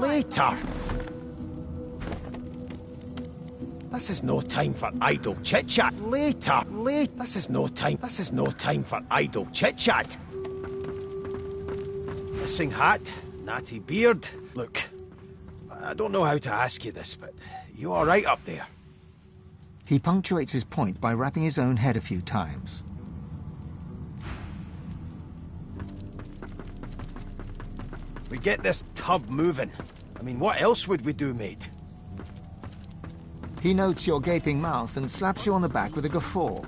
Later. This is no time for idle chit-chat. Later. This is no time for idle chit-chat. Missing hat, natty beard. Look, I don't know how to ask you this, but you all right up there? He punctuates his point by rapping his own head a few times. We get this tub moving. I mean, what else would we do, mate? He notes your gaping mouth and slaps you on the back with a guffaw.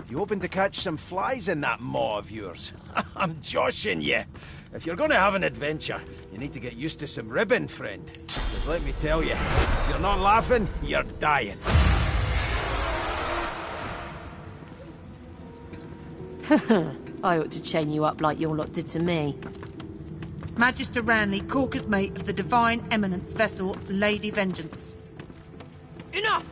You hoping to catch some flies in that maw of yours? I'm joshing you. If you're going to have an adventure, you need to get used to some ribbon, friend. Because let me tell you, if you're not laughing, you're dying. I ought to chain you up like your lot did to me. Magister Ranley, Corker's mate of the Divine Eminence vessel, Lady Vengeance. Enough!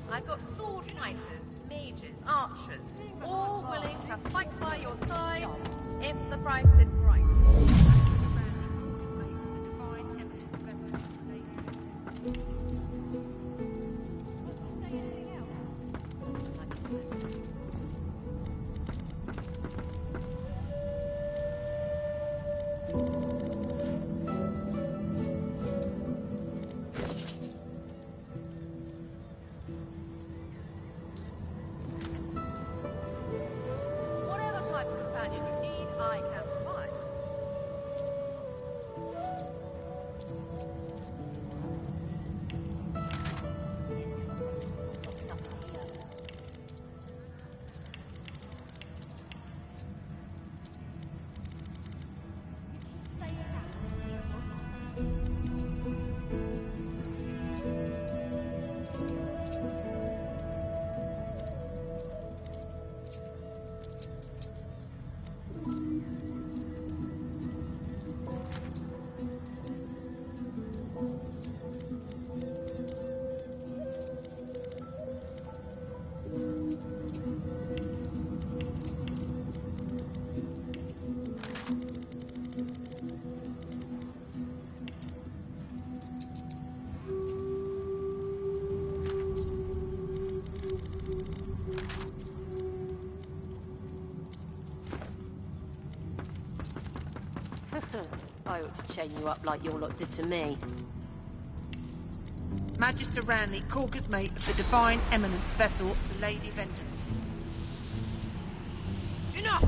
I've got sword fighters, mages, archers, all willing to fight by your side if the price is right. I ought to chain you up like your lot did to me. Magister Ranley, Corker's mate of the Divine Eminence vessel, the Lady Vengeance. Enough!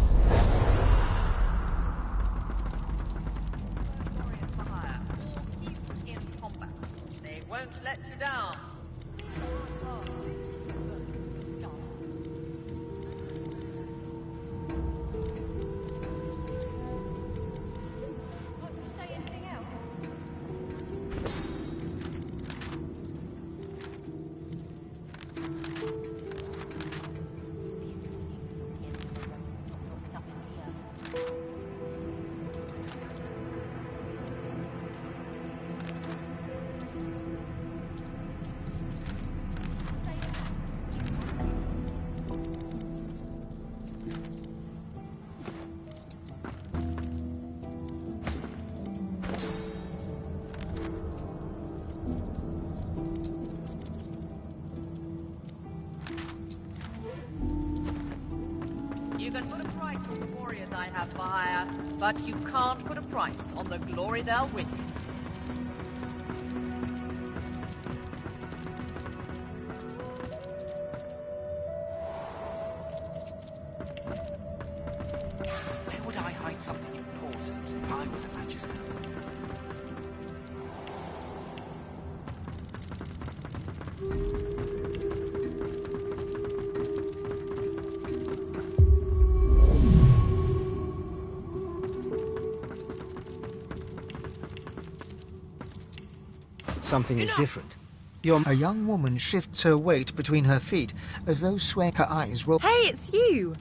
Warriors for hire, all keep in combat. They won't let you down. You can put a price on the warriors I have for hire, but you can't put a price on the glory they'll win. Where would I hide something important if I was a magister? Something is different. A young woman shifts her weight between her feet, as though swaying. Her eyes roll. Hey, it's you!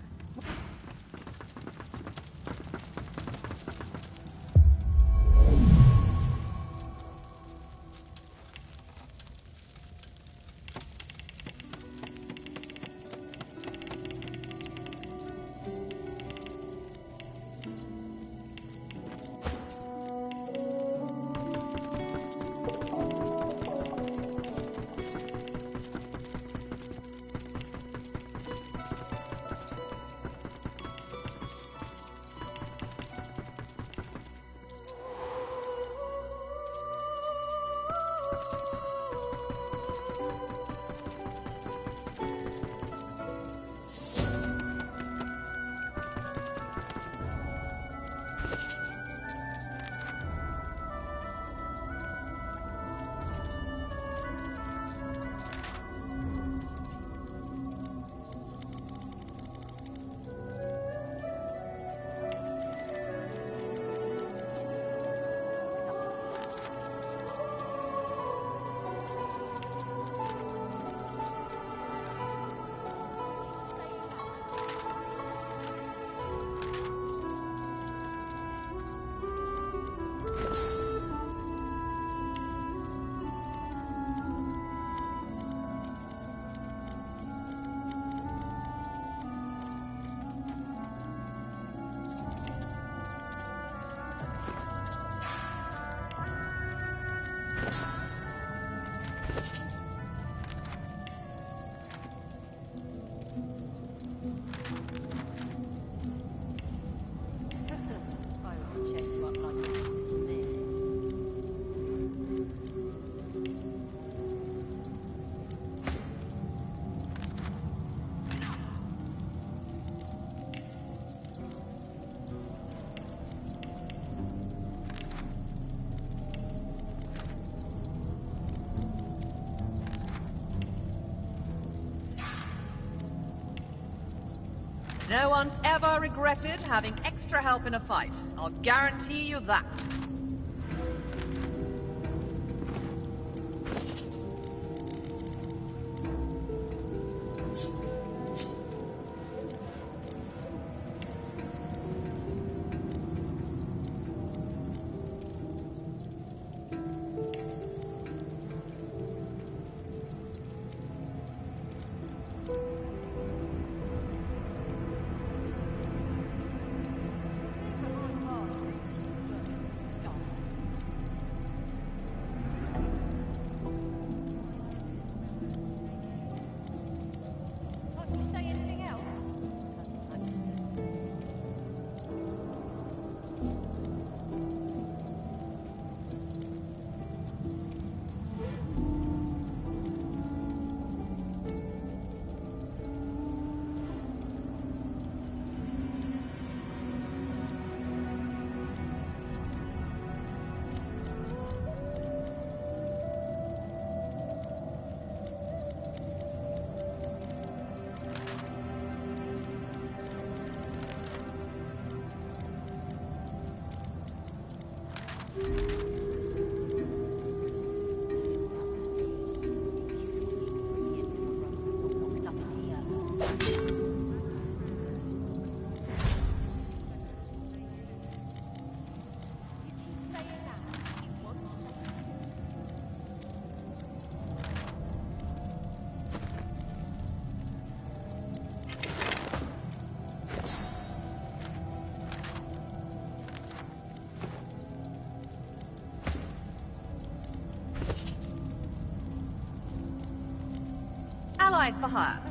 No one's ever regretted having extra help in a fight. I'll guarantee you that. price for hire.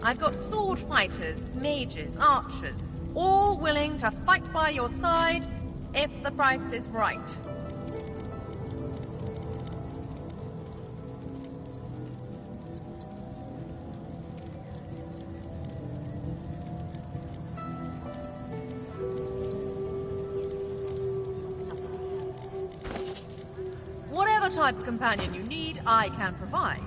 I've got sword fighters, mages, archers, all willing to fight by your side if the price is right. Whatever type of companion you need, I can provide.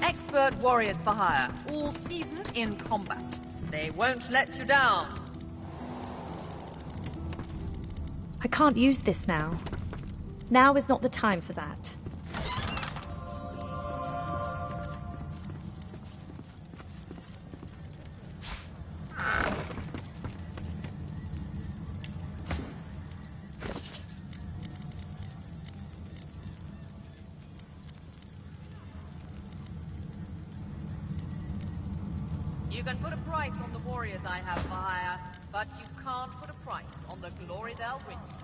Expert warriors for hire, all seasoned in combat. They won't let you down. I can't use this now. Now is not the time for that. You can put a price on the warriors I have for hire, but you can't put a price on the glory they'll bring you.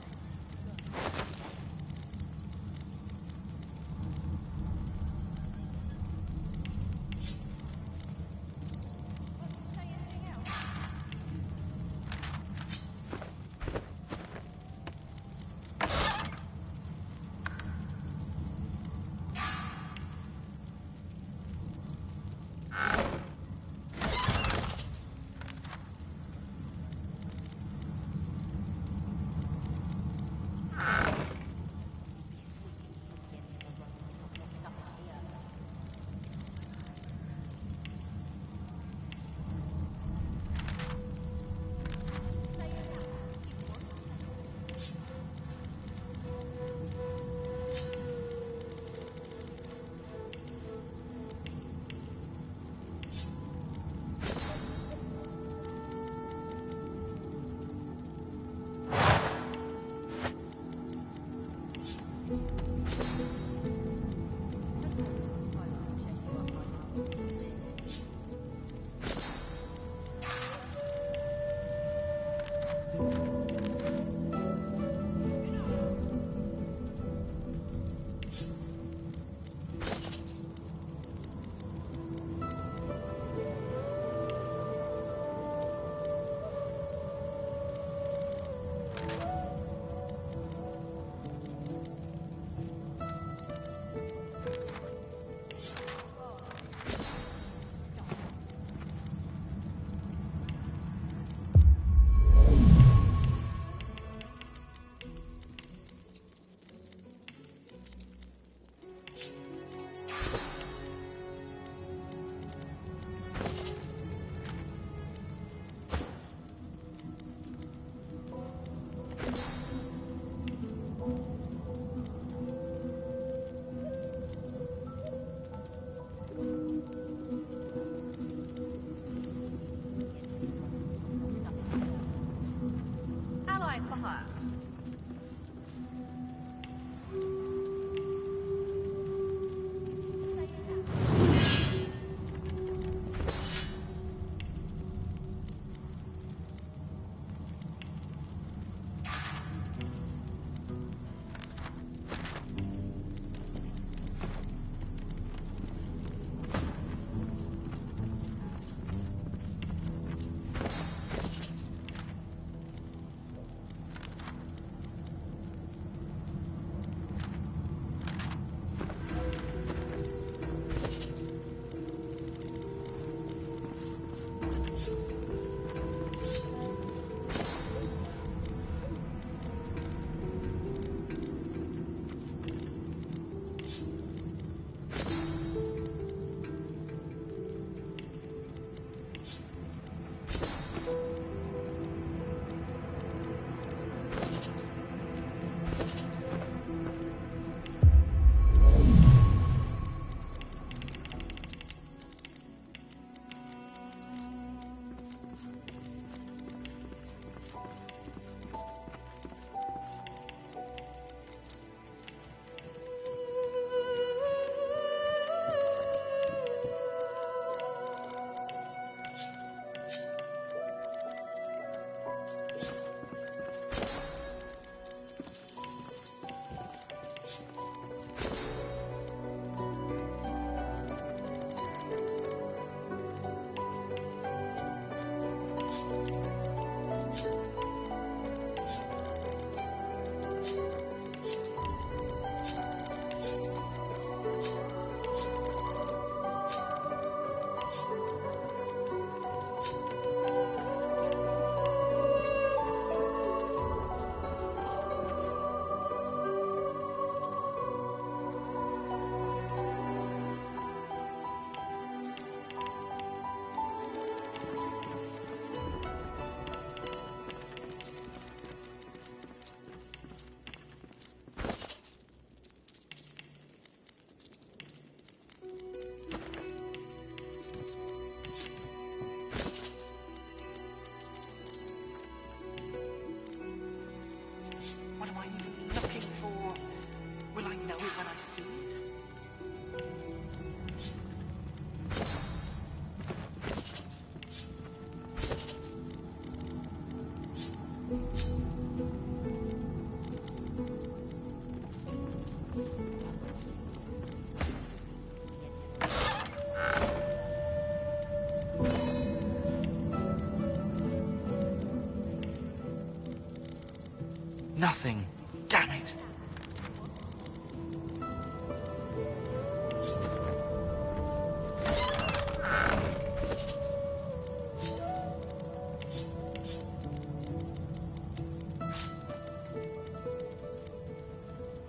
Nothing. Damn it.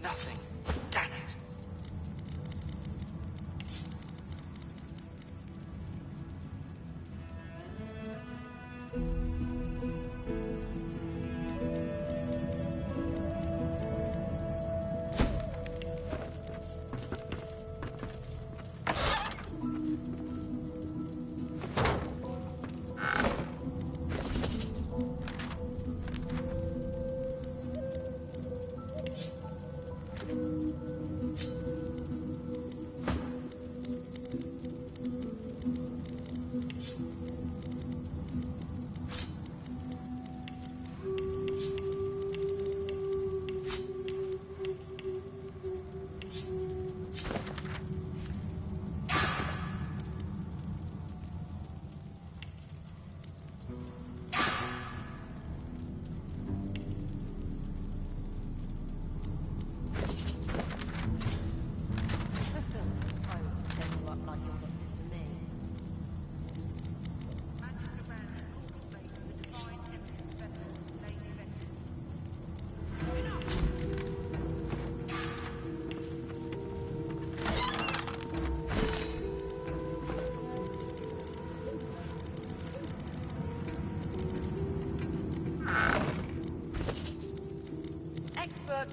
Nothing. Damn it.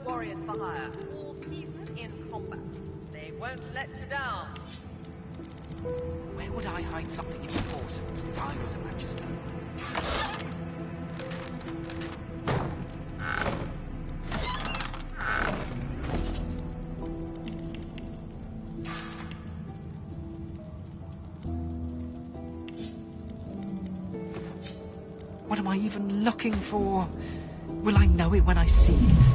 Warriors for hire, all seasoned in combat. They won't let you down. Where would I hide something important if I was a magister? What am I even looking for? Will I know it when I see it?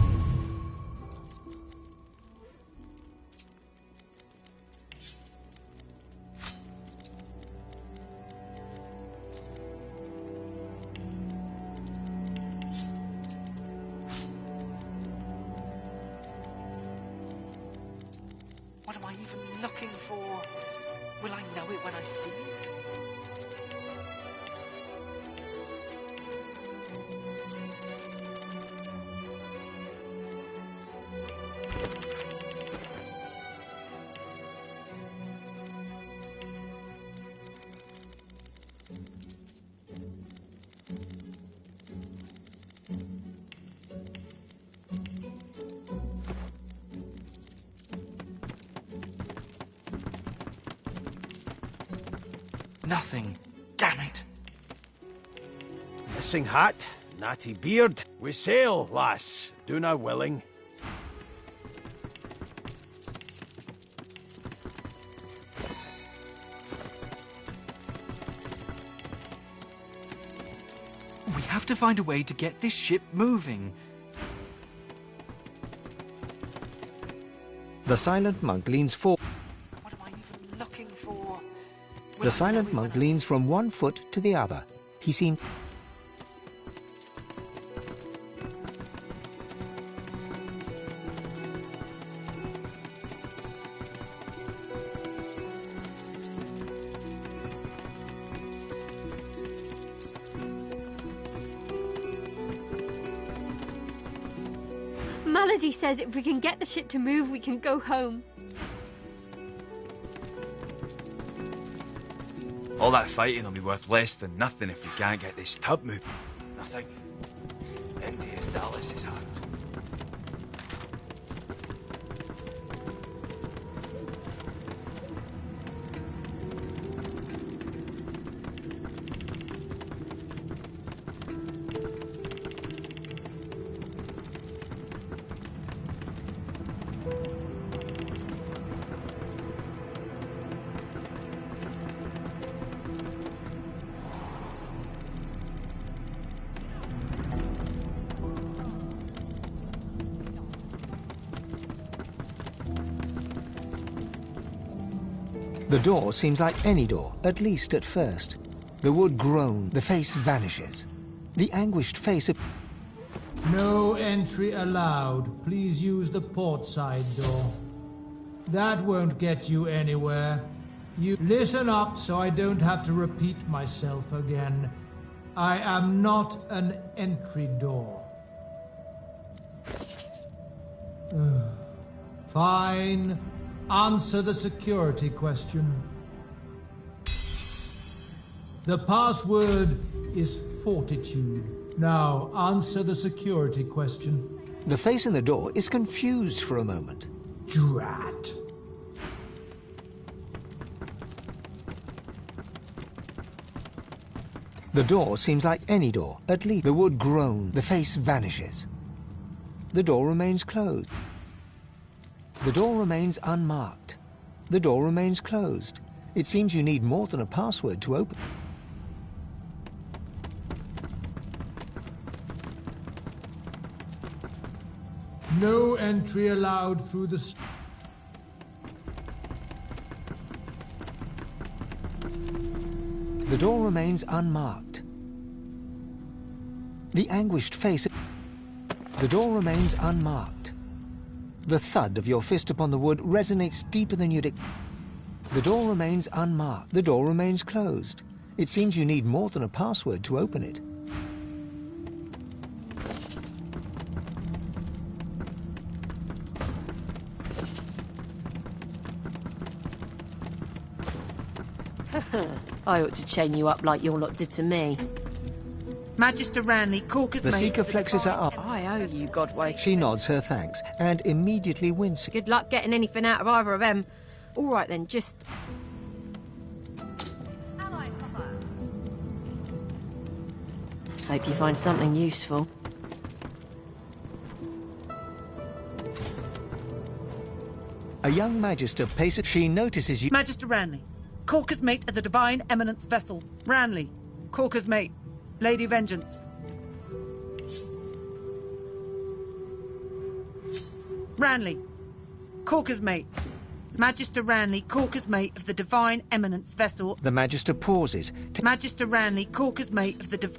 What am I even looking for? Will I know it when I see it? Nothing. Damn it. Missing hat, natty beard. We sail, lass. Do now willing. We have to find a way to get this ship moving. The silent monk leans forward. What am I even looking for? The silent monk leans from one foot to the other. He seems... Melody says if we can get the ship to move, we can go home. All that fighting will be worth less than nothing if we can't get this tub moving. Nothing. Empty as Dallas's heart. The door seems like any door, at least at first. The wood groans, the face vanishes. The anguished face of... No entry allowed. Please use the port side door. That won't get you anywhere. You listen up so I don't have to repeat myself again. I am not an entry door. Fine. Answer the security question. The password is fortitude. Now, answer the security question. The face in the door is confused for a moment. Drat. The door seems like any door. At least the wood groans. The face vanishes. The door remains closed. The door remains unmarked. The door remains closed. It seems you need more than a password to open. No entry allowed through the... The door remains unmarked. The anguished face... The door remains unmarked. The thud of your fist upon the wood resonates deeper than you'd... The door remains unmarked. The door remains closed. It seems you need more than a password to open it. I ought to chain you up like your lot did to me. Magister Ranley, Corker's The mate. Seeker flexes her arm. I owe you, Godway. She nods her thanks and immediately winces. Good luck getting anything out of either of them. All right then, just... Hope you find something useful. A young magister paces. She notices you. Magister Ranley, Corker's mate of the Divine Eminence vessel. Ranley, Corker's mate, Lady Vengeance. Ranley, Corker's mate. Magister Ranley, Corker's mate of the Divine Eminence vessel. The magister pauses. Magister Ranley, Corker's mate of the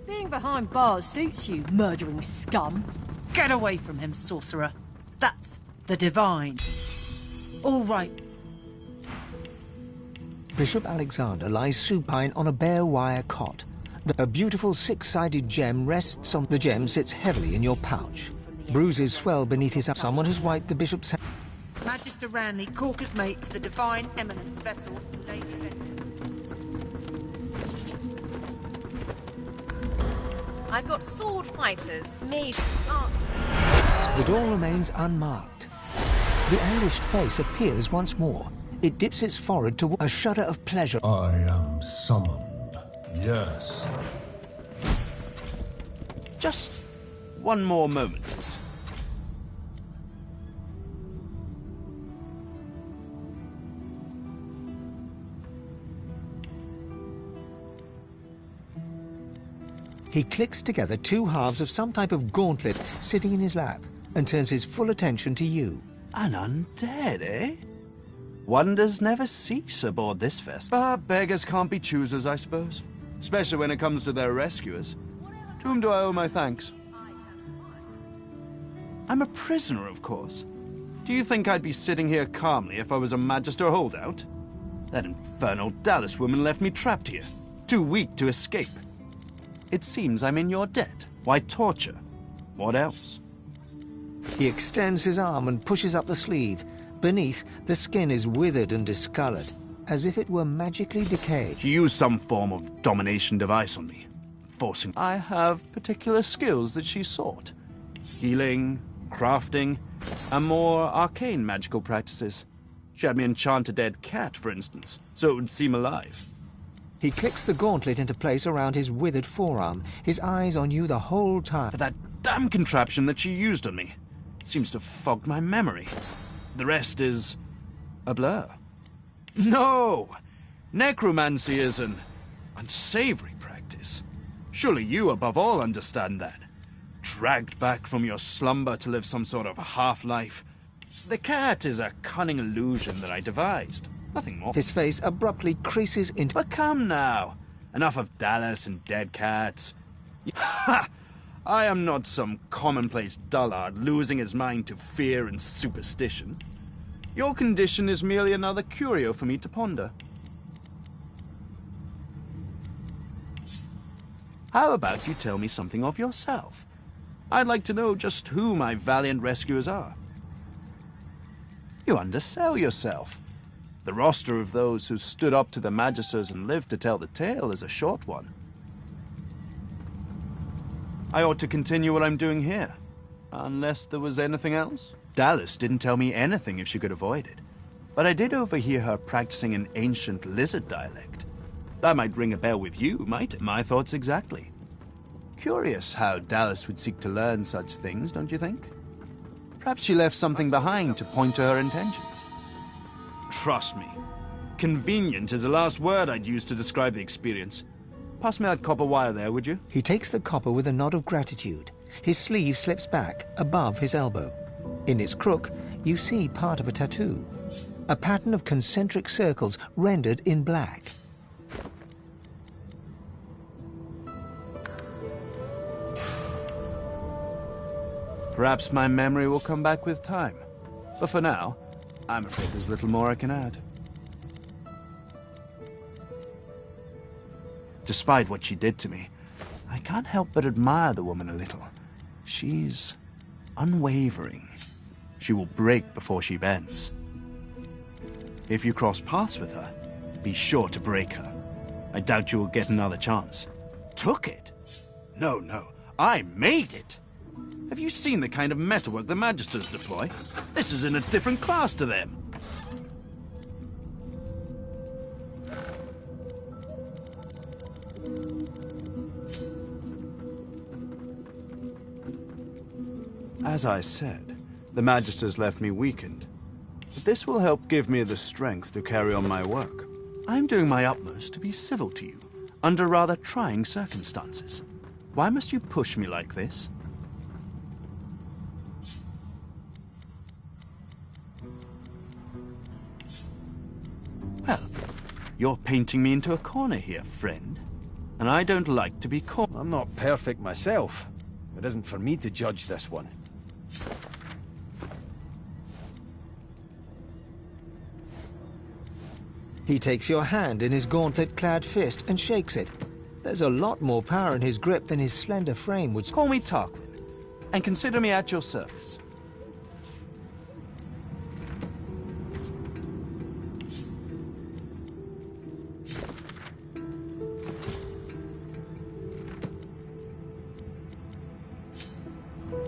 Being behind bars suits you, murdering scum. Get away from him, sorcerer. That's the Divine. All right. Bishop Alexander lies supine on a bare wire cot. A beautiful six-sided gem rests on... The gem sits heavily in your pouch. Bruises swell beneath his... Someone has wiped the bishop's... Magister Ranley, Corker's mate of the Divine Eminence vessel, Lady Vengeance. I've got sword fighters, mages, archers. The door remains unmarked. The anguished face appears once more. It dips its forehead to a shudder of pleasure. I am summoned. Yes. Just one more moment. He clicks together two halves of some type of gauntlet sitting in his lap and turns his full attention to you. An undead, eh? Wonders never cease aboard this vessel. But beggars can't be choosers, I suppose. Especially when it comes to their rescuers. To whom do I owe my thanks? I'm a prisoner, of course. Do you think I'd be sitting here calmly if I was a Magister holdout? That infernal Dallas woman left me trapped here, too weak to escape. It seems I'm in your debt. Why torture? What else? He extends his arm and pushes up the sleeve. Beneath, the skin is withered and discolored, as if it were magically decayed. She used some form of domination device on me, forcing... I have particular skills that she sought. Healing, crafting, and more arcane magical practices. She had me enchant a dead cat, for instance, so it would seem alive. He clicks the gauntlet into place around his withered forearm, his eyes on you the whole time. But that damn contraption that she used on me seems to have fogged my memory. The rest is a blur. No! Necromancy is an unsavory practice. Surely you, above all, understand that. Dragged back from your slumber to live some sort of half-life. The cat is a cunning illusion that I devised. Nothing more. His face abruptly creases into... But come now. Enough of Dallas and dead cats. Ha! I am not some commonplace dullard losing his mind to fear and superstition. Your condition is merely another curio for me to ponder. How about you tell me something of yourself? I'd like to know just who my valiant rescuers are. You undersell yourself. The roster of those who stood up to the Magisters and lived to tell the tale is a short one. I ought to continue what I'm doing here, unless there was anything else. Dallas didn't tell me anything if she could avoid it, but I did overhear her practicing an ancient lizard dialect. That might ring a bell with you, might it? My thoughts exactly. Curious how Dallas would seek to learn such things, don't you think? Perhaps she left something behind to point to her intentions. Trust me, convenient is the last word I'd use to describe the experience. Pass me that copper wire there, would you? He takes the copper with a nod of gratitude. His sleeve slips back above his elbow. In its crook, you see part of a tattoo. A pattern of concentric circles rendered in black. Perhaps my memory will come back with time. But for now, I'm afraid there's little more I can add. Despite what she did to me, I can't help but admire the woman a little. She's unwavering. She will break before she bends. If you cross paths with her, be sure to break her. I doubt you will get another chance. Took it? No, I made it! Have you seen the kind of metalwork the Magisters deploy? This is in a different class to them. As I said, the Magisters left me weakened. But this will help give me the strength to carry on my work. I'm doing my utmost to be civil to you, under rather trying circumstances. Why must you push me like this? Well, you're painting me into a corner here, friend. And I don't like to be caught. I'm not perfect myself. It isn't for me to judge this one. He takes your hand in his gauntlet-clad fist and shakes it. There's a lot more power in his grip than his slender frame would... Call me Tarquin, and consider me at your service.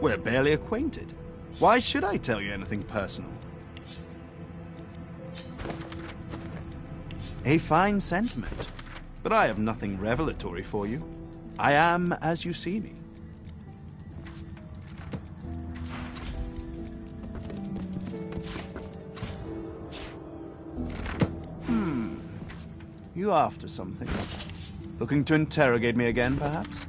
We're barely acquainted. Why should I tell you anything personal? A fine sentiment, but I have nothing revelatory for you. I am as you see me. You after something? Looking to interrogate me again, perhaps?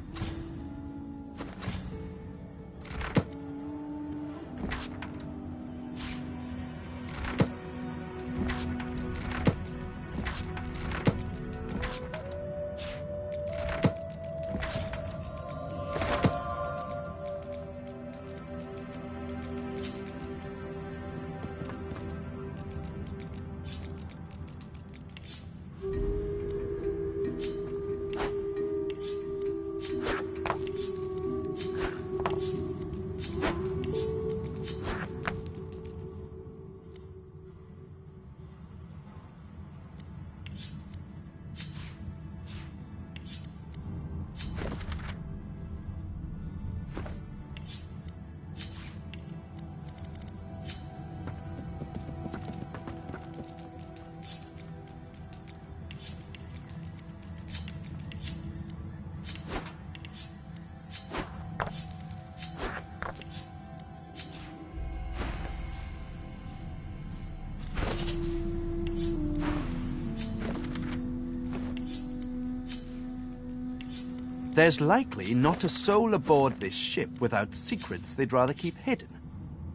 There's likely not a soul aboard this ship without secrets they'd rather keep hidden.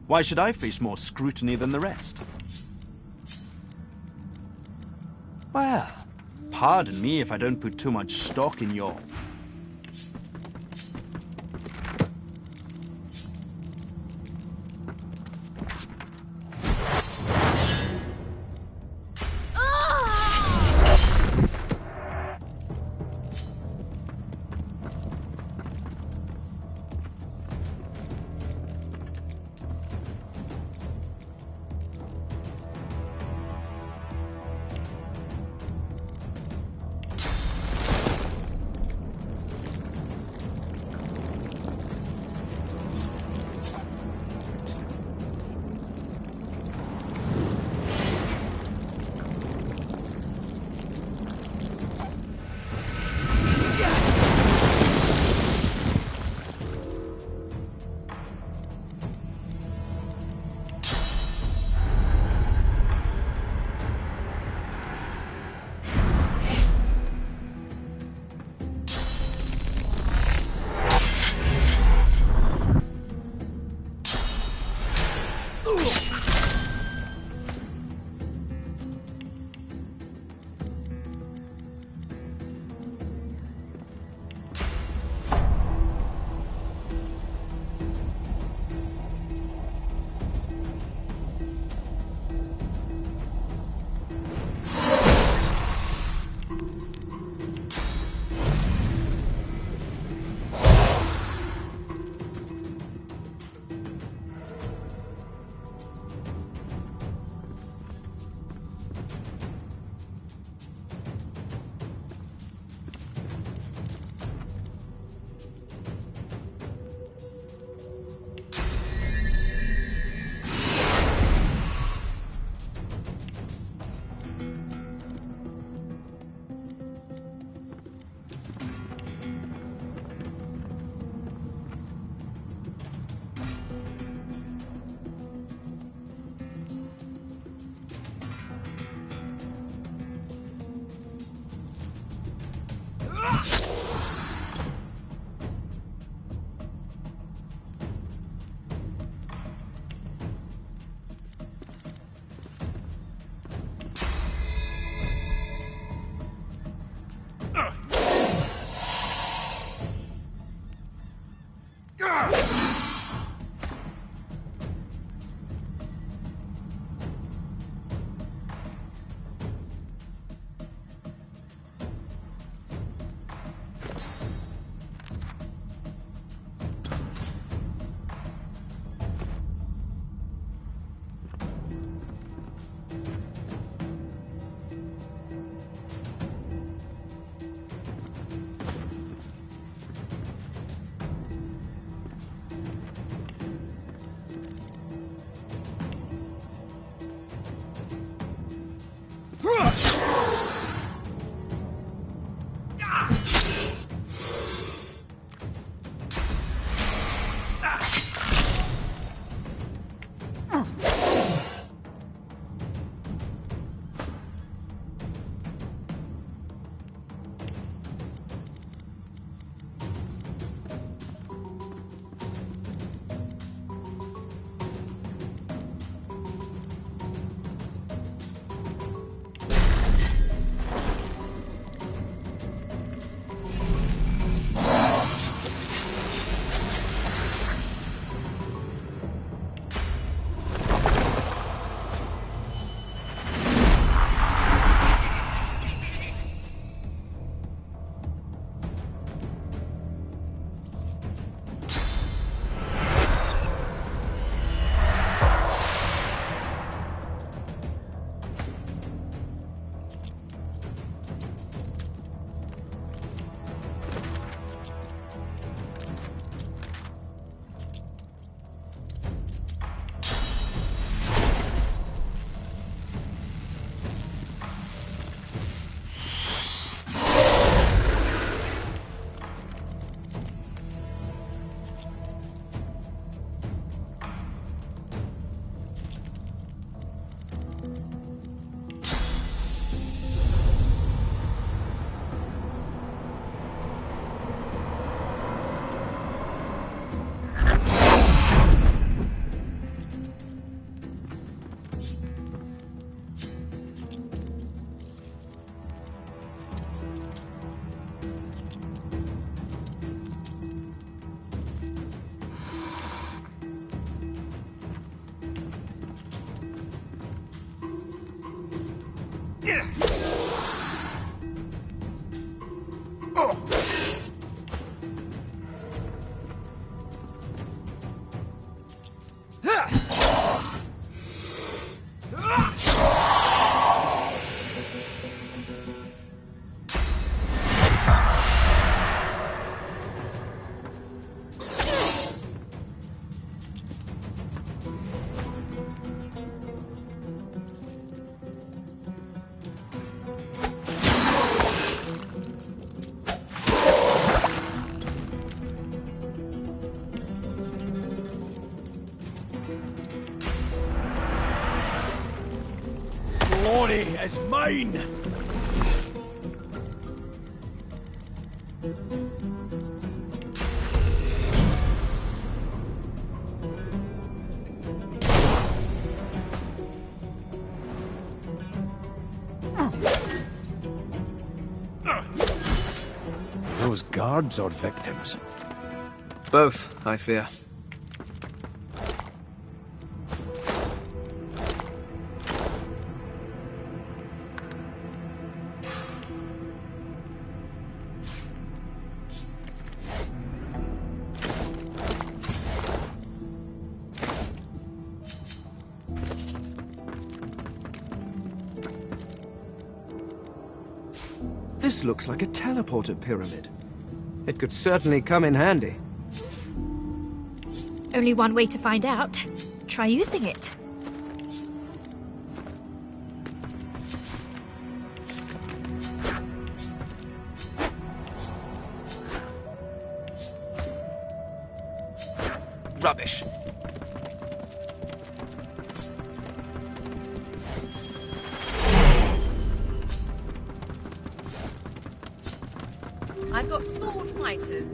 Why should I face more scrutiny than the rest? Well, pardon me if I don't put too much stock in your... Glory is mine! Those guards or victims? Both, I fear. This looks like a teleported pyramid. It could certainly come in handy. Only one way to find out. Try using it. Rubbish. I've got sword fighters.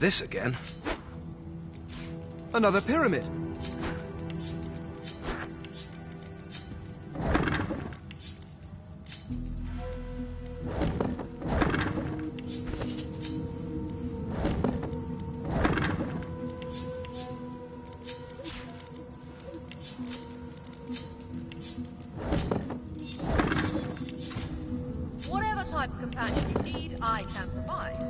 This again? Another pyramid. Whatever type of companion you need, I can provide.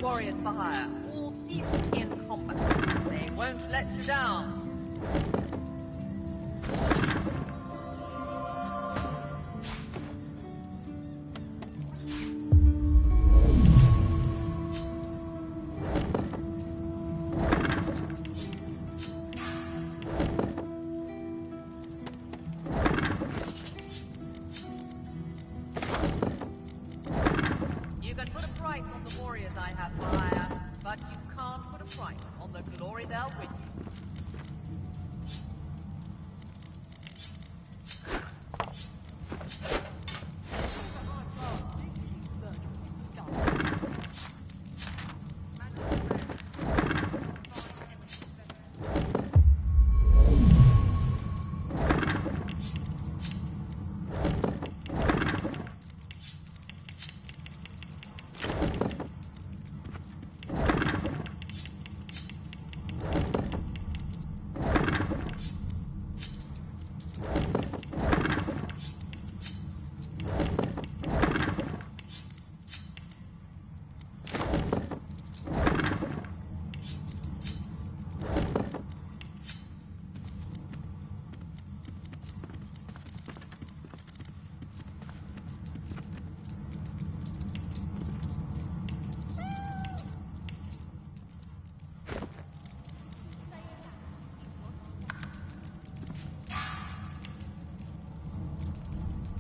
warriors for hire, all seasoned in combat. They won't let you down. You can put a price on the warriors I have for hire, but you can't put a price on the glory they'll win you.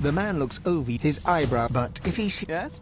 The man looks over his eyebrow, but if he... Yes?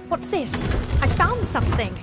What's this? I found something.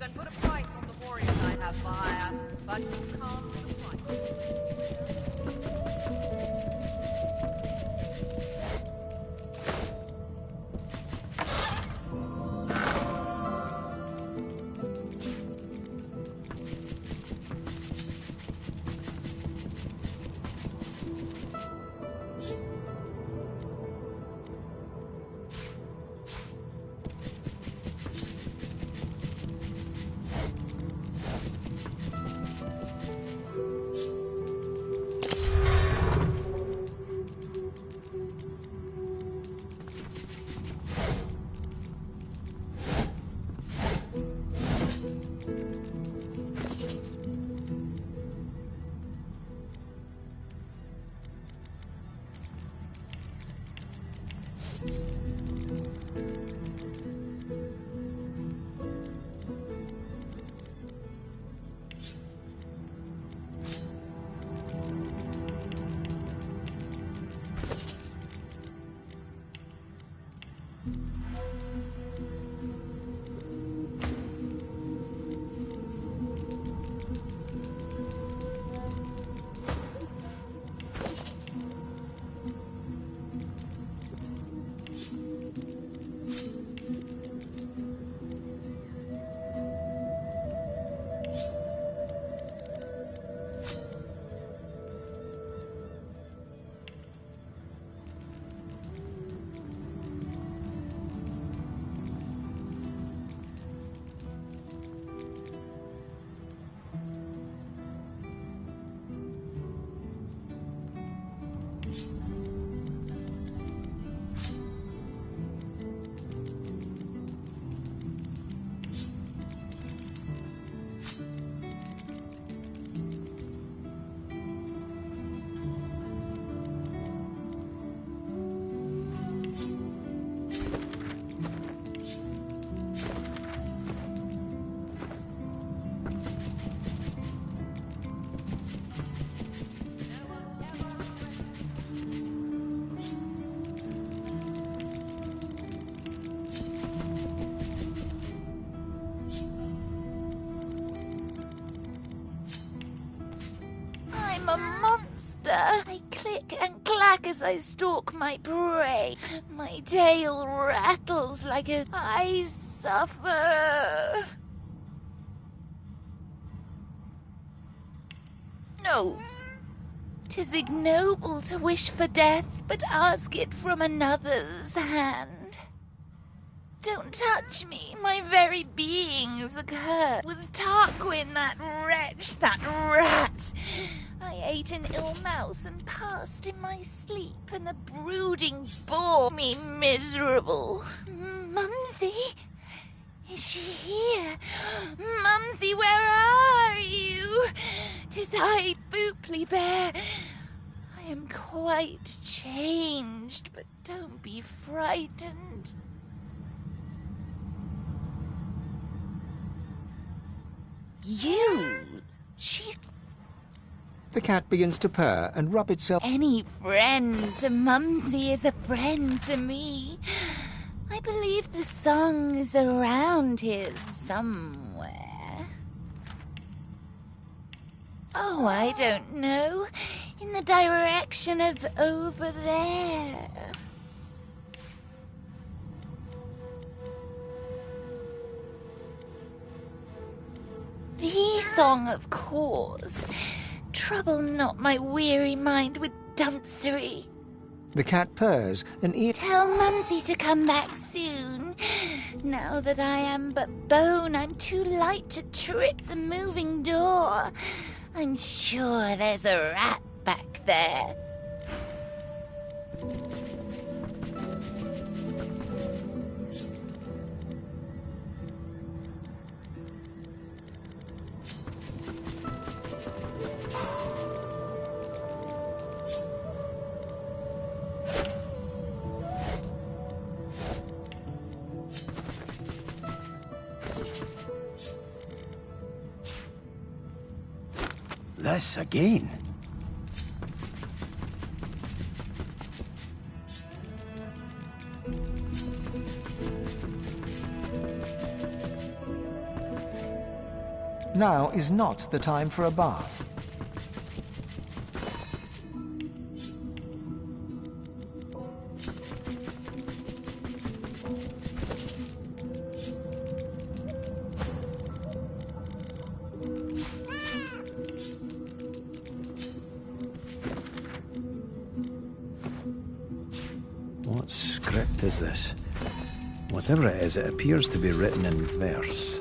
and put a price on the warriors I have for hire, but you can't put a price. I'm a monster. I click and clack as I stalk my prey. My tail rattles like I suffer. No. 'Tis ignoble to wish for death, but ask it from another's hand. Don't touch me, my very being is a curse. Was Tarquin that wretch, that rat? I ate an ill mouse and passed in my sleep, and the brooding bore me miserable. Mumsy? Is she here? Mumsy, where are you? 'Tis I, Booply Bear. I am quite changed, but don't be frightened. You? She's... The cat begins to purr and rub itself. Any friend to Mumsy is a friend to me. I believe the song is around here somewhere. Oh, I don't know. In the direction of over there. The song, of course. Trouble not my weary mind with duncery. The cat purrs and Tell Mumsy to come back soon. Now that I am but bone, I'm too light to trip the moving door. I'm sure there's a rat back there. This again. Now is not the time for a bath. What script is this? Whatever it is, it appears to be written in verse.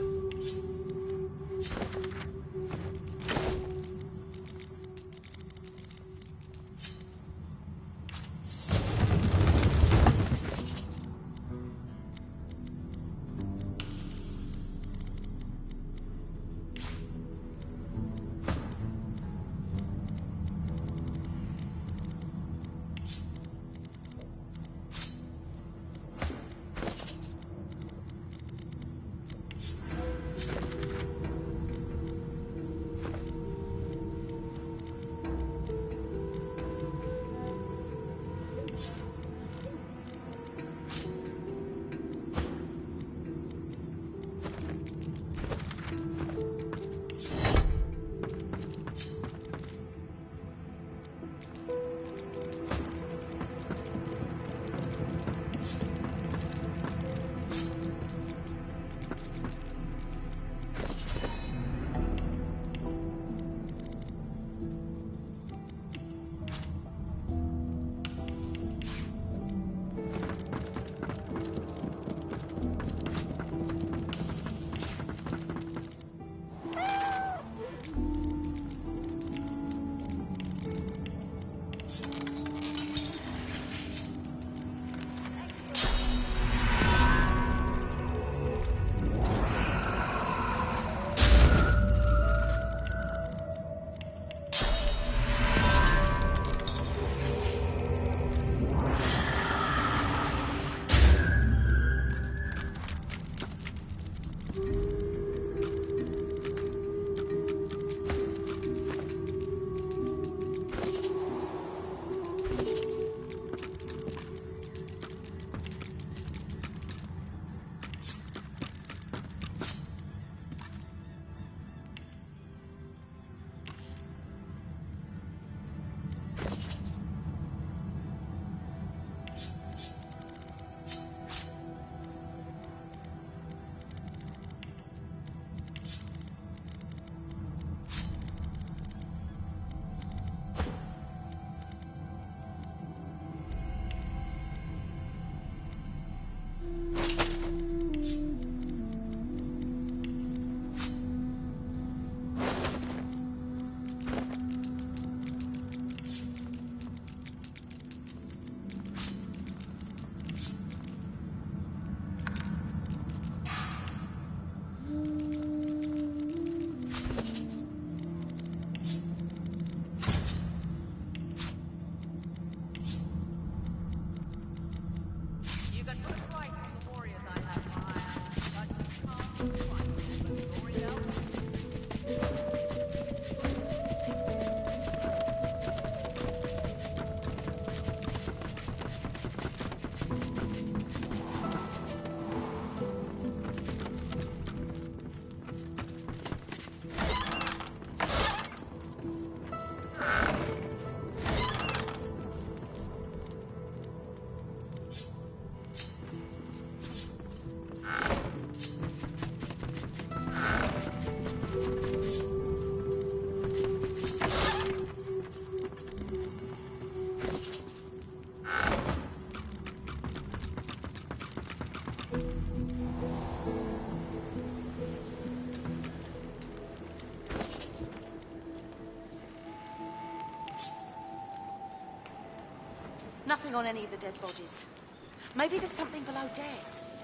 Nothing on any of the dead bodies. Maybe there's something below decks.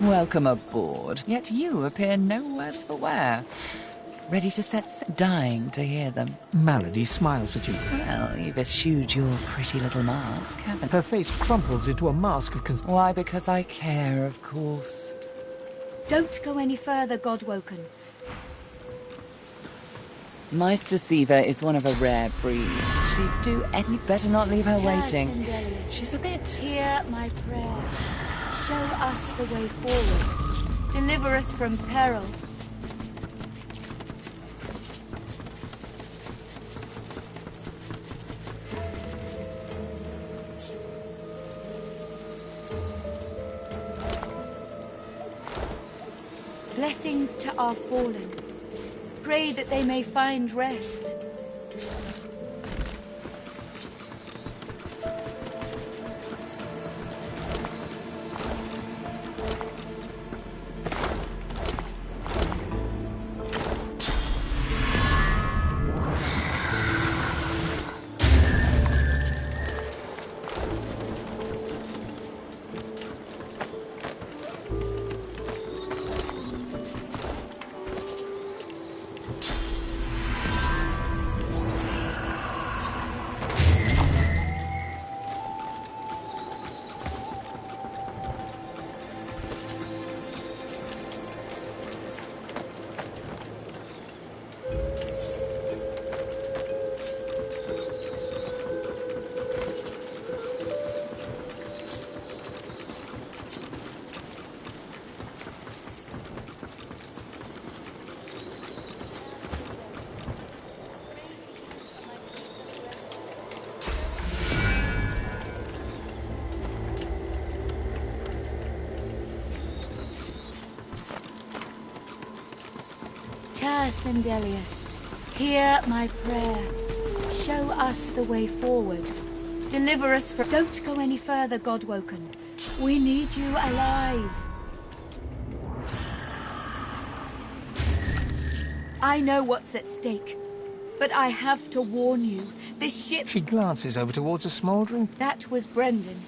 Welcome aboard. Yet you appear no worse for wear. Ready to set dying to hear them. Malady smiles at you. Well, you've eschewed your pretty little mask, haven't you? Her face crumples into a mask of Why, because I care, of course. Don't go any further, Godwoken. Meister Siva is one of a rare breed. She'd do any... Better not leave her waiting. She's a bit... Hear my prayer. Show us the way forward. Deliver us from peril. Blessings to our fallen. Pray that they may find rest. Sindelius, hear my prayer. Show us the way forward. Deliver us from... Don't go any further, Godwoken. We need you alive. I know what's at stake, but I have to warn you. This ship... She glances over towards a smouldering... That was Brendan.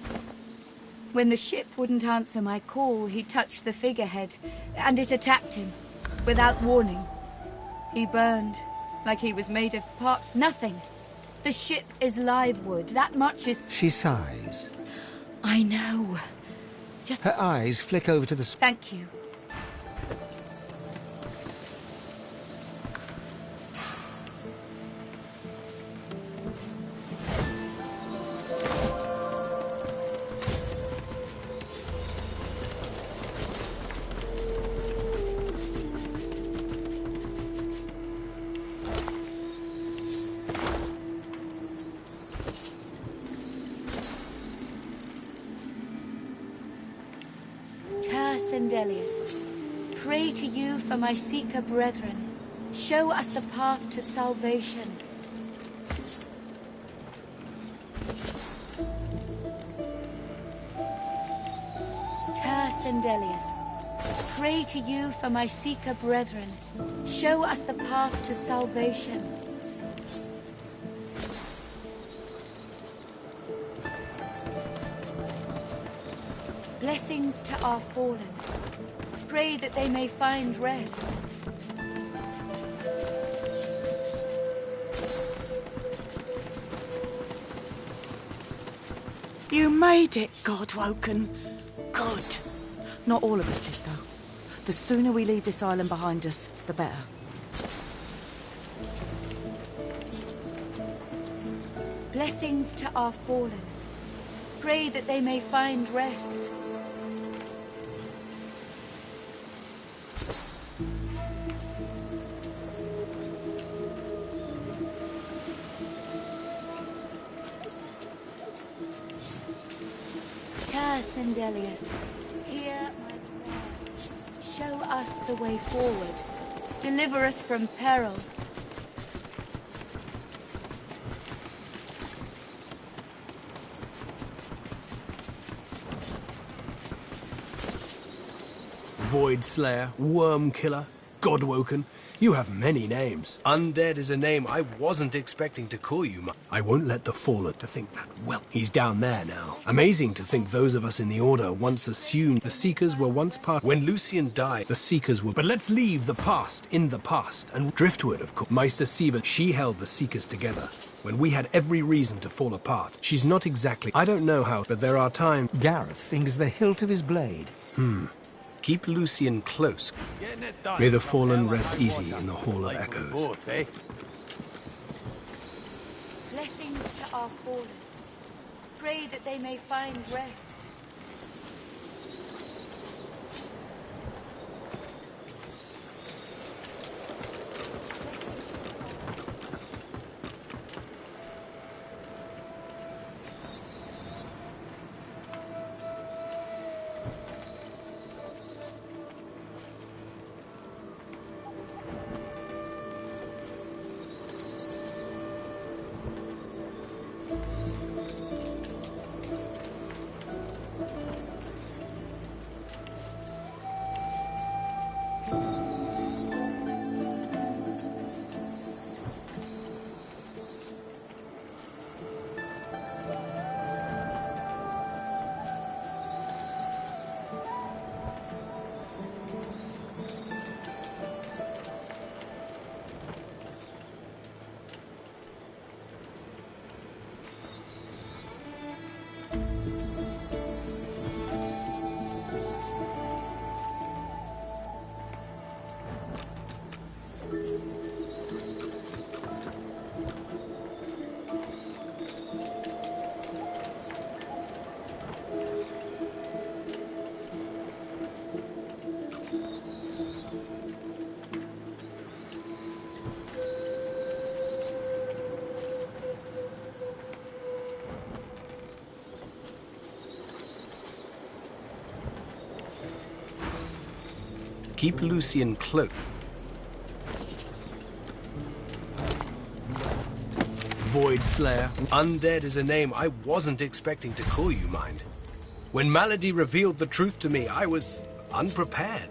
When the ship wouldn't answer my call, he touched the figurehead, and it attacked him, without warning. He burned, like he was made of parched nothing. The ship is live wood, that much is... She sighs. I know. Just... Her eyes flick over to the... Thank you. Sindelius, pray to you for my Seeker brethren. Show us the path to salvation. Sindelius, pray to you for my Seeker brethren. Show us the path to salvation. Blessings to our fallen. Pray that they may find rest. You made it, Godwoken. Good. Not all of us did, though. The sooner we leave this island behind us, the better. Blessings to our fallen. Pray that they may find rest. Sindelius, hear my prayer. Show us the way forward. Deliver us from peril. Void Slayer, Worm Killer, Godwoken. You have many names. Undead is a name I wasn't expecting to call you. I won't let the Fallen to think that. Well, he's down there now. Amazing to think those of us in the Order once assumed the Seekers were once part. When Lucian died, the Seekers were. But let's leave the past in the past. And Driftwood, of course. Meister Siva, she held the Seekers together. When we had every reason to fall apart. She's not exactly. I don't know how, but there are times. Gareth fingers the hilt of his blade. Keep Lucian close. May the Fallen rest easy in the Hall of Echoes. Both, eh? Blessings to our fallen. Pray that they may find rest. Keep Lucian close. Void Slayer. Undead is a name I wasn't expecting to call you, mind. When Malady revealed the truth to me, I was unprepared.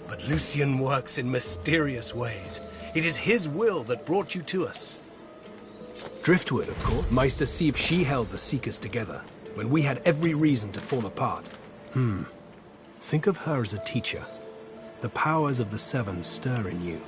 But Lucian works in mysterious ways. It is his will that brought you to us. Driftwood, of course. Meister Sieve, she held the Seekers together, when we had every reason to fall apart. Think of her as a teacher. The powers of the Seven stir in you.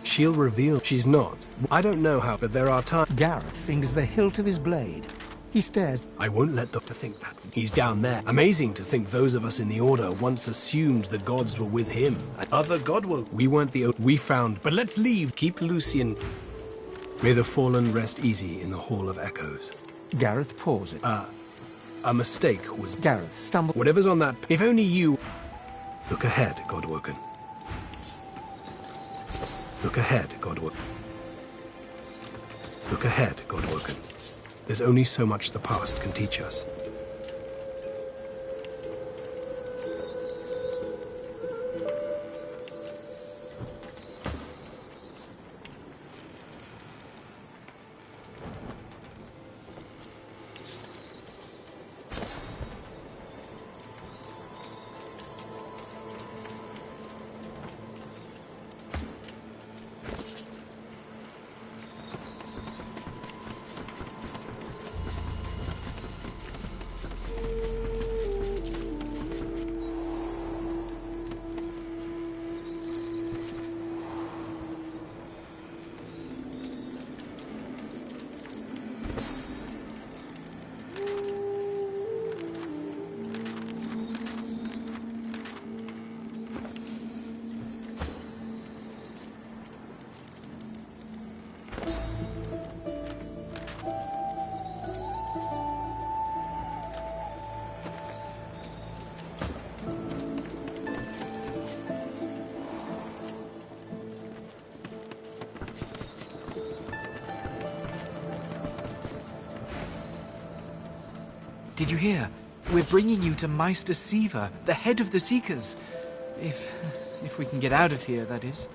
She'll reveal she's not. I don't know how, but there are times. Gareth fingers the hilt of his blade. He stares. I won't let them to think that. He's down there. Amazing to think those of us in the Order once assumed the gods were with him. And other godwoke. We weren't the we found. But let's leave. Keep Lucian. May the Fallen rest easy in the Hall of Echoes. Gareth pauses. A mistake was. Gareth stumbles. Whatever's on that. If only you. Look ahead, Godwoken. Look ahead, Godwoken. Look ahead, Godwoken. There's only so much the past can teach us. Did you hear? We're bringing you to Meister Siva, the head of the Seekers. If we can get out of here, that is.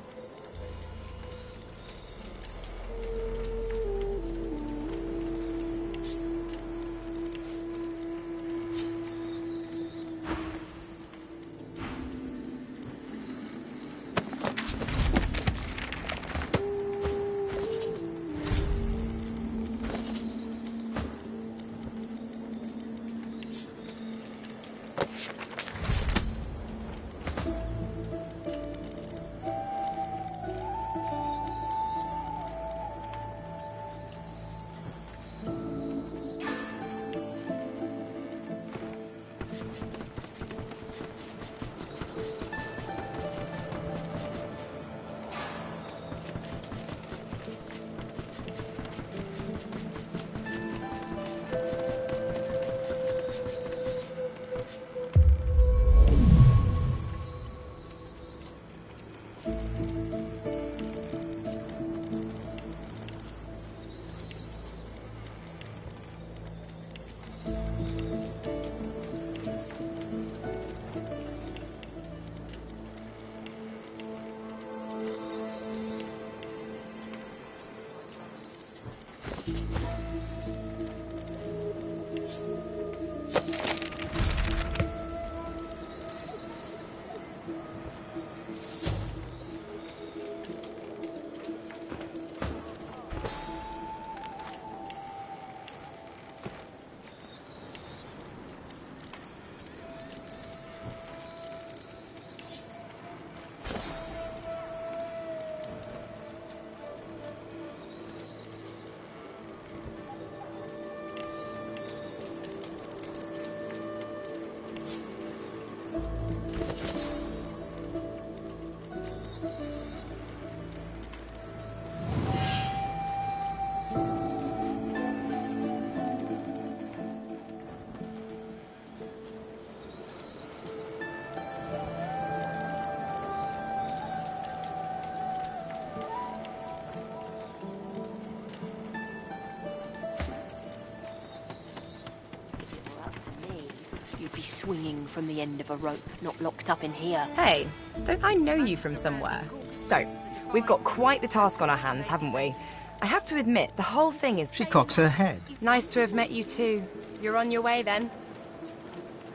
Swinging from the end of a rope, not locked up in here. Hey, don't I know you from somewhere? So, we've got quite the task on our hands, haven't we? I have to admit, the whole thing is... She cocks her head. Nice to have met you too. You're on your way then.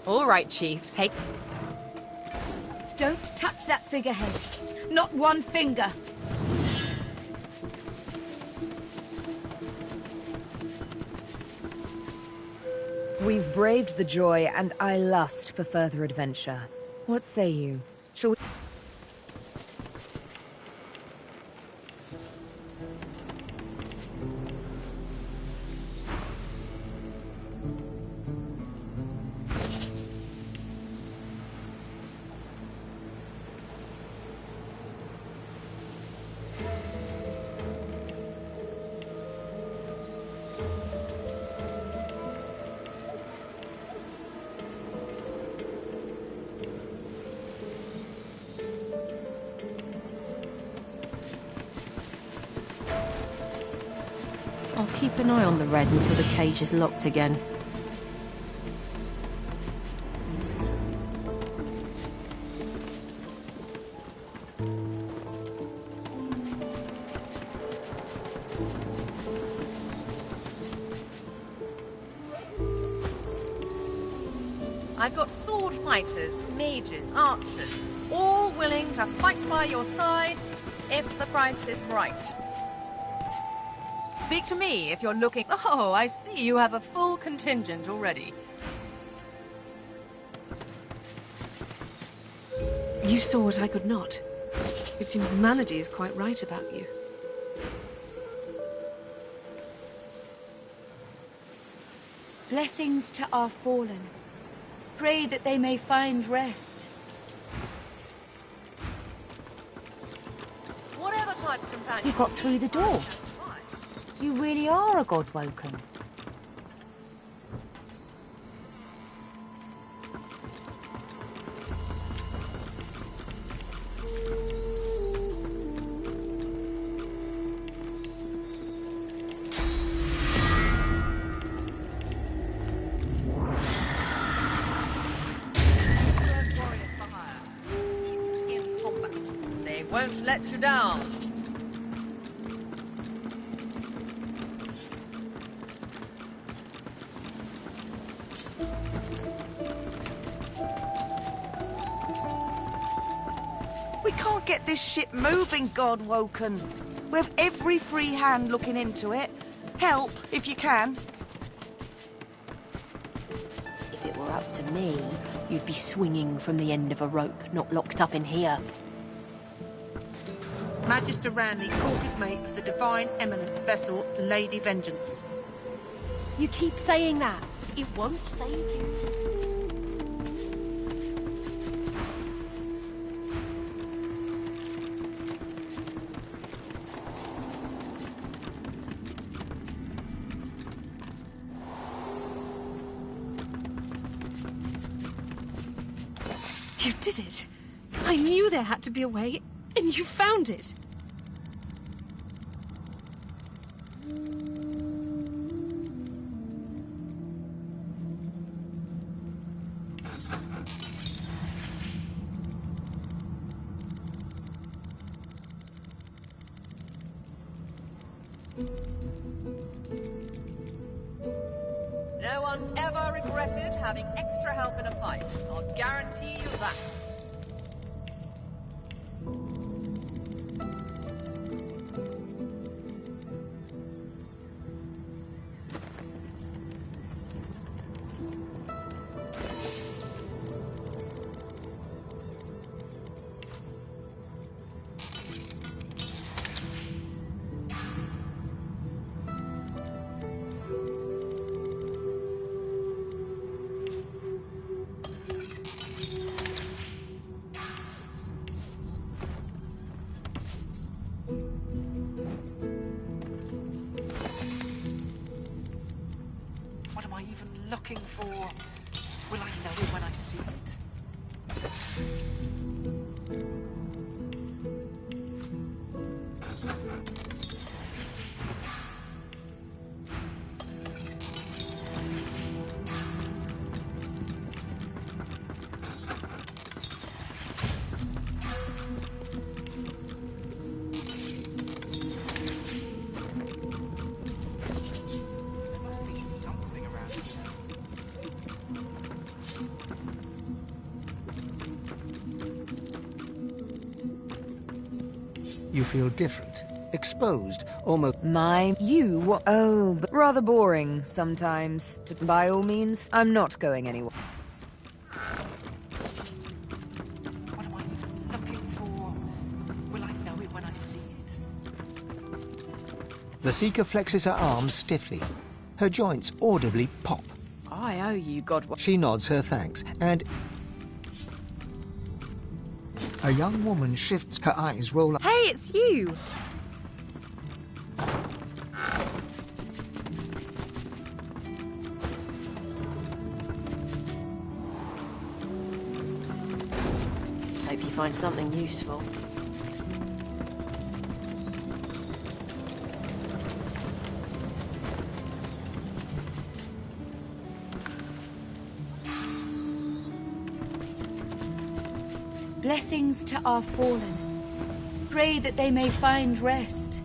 All right, Chief, take... Don't touch that figurehead. Not one finger. We've braved the joy, and I lust for further adventure. What say you? Shall we... I'll keep an eye on the red until the cage is locked again. I've got sword fighters, mages, archers, all willing to fight by your side if the price is right. Speak to me if you're looking... Oh, I see you have a full contingent already. You saw what I could not. It seems Malady is quite right about you. Blessings to our fallen. Pray that they may find rest. Whatever type of companion... You got through the door. You really are a Godwoken. in combat. They won't let you down. We can't get this ship moving, Godwoken. We have every free hand looking into it. Help, if you can. If it were up to me, you'd be swinging from the end of a rope, not locked up in here. Magister Ranley, Corker's mate of the Divine Eminence vessel, Lady Vengeance. You keep saying that. It won't save you. You did it. I knew there had to be a way, and you found it. No one's ever regretted having extra help in a fight. I'll guarantee you that. looking for? Will I know it when I see it? You feel different, exposed, almost... But rather boring sometimes. By all means, I'm not going anywhere. What am I looking for? Will I know it when I see it? The Seeker flexes her arms stiffly. Her joints audibly pop. I owe you, God. She nods her thanks, and... A young woman shifts, her eyes roll up. Hey, it's you! Hope you find something useful. Blessings to our fallen. Pray that they may find rest.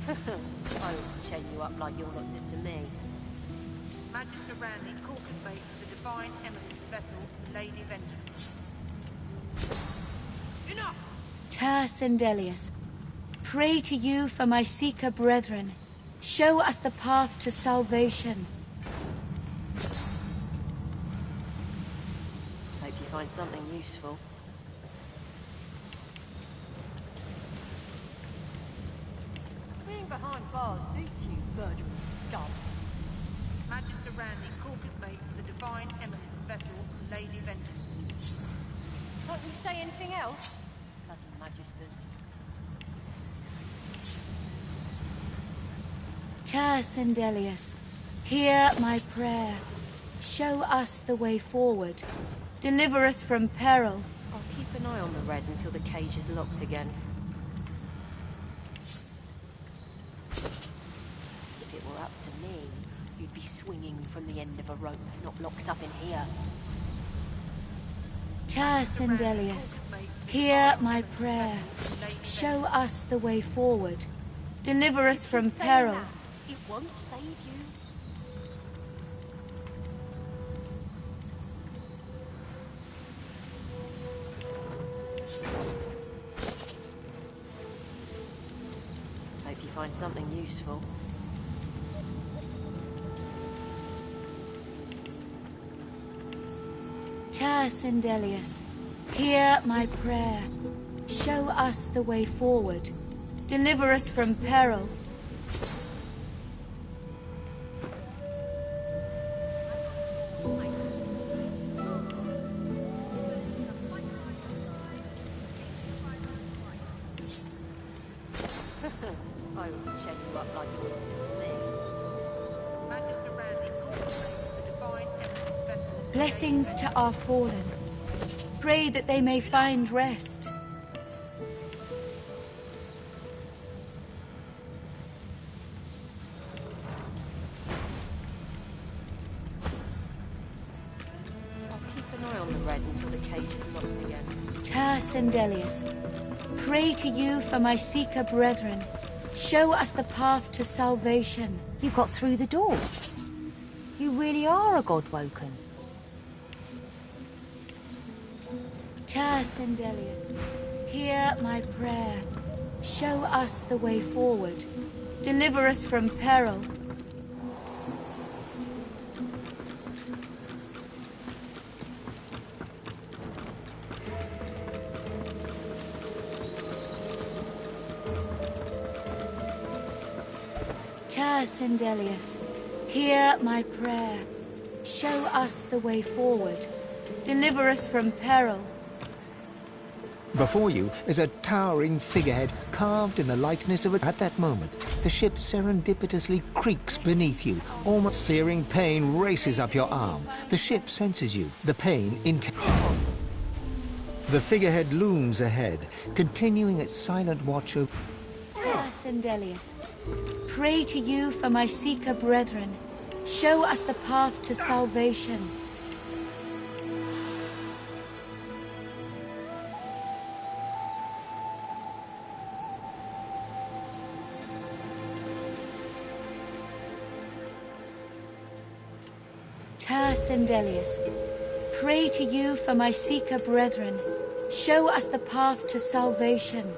I ought to chain you up like you're not did to me. Magister Randy, Corker's mate of the Divine Eminence vessel, Lady Vengeance. Enough! Ter Sendelius, pray to you for my Seeker brethren. Show us the path to salvation. Hope you find something useful. Being behind bars suits you, murdering scum. Magister Randy, Corker's mate of the Divine Eminence vessel, Lady Vengeance. Can't you say anything else? Bloody Magisters. Ter Sendelius, hear my prayer. Show us the way forward. Deliver us from peril. I'll keep an eye on the red until the cage is locked again. If it were up to me, you'd be swinging from the end of a rope, not locked up in here. Ter Sendelius, hear my prayer. Show us the way forward. Deliver us from peril. It won't save you. Hope you find something useful. Ter Sendelius, hear my prayer. Show us the way forward. Deliver us from peril. I ought to chain you up like you ought to me. Magister Randy, Corker's mate of the Divine Eminence vessel. Blessings to our fallen. Pray that they may find rest. I'll keep an eye on the red until the cage is locked again. Ter Sendelius, pray to you for my Seeker brethren. Show us the path to salvation. You got through the door. You really are a Godwoken. Ter Sendelius, hear my prayer. Show us the way forward. Deliver us from peril. Ter Sendelius, hear my prayer. Show us the way forward. Deliver us from peril. Before you is a towering figurehead carved in the likeness of a... At that moment, the ship serendipitously creaks beneath you. Almost searing pain races up your arm. The ship senses you. The pain The figurehead looms ahead, continuing its silent watch over... Sendelius, pray to you for my seeker brethren. Show us the path to salvation. Sendelius, pray to you for my seeker brethren. Show us the path to salvation.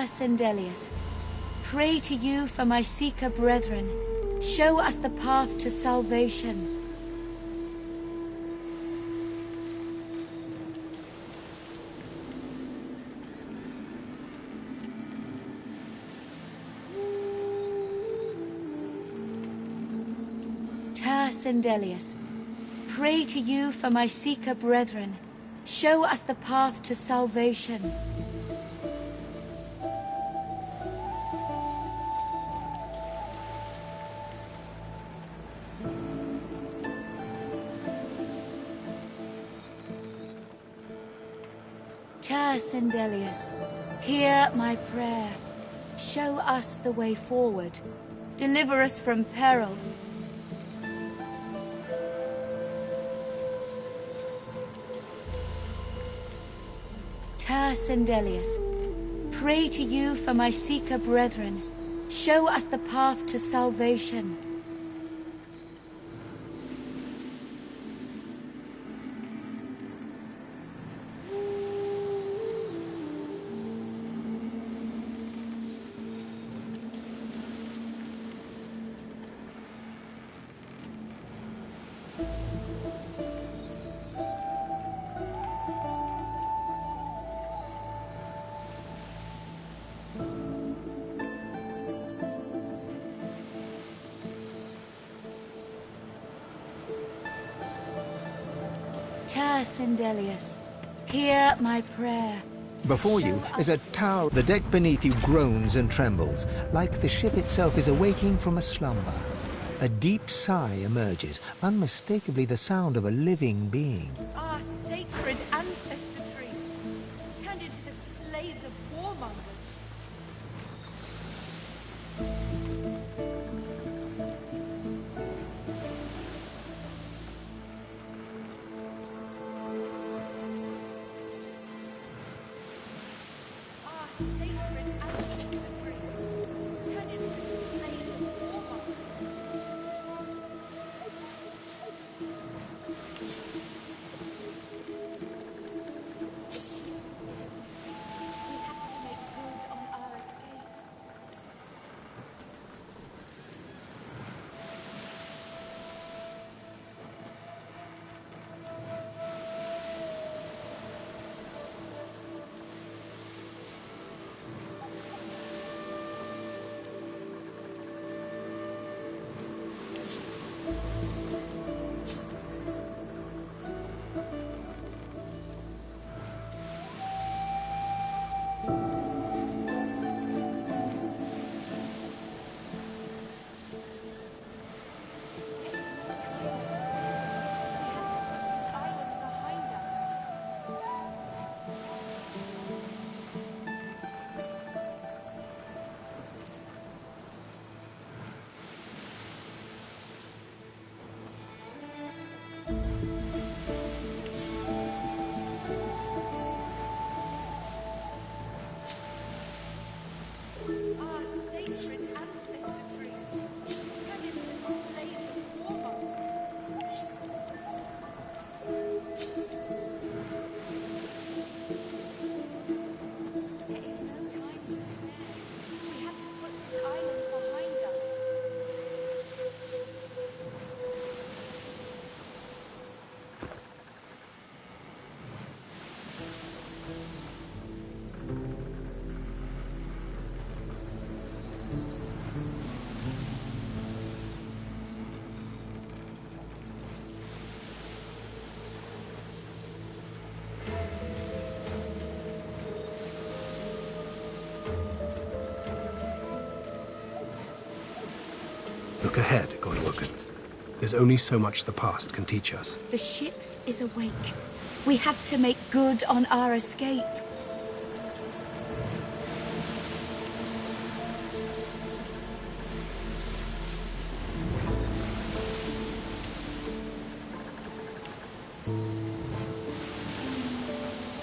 Sendelius, pray to you for my seeker brethren. Show us the path to salvation. Sendelius, pray to you for my seeker brethren. Show us the path to salvation. Sendelius, hear my prayer. Show us the way forward. Deliver us from peril. Sendelius, pray to you for my seeker brethren. Show us the path to salvation. Sendelius, hear my prayer. Before you is a tower. The deck beneath you groans and trembles, like the ship itself is awaking from a slumber. A deep sigh emerges, unmistakably the sound of a living being. Our sacred ancestor trees, tended to the slaves of warmongers. Look ahead, Godwoken. There's only so much the past can teach us. The ship is awake. We have to make good on our escape.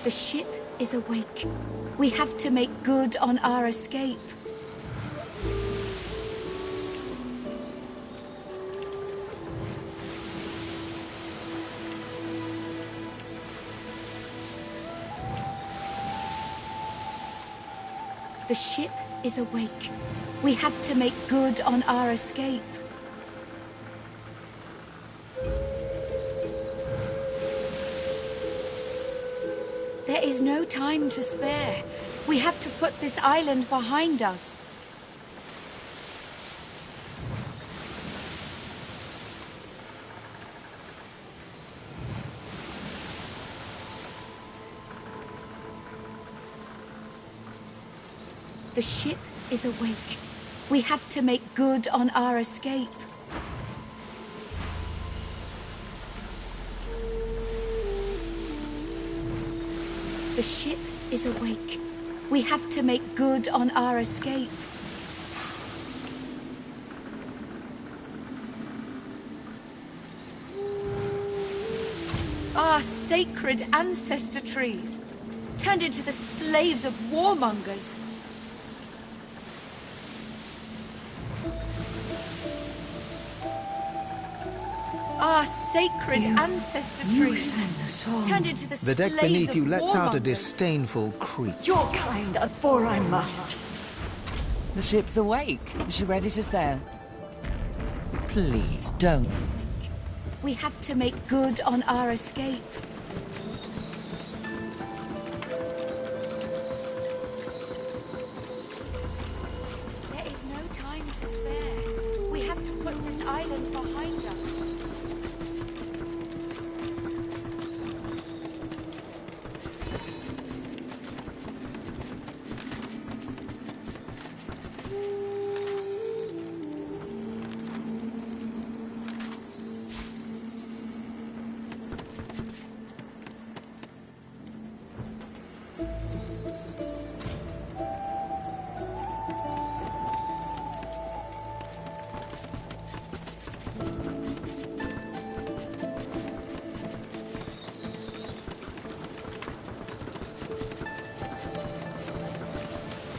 The ship is awake. We have to make good on our escape. The ship is awake. We have to make good on our escape. There is no time to spare. We have to put this island behind us. The ship is awake. We have to make good on our escape. The ship is awake. We have to make good on our escape. Our sacred ancestor trees, turned into the slaves of warmongers. Our sacred ancestor trees, turned into the The deck slaves beneath of you lets out a warmongers. disdainful creak. Your kind, for I must. The ship's awake. Is she ready to sail? Please, don't. We have to make good on our escape. There is no time to spare. We have to put this island behind us.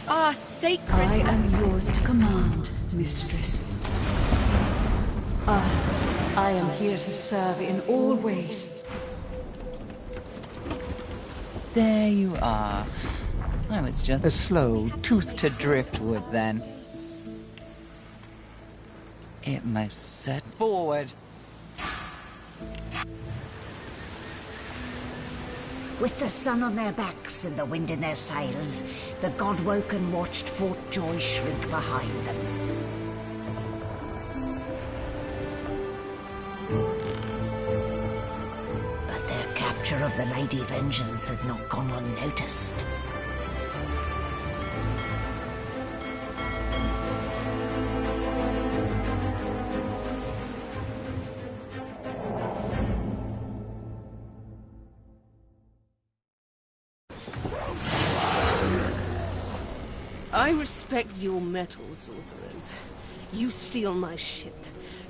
Our sacred I am yours to command, mistress. Ask. I am here to serve in all ways. There you are. I was just a slow, to driftwood then. It most set forward. With the sun on their backs and the wind in their sails, the Godwoken watched Fort Joy shrink behind them. But their capture of the Lady Vengeance had not gone unnoticed. I respect your mettle, sorcerers. You steal my ship,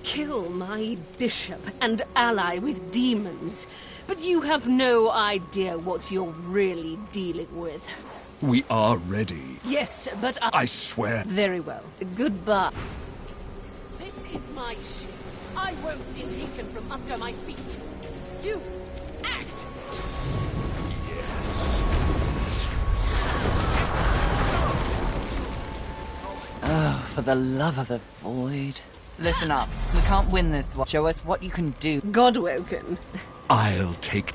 kill my bishop, and ally with demons. But you have no idea what you're really dealing with. We are ready. Yes, but I swear. Very well. Goodbye. This is my ship. I won't see it taken from under my feet. You act! Oh, for the love of the void. Listen up. We can't win this one. Show us what you can do. Godwoken. I'll take...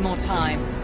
more time.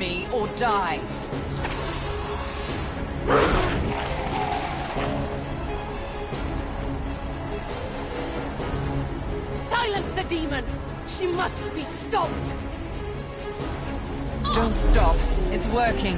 me or die. the demon! She must be stopped! Don't stop. It's working.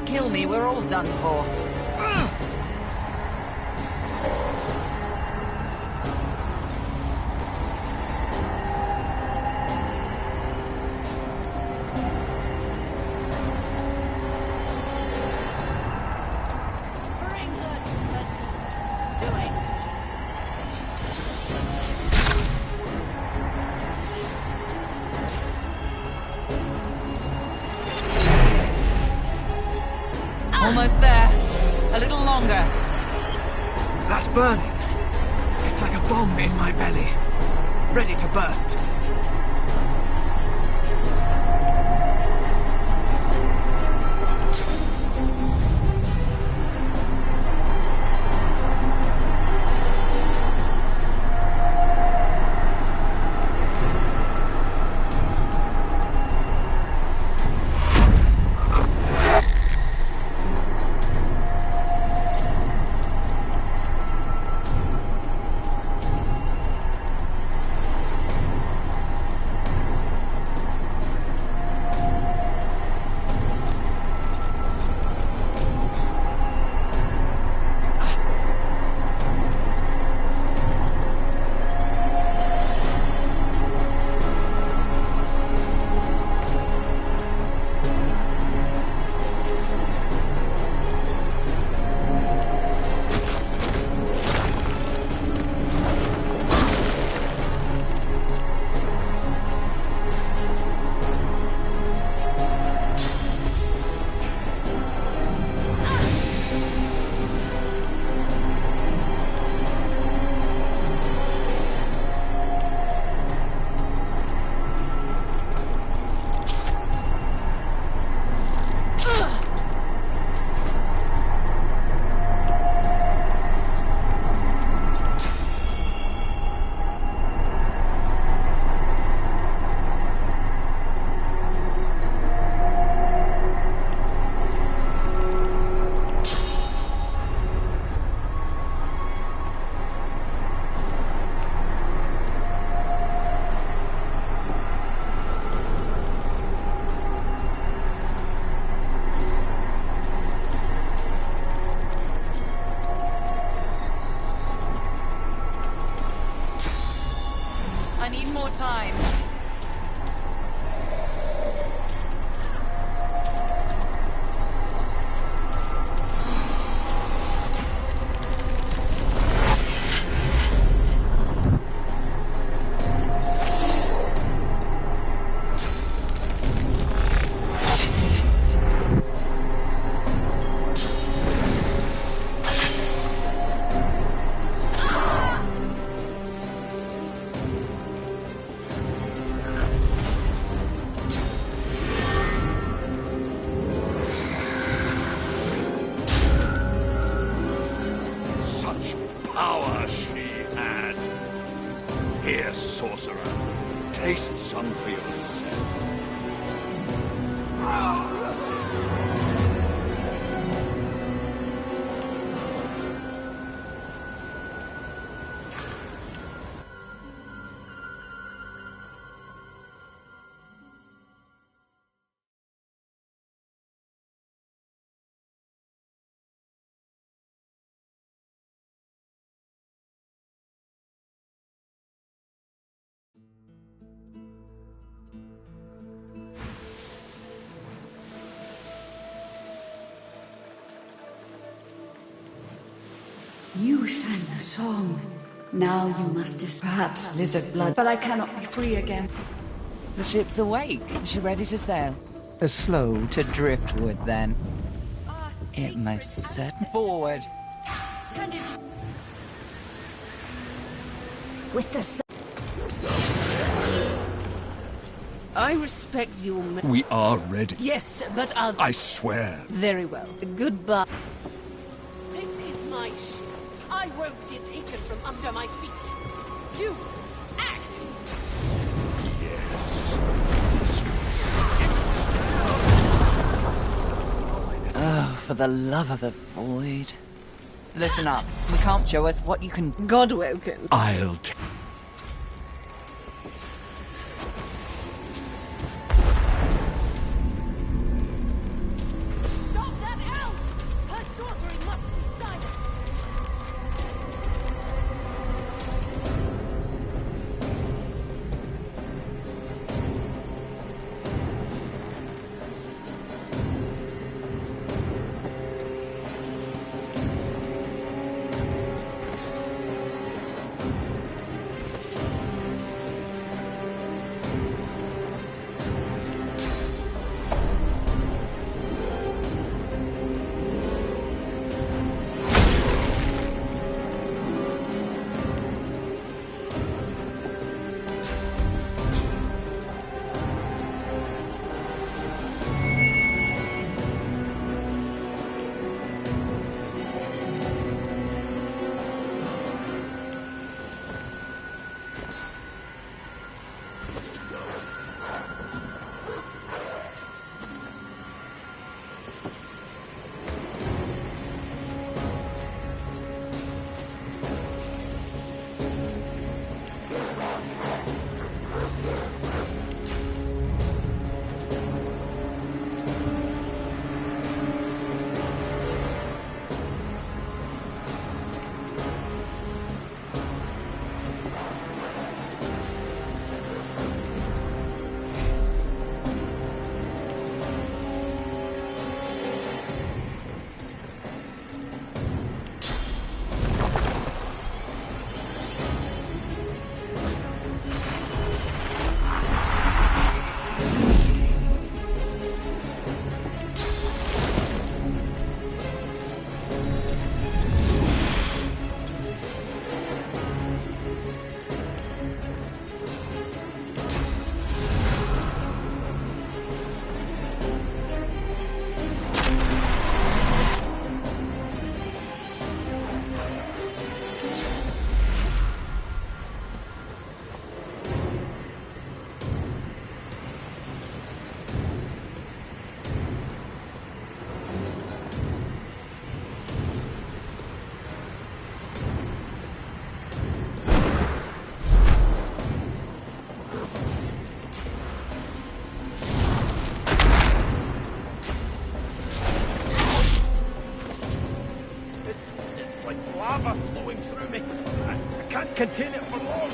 Kill me, we're all done for. Almost there. A little longer. That's burning. It's like a bomb in my belly. Ready to burst. time. Power she had. Here, sorcerer, taste some for yourself. You sang the song. Now you must perhaps lizard blood, but I cannot be free again. The ship's awake. Is she ready to sail? A slow to driftwood, then. It most certainly. Forward. With the I respect your... We are ready. Yes, but I'll... I swear. Very well. Goodbye. This is my ship. I won't see it taken from under my feet. You, act! Yes. Oh, for the love of the void. Listen up. We can't show us what you can... Godwoken. I'll... Lava flowing through me. I can't contain it for long.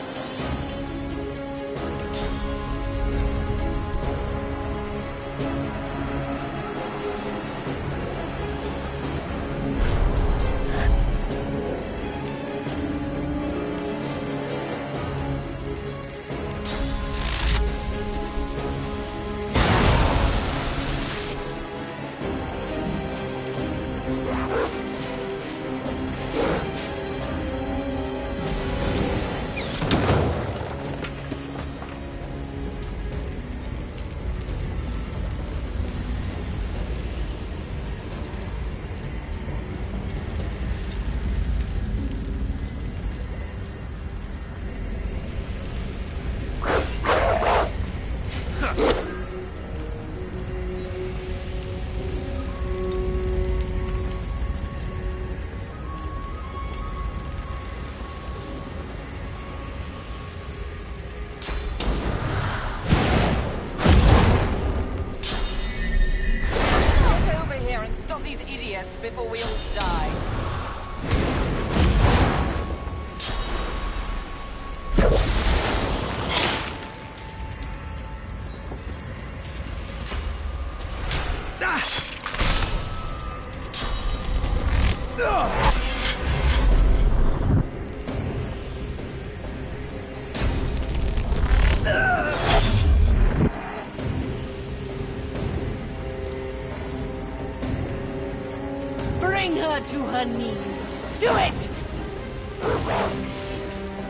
to her knees. Do it!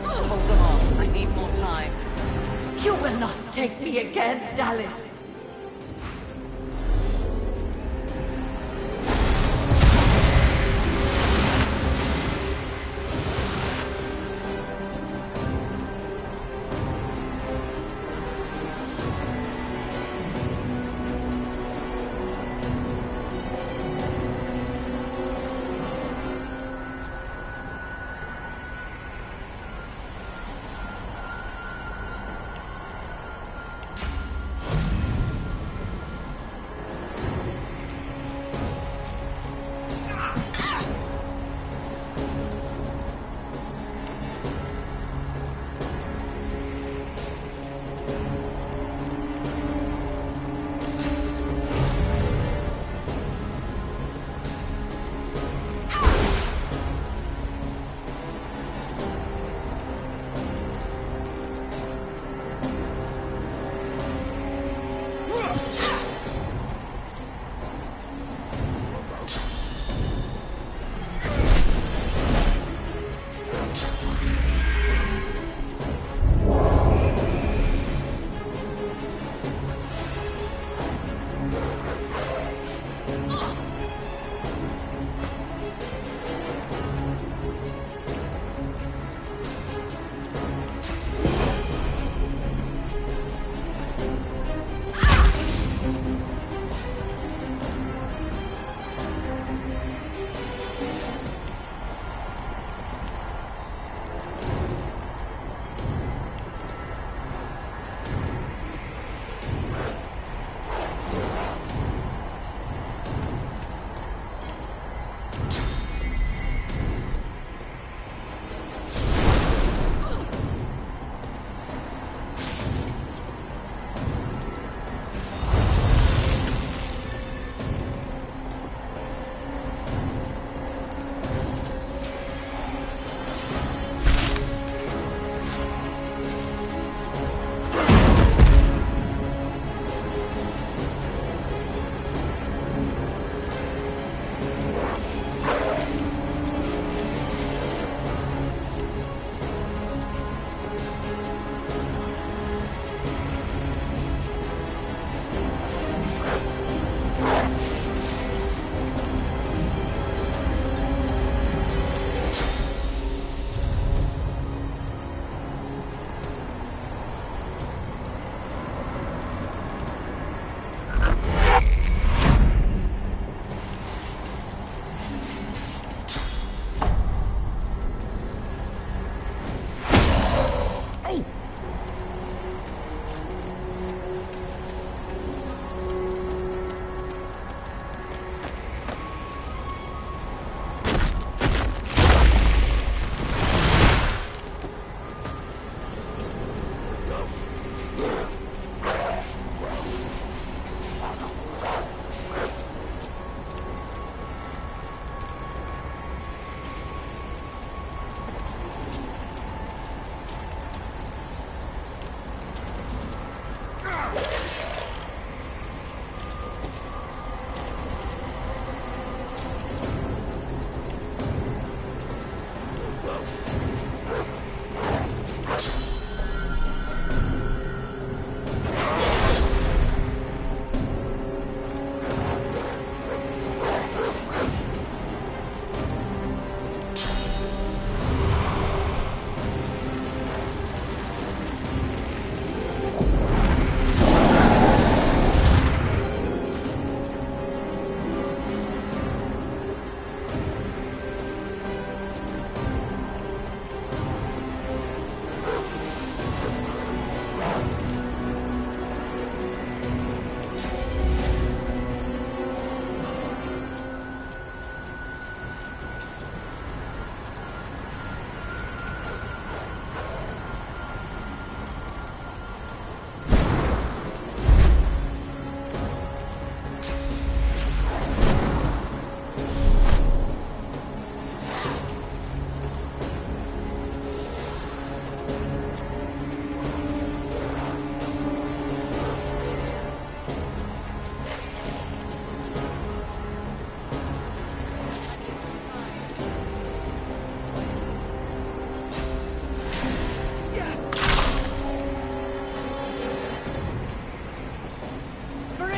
Hold them off. I need more time. You will not take me again, Dallas.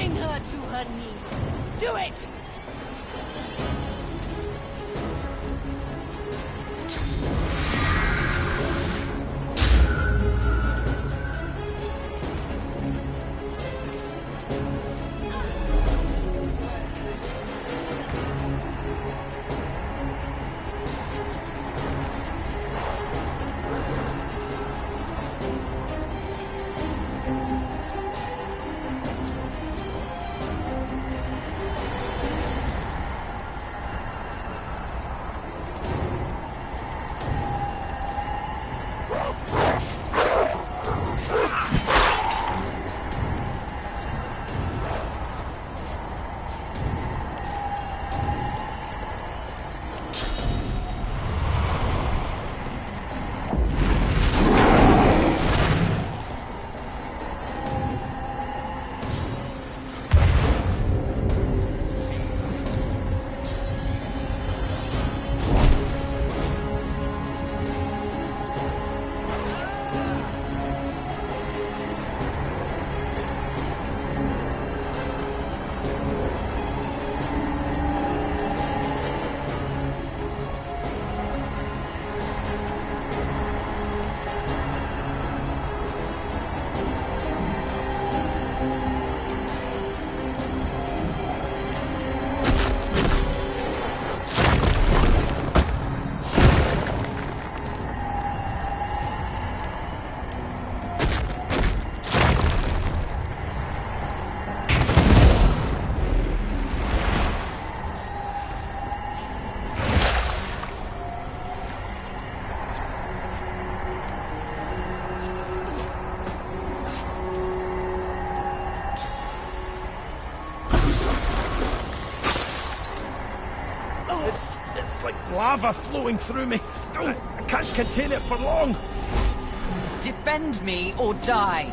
Bring her to her knees. Do it! It's like lava flowing through me. I can't contain it for long. Defend me or die.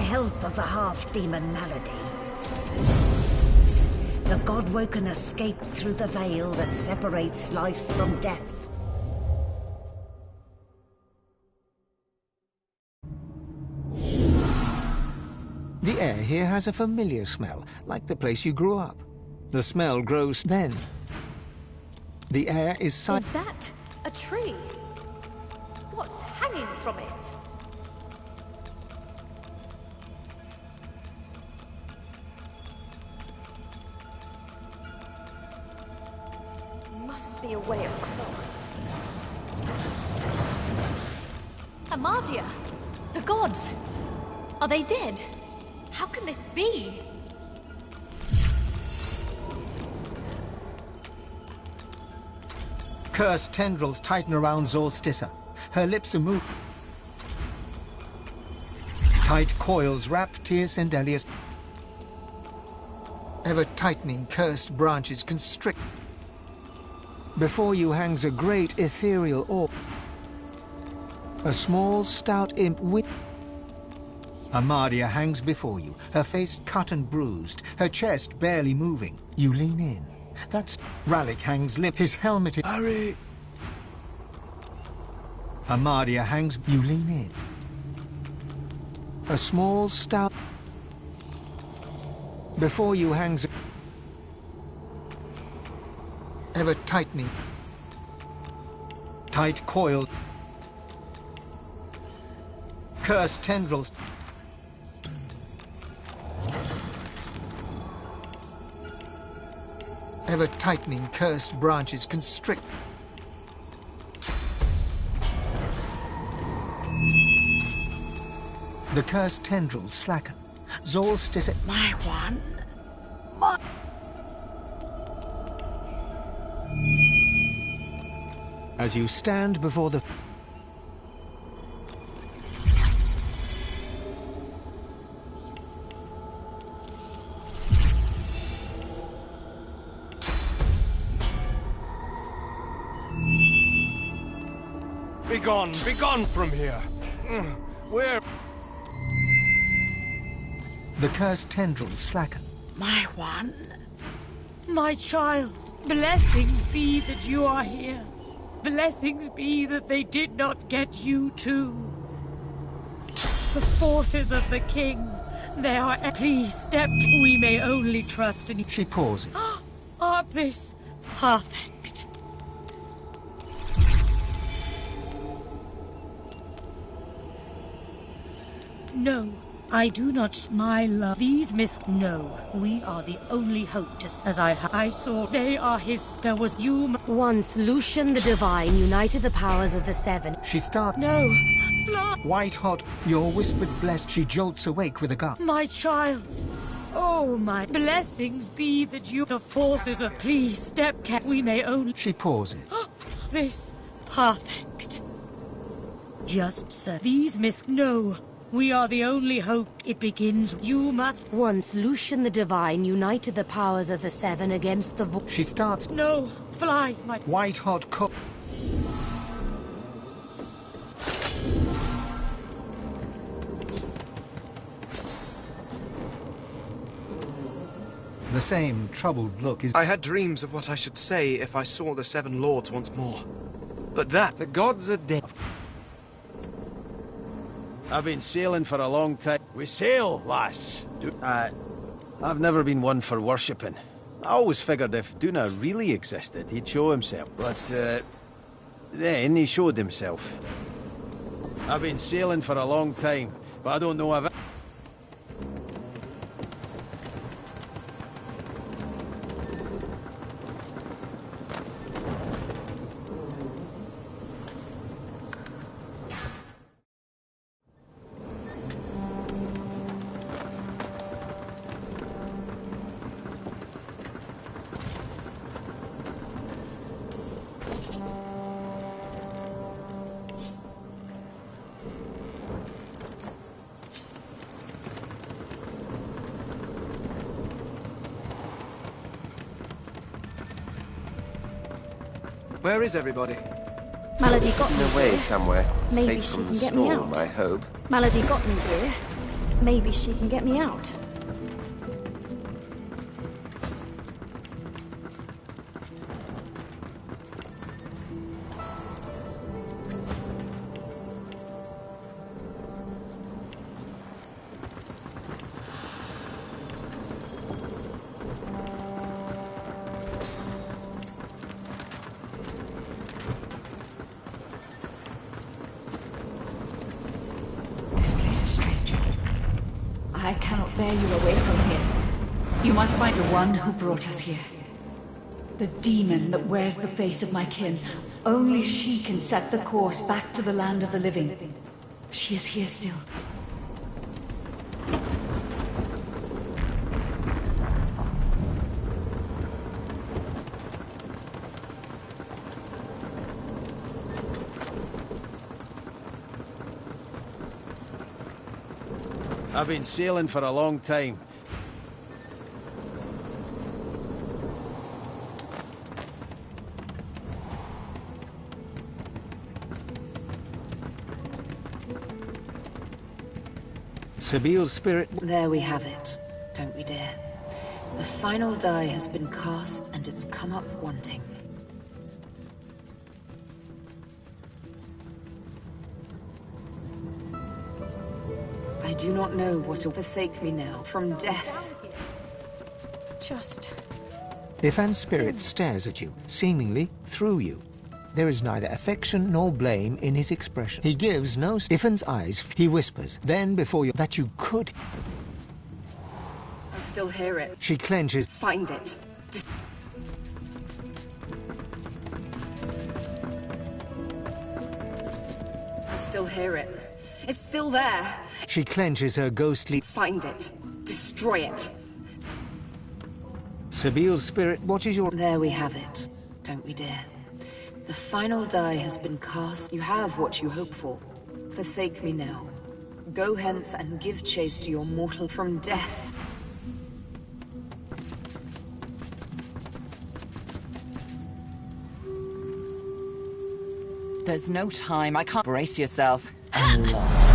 help of the half-demon Malady. The God-woken escaped through the veil that separates life from death. The air here has a familiar smell, like the place you grew up. The smell grows then. The air is Is that a tree? What's hanging from it? Must be a way across. Amadia! The gods! Are they dead? How can this be? Cursed tendrils tighten around Solstice. Her lips are moved. Tight coils wrap Tierce and Elias. Ever-tightening cursed branches constrict. Before you hangs a great ethereal orb. A small, stout imp with... Amadia hangs before you, her face cut and bruised, her chest barely moving. You lean in. That's... Ralik hangs limp, his helmet... Hurry! Amadia hangs... You lean in. A small, stout... Before you hangs... Ever-tightening. Tight coiled. Cursed tendrils. Ever-tightening cursed branches constrict. The cursed tendrils slacken. Solstice... My one... My... As you stand before the... Be gone from here. Where? The cursed tendrils slacken. My one. My child. Blessings be that you are here. Blessings be that they did not get you too. The forces of the king. They are... Please step. We may only trust in... She pauses. Are this perfect? No, I do not, my love. These No, we are the only hope to... As I saw, they are his... There was you... Once Lucian the Divine united the powers of the Seven. She starts... No, fly! White hot, your whispered blessed. She jolts awake with a gasp. My child. Oh, my blessings be that you... The forces of... Please step, cat. We may only... She pauses. This perfect. Just so. These No. We are the only hope. It begins. You must... Once Lucian the Divine united the powers of the Seven against the... She starts... No, fly, my... White hot cook. The same troubled look is... I had dreams of what I should say if I saw the Seven Lords once more. But that... The gods are dead. I've been sailing for a long time. We sail, lass. I've never been one for worshipping. I always figured if Duna really existed, he'd show himself. But, then he showed himself. I've been sailing for a long time, but I don't know if... Where is everybody? Malady got me Away here. somewhere. Maybe Safe she from can the get me storm, out. I hope. Malady got me here. Maybe she can get me out. I cannot bear you away from here. You must find the one who brought us here. The demon that wears the face of my kin. Only she can set the course back to the land of the living. She is here still. I've been sailing for a long time. Sabiel's spirit... There we have it. Don't we dare. The final die has been cast and it's come up wanting. I do not know what will forsake me now from death. Just... Ifan's spirit stares at you, seemingly through you. There is neither affection nor blame in his expression. He gives no... Ifan's eyes, he whispers. Then before you... That you could... I still hear it. She clenches... Find it. I still hear it. It's still there. She clenches her ghostly... Find it. Destroy it. Sabiel's spirit watches your... There we have it. Don't we dare. The final die has been cast. You have what you hope for. Forsake me now. Go hence and give chase to your mortal from death. There's no time. I can't brace yourself. A lot.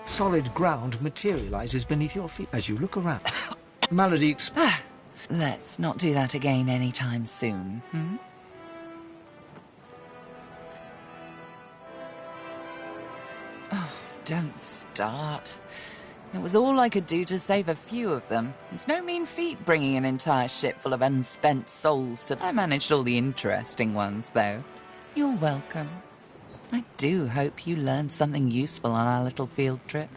Solid ground materializes beneath your feet as you look around. Malady Let's not do that again anytime soon, hmm? Oh, don't start. It was all I could do to save a few of them. It's no mean feat bringing an entire ship full of unspent souls to... I managed all the interesting ones, though. You're welcome. I do hope you learned something useful on our little field trip.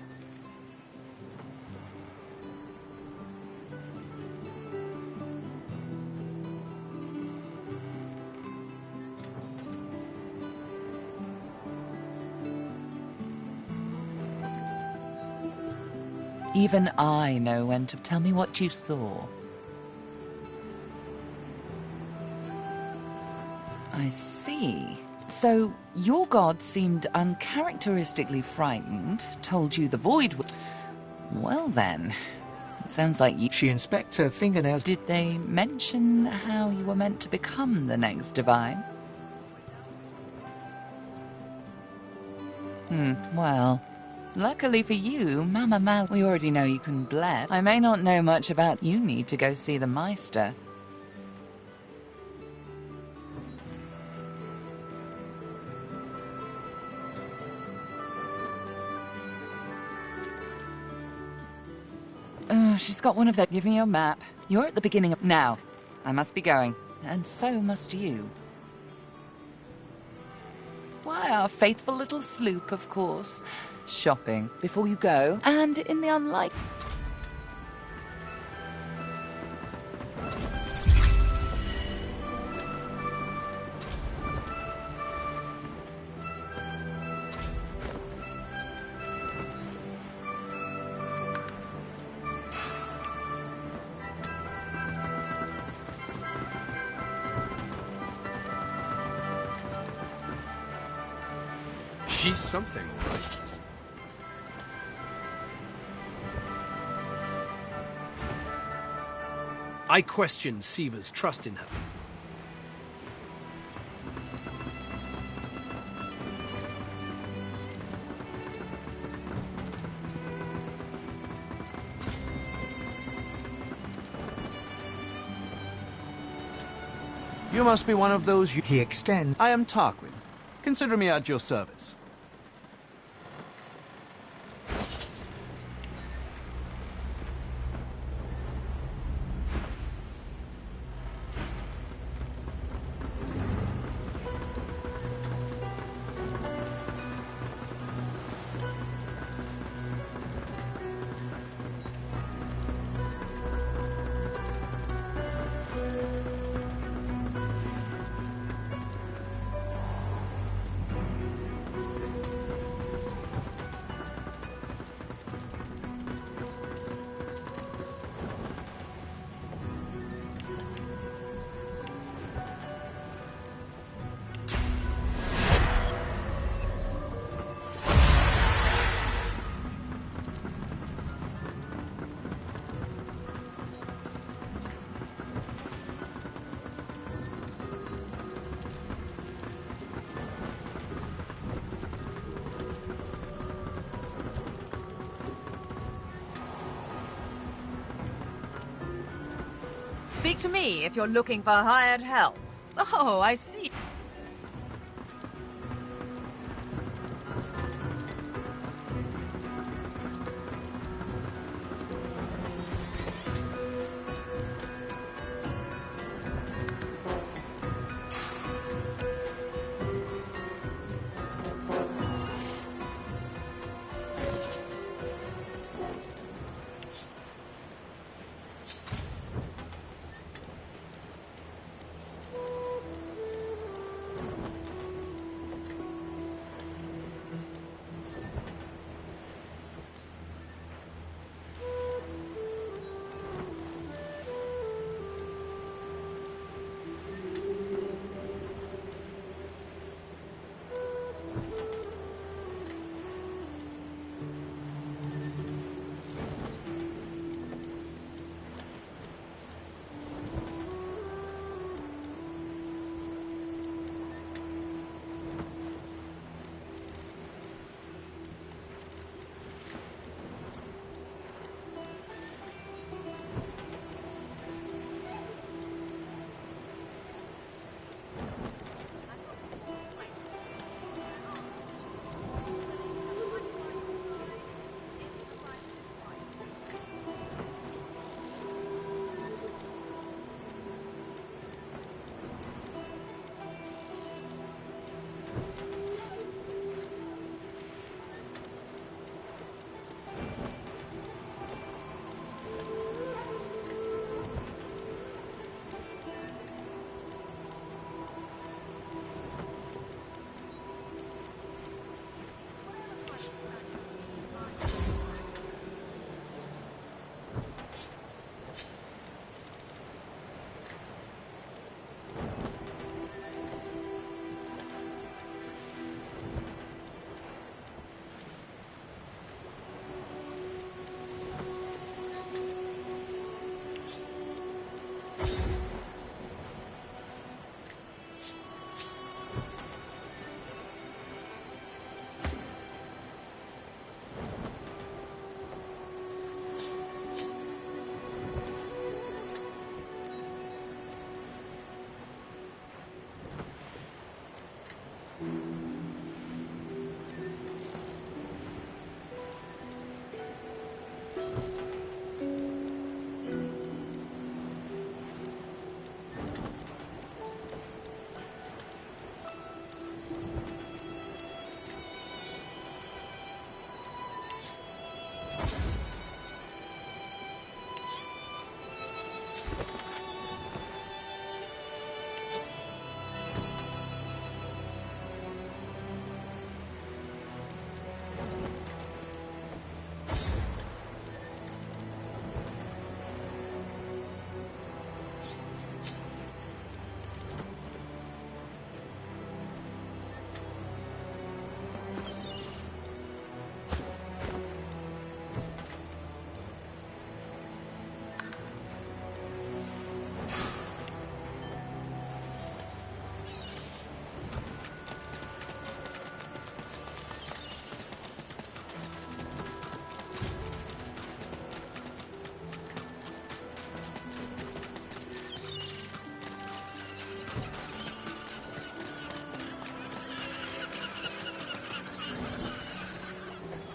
Even I know when to... Tell me what you saw. I see. So, your god seemed uncharacteristically frightened, told you the void was... Well then, it sounds like you... She inspects her fingernails. Did they mention how you were meant to become the next divine? Well, luckily for you, Mama Mal... We already know you can bless. I may not know much about... You need to go see the Meister. She's got one of that. Give me your map. You're at the beginning of... Now. I must be going. And so must you. Why, our faithful little sloop, of course. Shopping. Before you go. And in the She's something, all right. I question Siva's trust in her. You must be one of those you... He extends. I am Tarquin. Consider me at your service. Speak to me if you're looking for hired help. Oh, I see.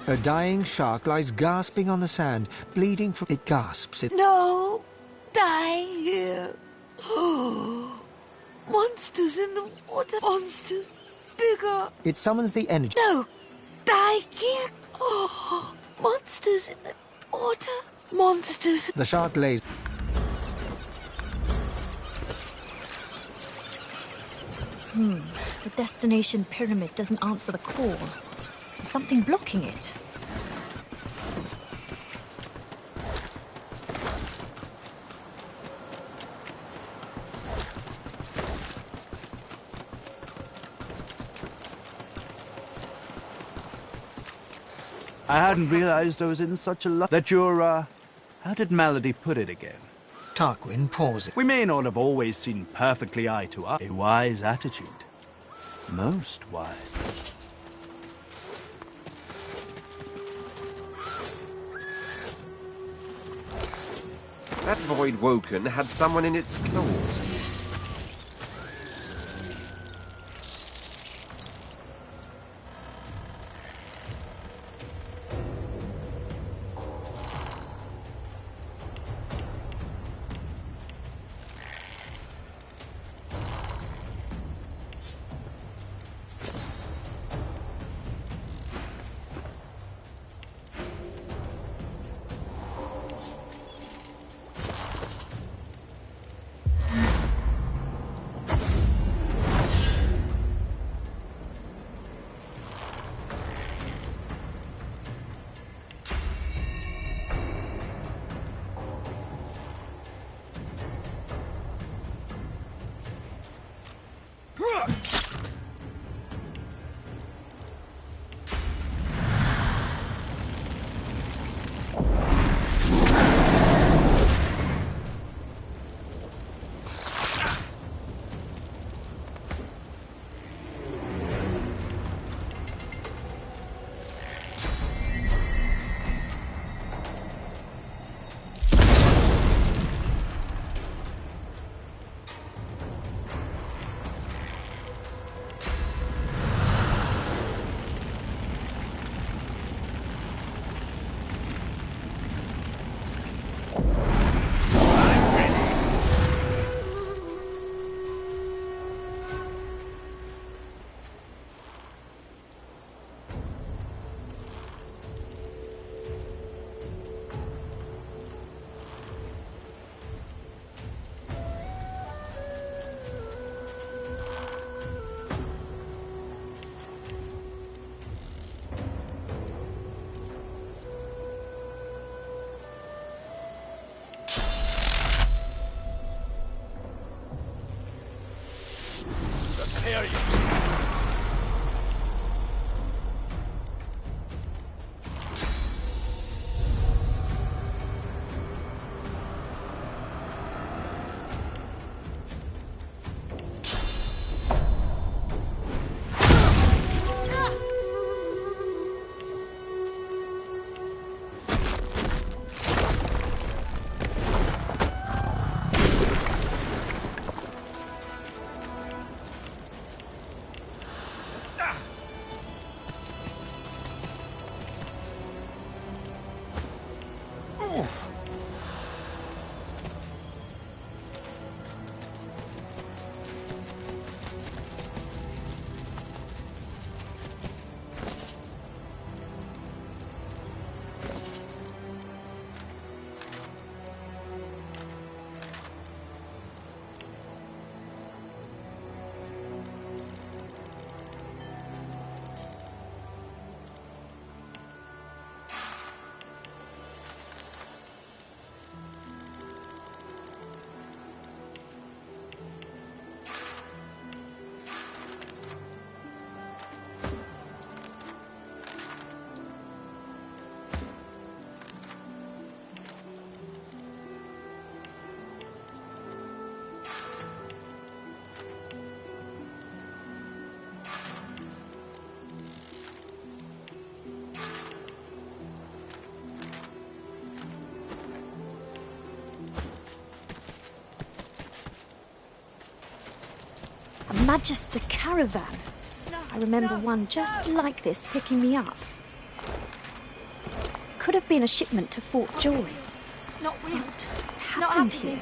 A dying shark lies gasping on the sand, bleeding from... It gasps. No! Die here! Monsters in the water! Monsters bigger! It summons the energy. No! Die here! Monsters in the water! Monsters! The shark lays... The destination pyramid doesn't answer the call. There's something blocking it. I hadn't realized I was in such a luck that you're, how did Malady put it again? Tarquin pauses. We may not have always seen perfectly eye to eye. A wise attitude. Most wise. That void woken had someone in its claws. Prepare you. A Magister caravan. I remember one just like this picking me up. could have been a shipment to Fort Joy. Not real. Not happening.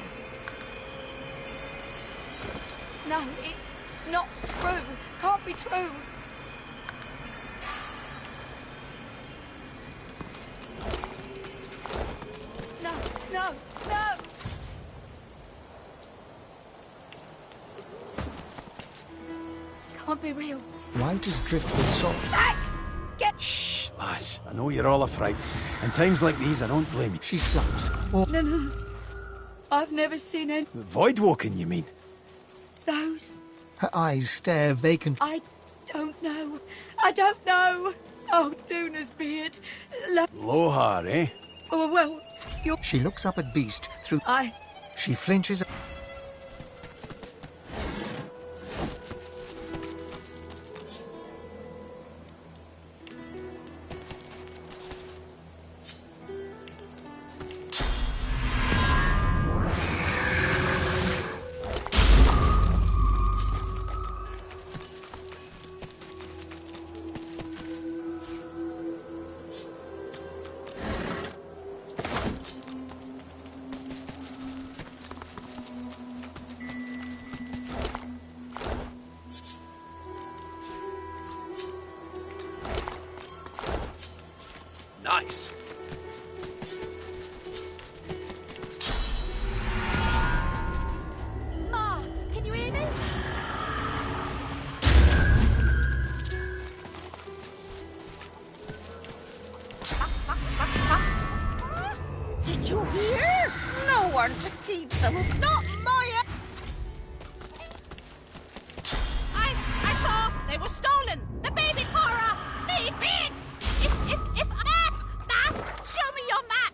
No, it's not true. Can't be true. No, no, no! Can't be real. White as driftwood salt. Back! Get... Shh, lass. I know you're all afraid. In times like these, I don't blame you. She slaps. No, no. I've never seen any... Void walking, you mean? Those... Her eyes stare vacant. I don't know. I don't know. Oh, Duna's beard. Lohar, eh? Oh, well, you're... She looks up at Beast through... I... She flinches... Nice. Ma, can you hear me? Did you hear? No one to keep them. Not my... I saw! They were stolen! The baby Cora! The big! If map! Show me your map!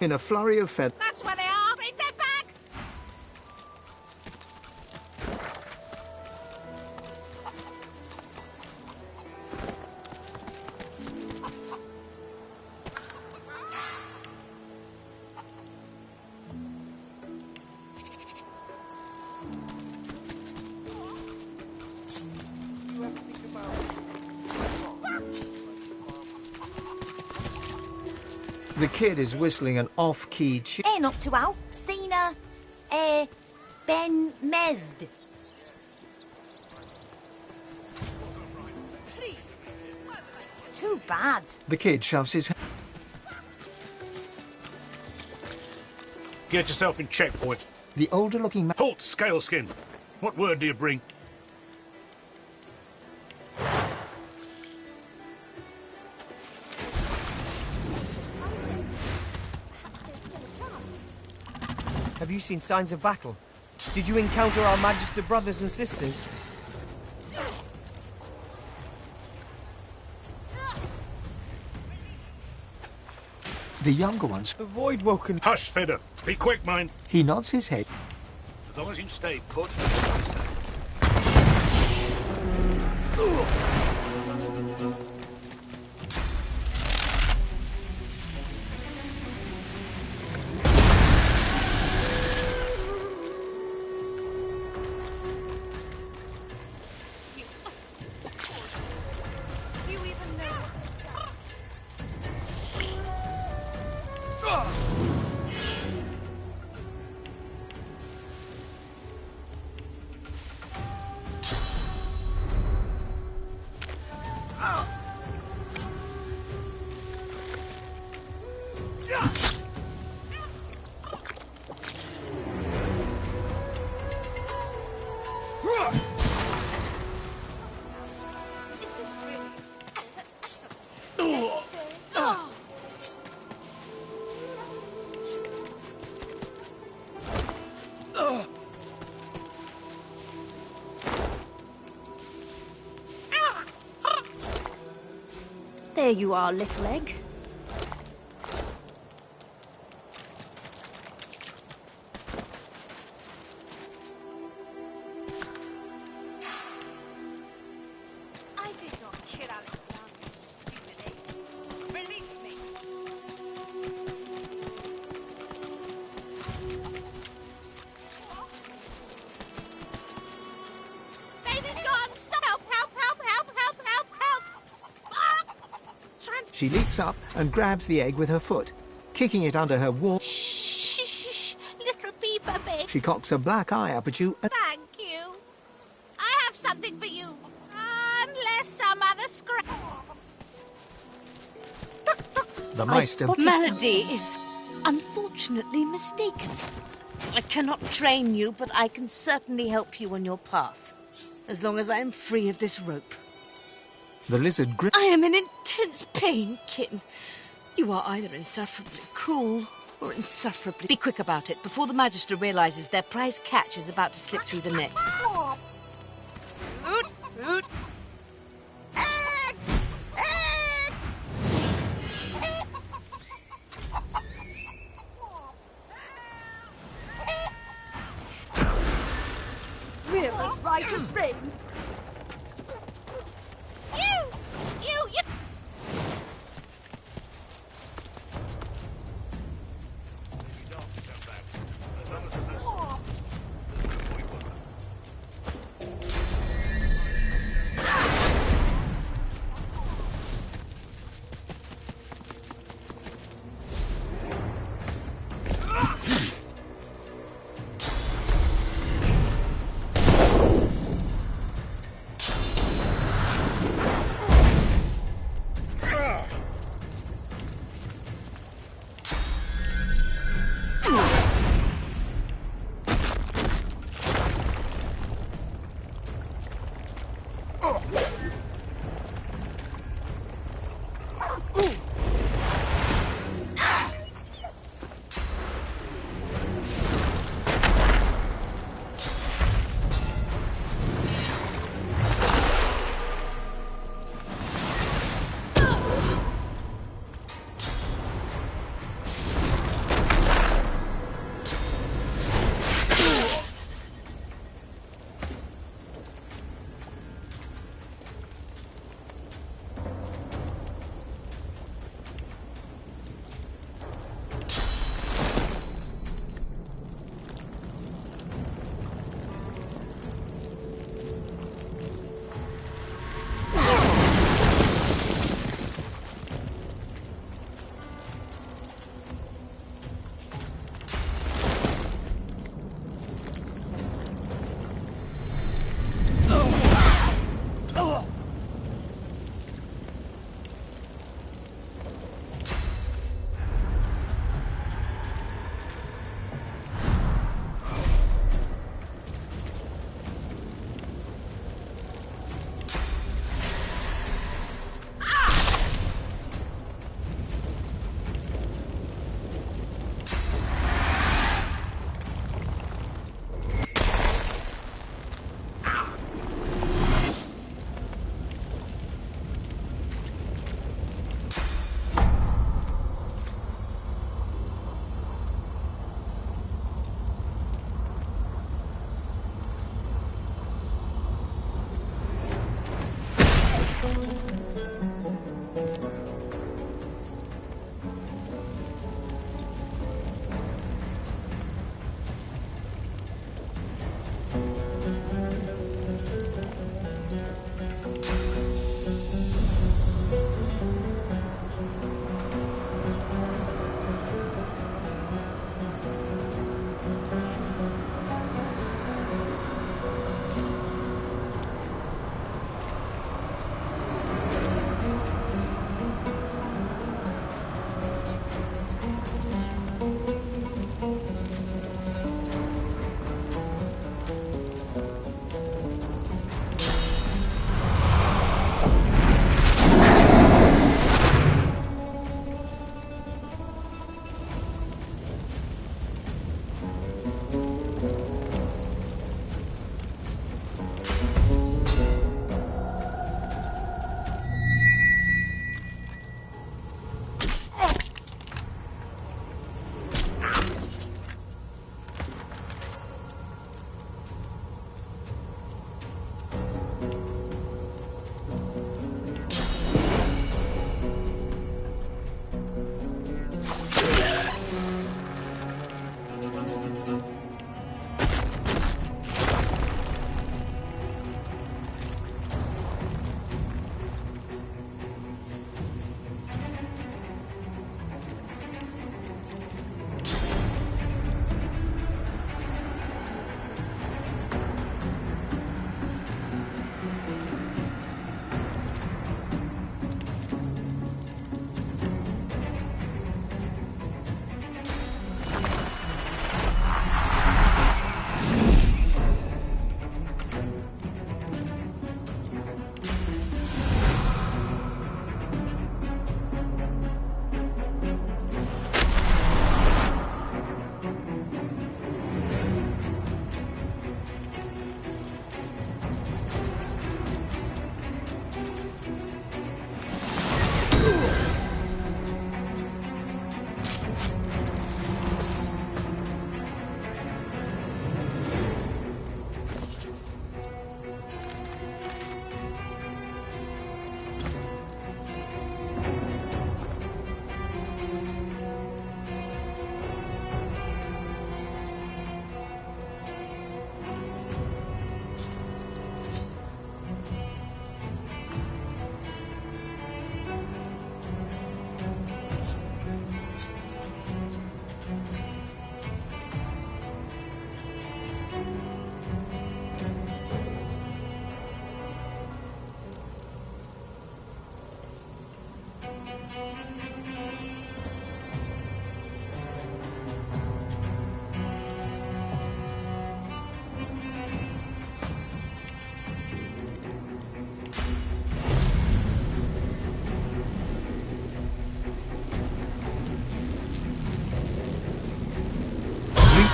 In a flurry of feathers. That's where they are! Bring them back! The kid is whistling an off-key tune. Not too out. Sina, Ben Mezd. Too bad. The kid shoves his... Get yourself in checkpoint. The older-looking man... Halt, Scaleskin. What word do you bring? Have you seen signs of battle? Did you encounter our Magister brothers and sisters? The younger ones... The Void Woken... Hush, Fedder. Be quick, mind. He nods his head. As long as you stay put. There you are, little egg. I did not kill Alexander, stupid. Release me. Baby's gone! Stop! Help! Help! Help! Help! Help! Help! Help! Ah! She leaps up and grabs the egg with her foot, kicking it under her warm... Shh, little Peeper Pig. She cocks a black eye up at you and... Thank you. I have something for you. Unless some other scrap. The mice... Melody is unfortunately mistaken. I cannot train you, but I can certainly help you on your path. As long as I am free of this rope. The lizard grit... I am in intense pain, Kin. You are either insufferably cruel or insufferably... Be quick about it, before the Magister realizes their prize catch is about to slip through the net. We're as right as rain. You!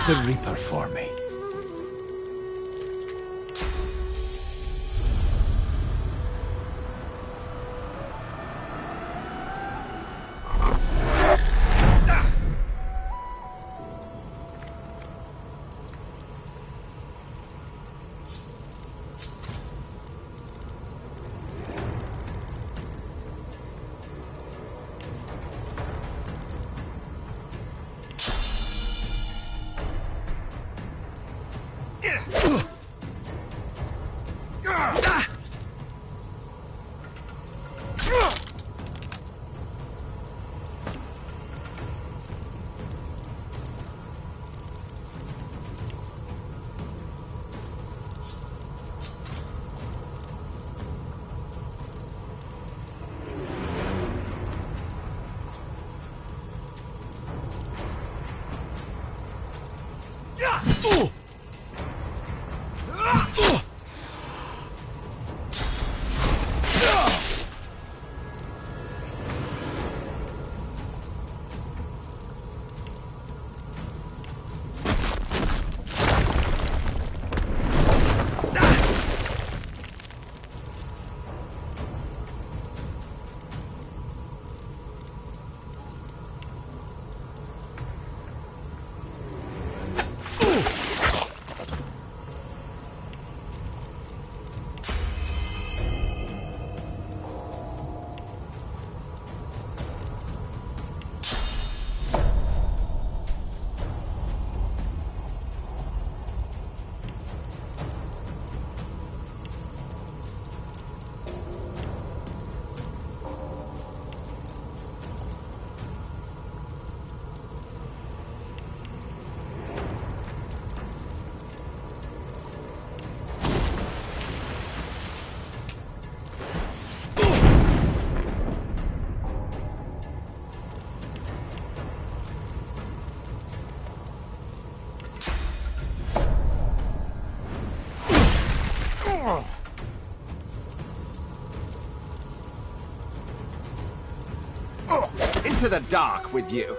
the Reaper for me. Into the dark with you.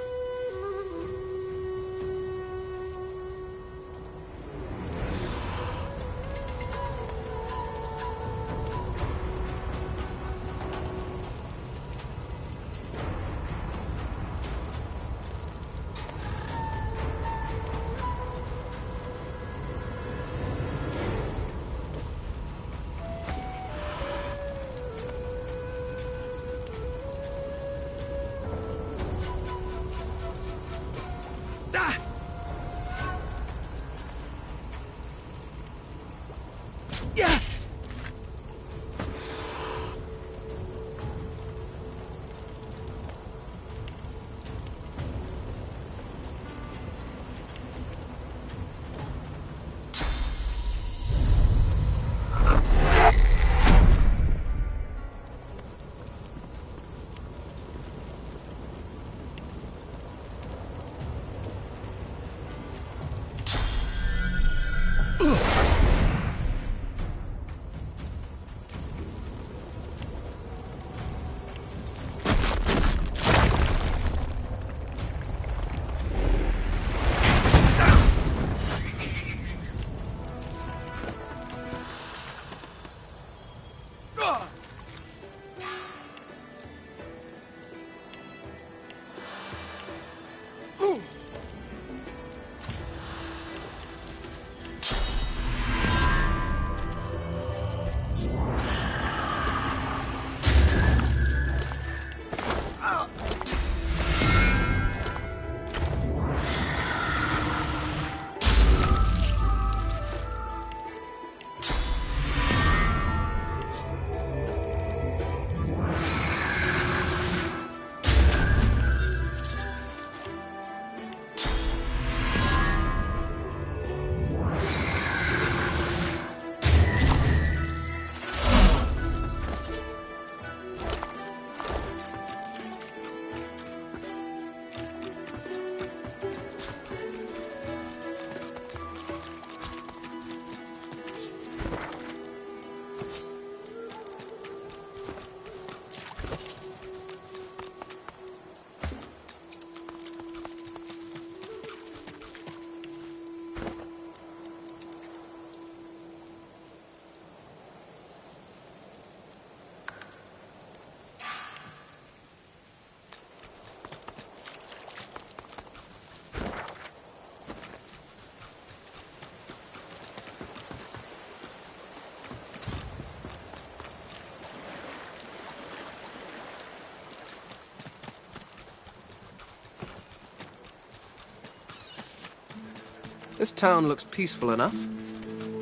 This town looks peaceful enough.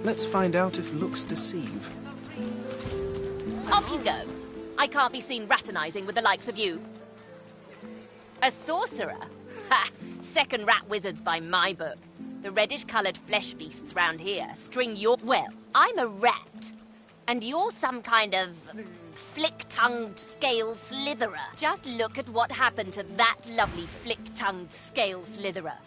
Let's find out if looks deceive. Off you go. I can't be seen raternizing with the likes of you. A sorcerer? Ha! Second rat wizards by my book. The reddish-coloured flesh beasts round here string your... Well, I'm a rat. And you're some kind of... flick-tongued scale slitherer. Just look at what happened to that lovely flick-tongued scale slitherer.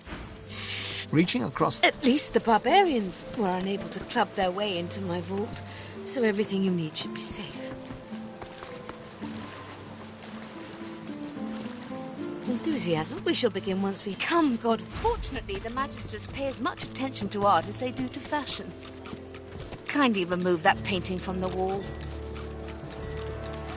Reaching across... At least the barbarians were unable to club their way into my vault, so everything you need should be safe. Enthusiasm. We shall begin once we come, God. Fortunately, the Magisters pay as much attention to art as they do to fashion. Kindly remove that painting from the wall.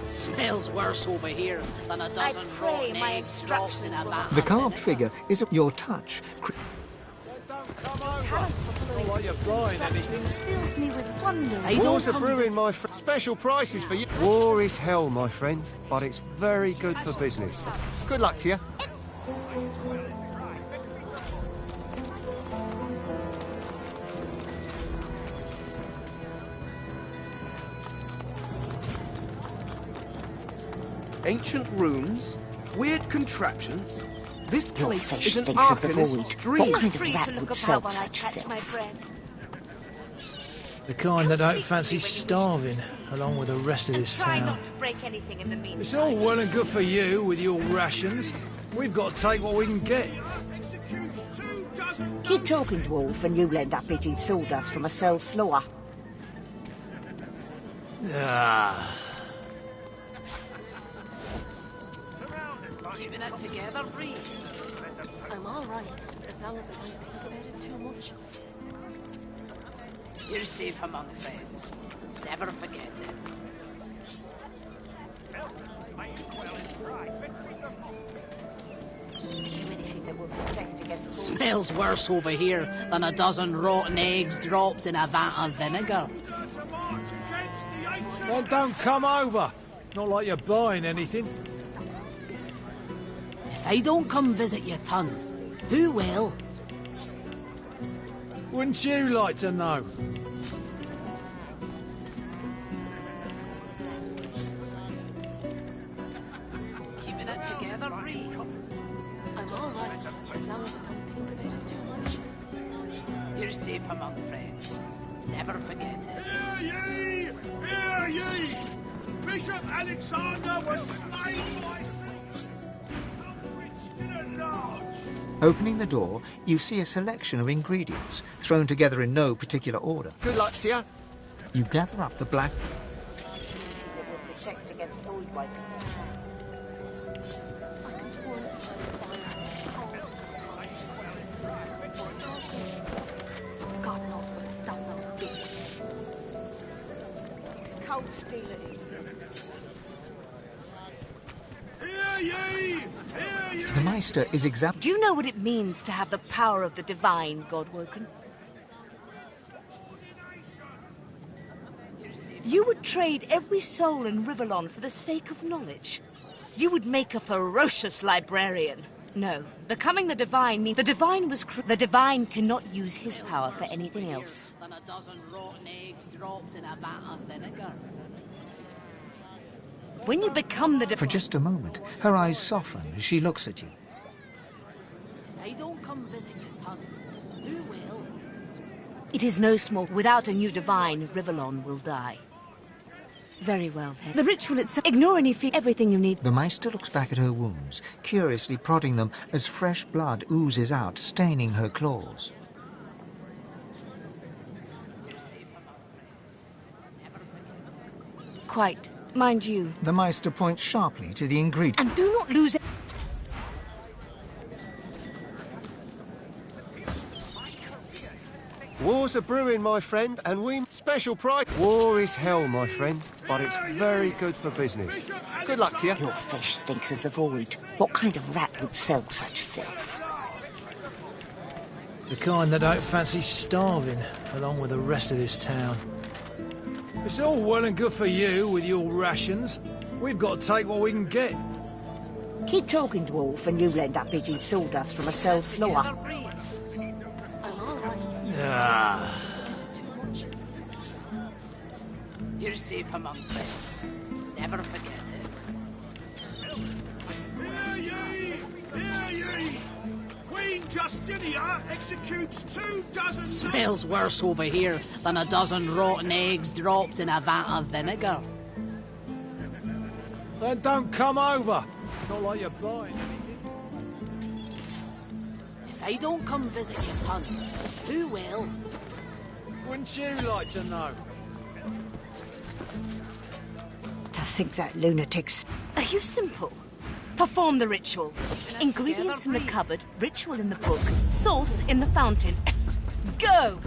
Smells worse over here than a dozen rotten eggs dropped in a vat. The carved figure is your touch. Fills me with wonder. War's a brewing, my friend. Special prices for you. War is hell, my friend, but it's very good for business. Good luck to you. Ancient rooms, weird contraptions. This Your place fish is an stinks of the arcanist's void. dream. What kind Free of rat to look would about sell while I such catch my filth? bread. The kind that don't fancy starving, along with the rest of this Try town. not to break anything in the meantime. It's all well and good for you with your rations. We've got to take what we can get. Keep talking, dwarf, and you'll end up eating sawdust from a cell floor. Ah. Keeping it together, Bree. I'm all right, as long as I don't think about it too much. You're safe among friends. Never forget it. Smells worse over here than a dozen rotten eggs dropped in a vat of vinegar. Well, don't come over. Not like you're buying anything. If I don't come visit your ton, who will? Wouldn't you like to know? Keeping it together, Bree. I'm all right, as long as I don't think about it too much. You're safe among friends. Never forget it. Hear ye! Hear ye! Bishop Alexander was slain by in a lodge. Opening the door, you see a selection of ingredients, thrown together in no particular order. Good luck to you. You gather up the black... Protect against void wipe. God knows where the stuff those big. Cold steel it is. Hear ye! Hear ye! The Meister is examining... Do you know what it means to have the power of the divine, Godwoken? You would trade every soul in Rivellon for the sake of knowledge. You would make a ferocious librarian. No, becoming the divine means the divine was the divine cannot use his power for anything else. Than a dozen rotten eggs dropped in a vat of vinegar. When you become the For just a moment, her eyes soften as she looks at you. If I don't come visit your ton, who will? It is no small... Without a new divine, Rivellon will die. Very well, then. The ritual itself... Ignore any fee... Everything you need... The Meister looks back at her wounds, curiously prodding them as fresh blood oozes out, staining her claws. Quite. Mind you. The Meister points sharply to the ingredient. And do not lose... War's a brewing, my friend, and we special price. War is hell, my friend, but it's very good for business. Good luck to you. Your fish stinks of the void. What kind of rat would sell such filth? The kind that don't fancy starving, along with the rest of this town. It's all well and good for you with your rations. We've got to take what we can get. Keep talking, dwarf, and you'll end up eating sawdust from a cell floor. I'm all right, Ah. You're safe among friends. Never forget it. Hear ye! Hear ye! Queen Justinia executes 24 Smells worse over here than a dozen rotten eggs dropped in a vat of vinegar. Then don't come over. Not like you're buying anything. If I don't come visit your ton, who will? Wouldn't you like to know? To think that lunatic's... Are you simple? Perform the ritual. Ingredients in the cupboard, ritual in the book, source in the fountain. Go!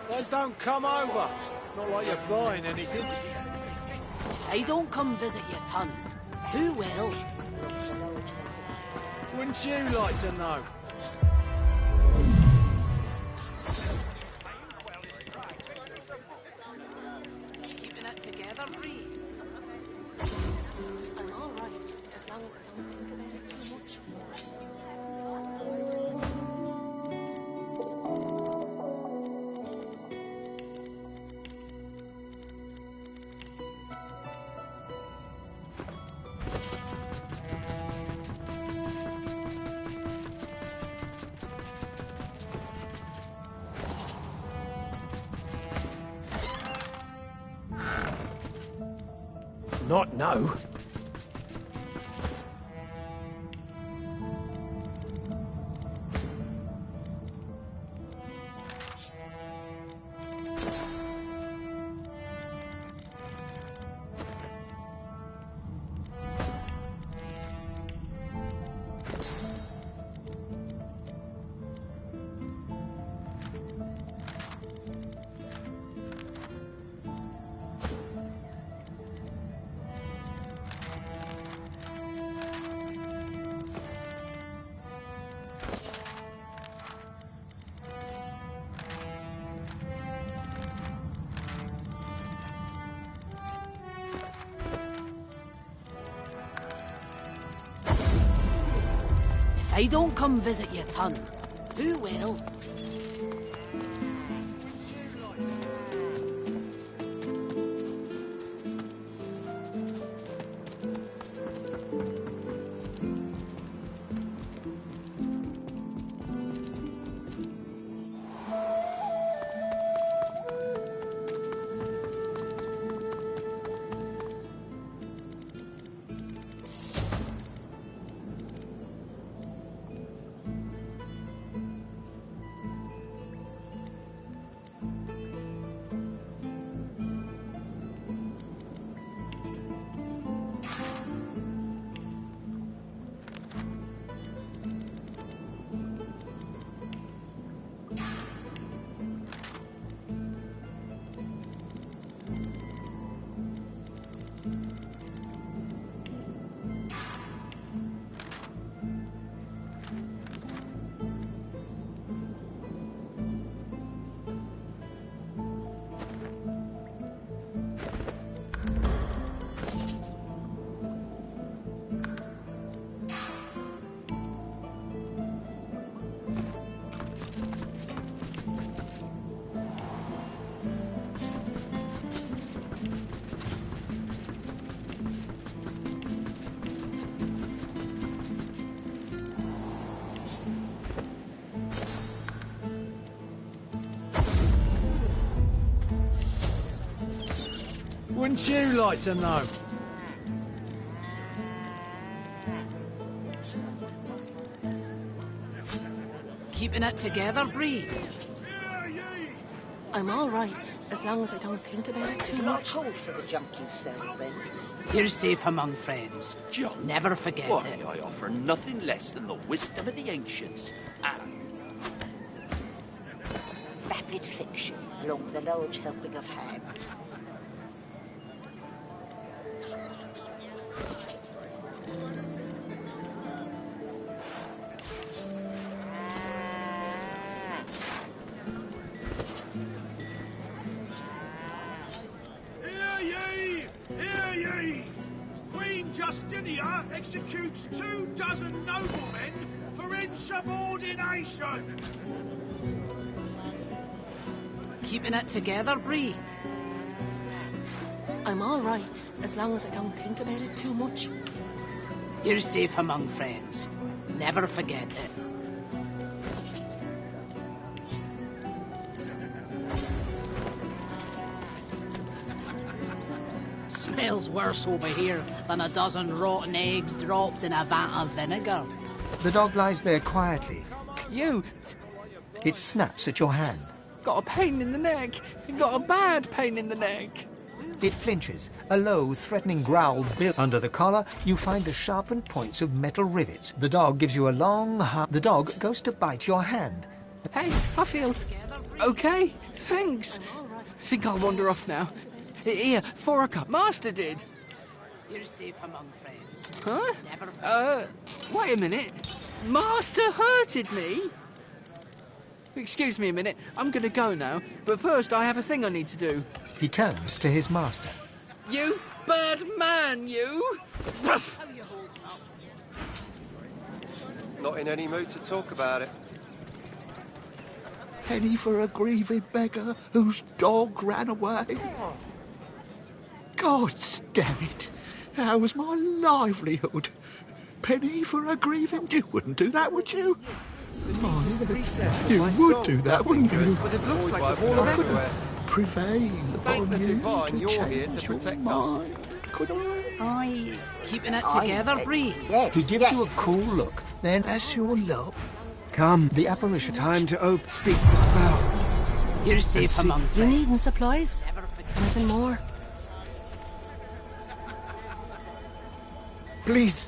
Then don't come over. Not like you're buying anything. If I don't come visit your ton, who will? Wouldn't you like to know? Keeping it together, Bree. I'm all right, as long as I don't think about it too much. Not now. If I don't come visit your ton, who will? Wouldn't you like to know? Keeping it together, Bree. I'm all right, as long as I don't think about it too Not much. cold for the junk you sell, then. You're safe among friends. John, never forget why, it. I offer nothing less than the wisdom of the ancients. Vapid fiction, along with a large helping of ham. Justinia executes 24 noblemen for insubordination. Keeping it together, Bree. I'm all right, as long as I don't think about it too much. You're safe among friends. Never forget it. Smells worse over here than a dozen rotten eggs dropped in a vat of vinegar. The dog lies there quietly. You It snaps at your hand. got a pain in the neck. You got a bad pain in the neck. It flinches. A low, threatening growl builds. Under the collar, you find the sharpened points of metal rivets. The dog gives you a long, The dog goes to bite your hand. Hey, I feel okay. Thanks. Think I'll wander off now. Here, for a cup. Master did. You're safe among friends. Huh? Never. Wait a minute. Master hurted me? Excuse me a minute. I'm gonna go now. But first, I have a thing I need to do. He turns to his master. You bad man, you! Not in any mood to talk about it. Penny for a grieving beggar whose dog ran away. God damn it. How was my livelihood? Penny for a grieving... You wouldn't do that, would you? Oh, you would do that, wouldn't you? But it looks like the whole of everywhere. Prevail upon the you divine, to you're here change to protect your us. mind. Could I? Aye. Keeping it together, Bree. He gives you a cool look. Then, as your luck, Come. The apparition. Time to open. Speak the spell. You're safe among You friends. needing supplies? Nothing more? please.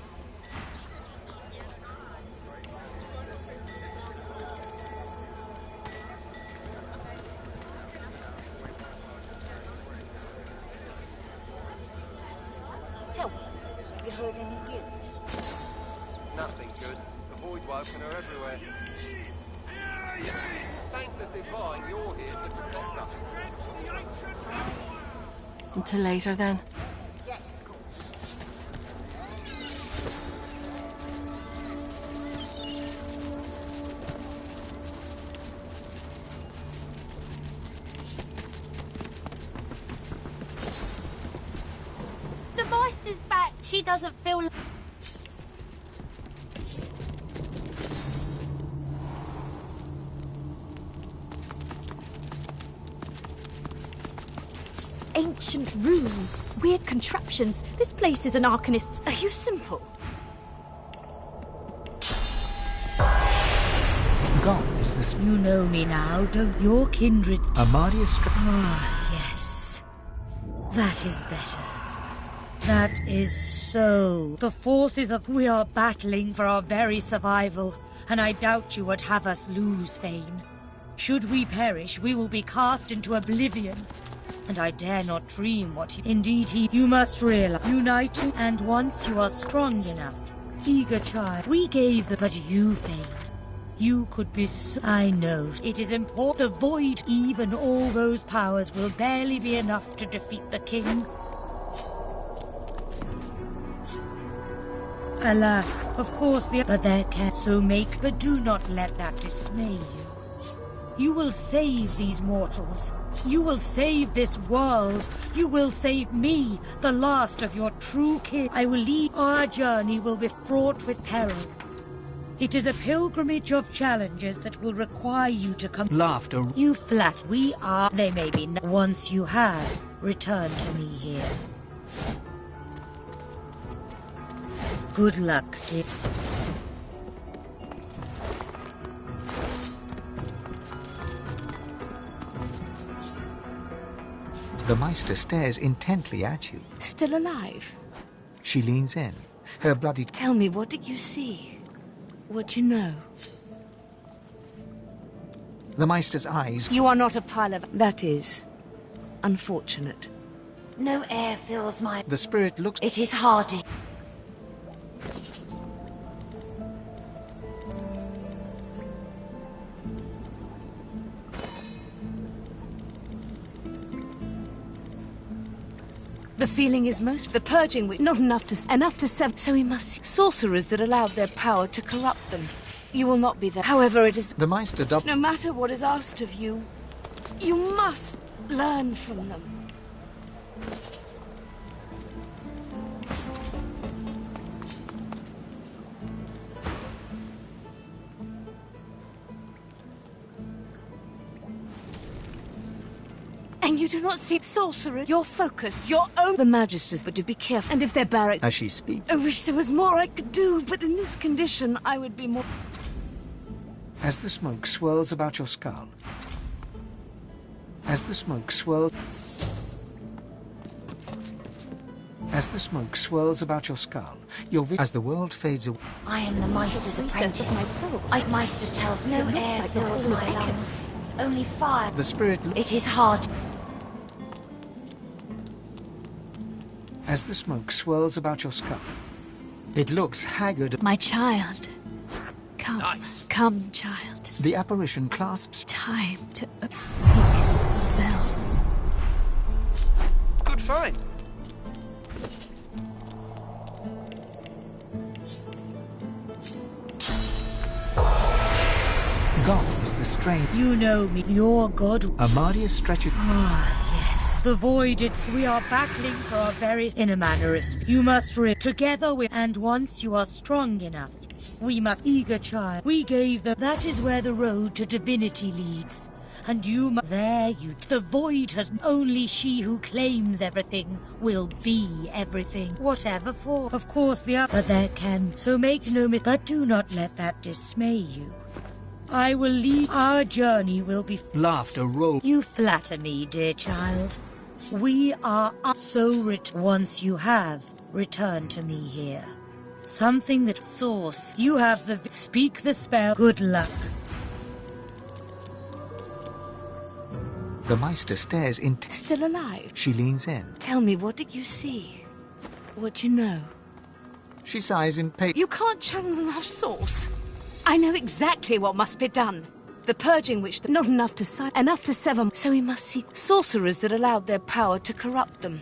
Tell me, have you heard any news? Nothing good. The void woken are everywhere. Thank the divine you're here to protect us. Until later, then. Yes, of course. The Meister's back. She doesn't feel like... Ancient runes, weird contraptions. This place is an arcanist's. Are you simple? Gone is the... You know me now, don't your kindred... Amadius... Ah, yes. That is better. That is so. The forces of... We are battling for our very survival, and I doubt you would have us lose, Fane. Should we perish, we will be cast into oblivion. And I dare not dream what he... Indeed, you must realize. United, and once you are strong enough, eager child, we gave the... But you, Fane, you could be so... I know. It is important. The void, even all those powers, will barely be enough to defeat the king. Alas, of course the... But there can... So make... But do not let that dismay you. You will save these mortals. You will save this world. You will save me, the last of your true kin. I will lead. Our journey will be fraught with peril. It is a pilgrimage of challenges that will require you to come. Laughter. You flat. We are. They may be. Once you have, return to me here. Good luck, dear. The Meister stares intently at you. Still alive? She leans in. Her bloody... Tell me, what did you see? What you know? The Meister's eyes... You are not a pile of... That is... unfortunate. No air fills my... The spirit looks... It is hardy. The feeling is most... The purging, not enough to sever. So we must see sorcerers that allowed their power to corrupt them. You will not be there. However, it is... The Meister does... No matter what is asked of you, you must learn from them. And you do not see sorcerer. Your focus, your own... The Magisters, but do be careful. And if they're barrack... As she speaks... I wish there was more I could do, but in this condition, I would be more... As the smoke swirls about your skull... As the smoke swirls... As the smoke swirls about your skull, as the world fades away... I am the Meister's apprentice. Of my soul. Meister tells me no air like fills the my lungs. Only fire. The spirit... It is hard. as the smoke swirls about your skull. It looks haggard. My child. Come. Nice. Come, child. The apparition clasps. Time to speak the spell. Good find. Gone is the strain. You know me. Your god. Amadia stretches. Ah, yes. The void. We are battling for our very inner mannerist. You must together with. And once you are strong enough, we must. Eager child. We gave the. That is where the road to divinity leads. And you there you. The void has only she who claims everything will be everything. Whatever for. Of course the other. But there can. So make no mistake. But do not let that dismay you. I will lead. Our journey will be. Laughter roll. You flatter me, dear child. We are so rich. Once you have, return to me here. Something that source. You have the. Speak the spell. Good luck. The Meister stares into. Still alive? She leans in. Tell me, what did you see? What you know? She sighs in pain. You can't channel enough source. I know exactly what must be done. The purging which... Not enough to enough to sever... So we must seek sorcerers that allowed their power to corrupt them.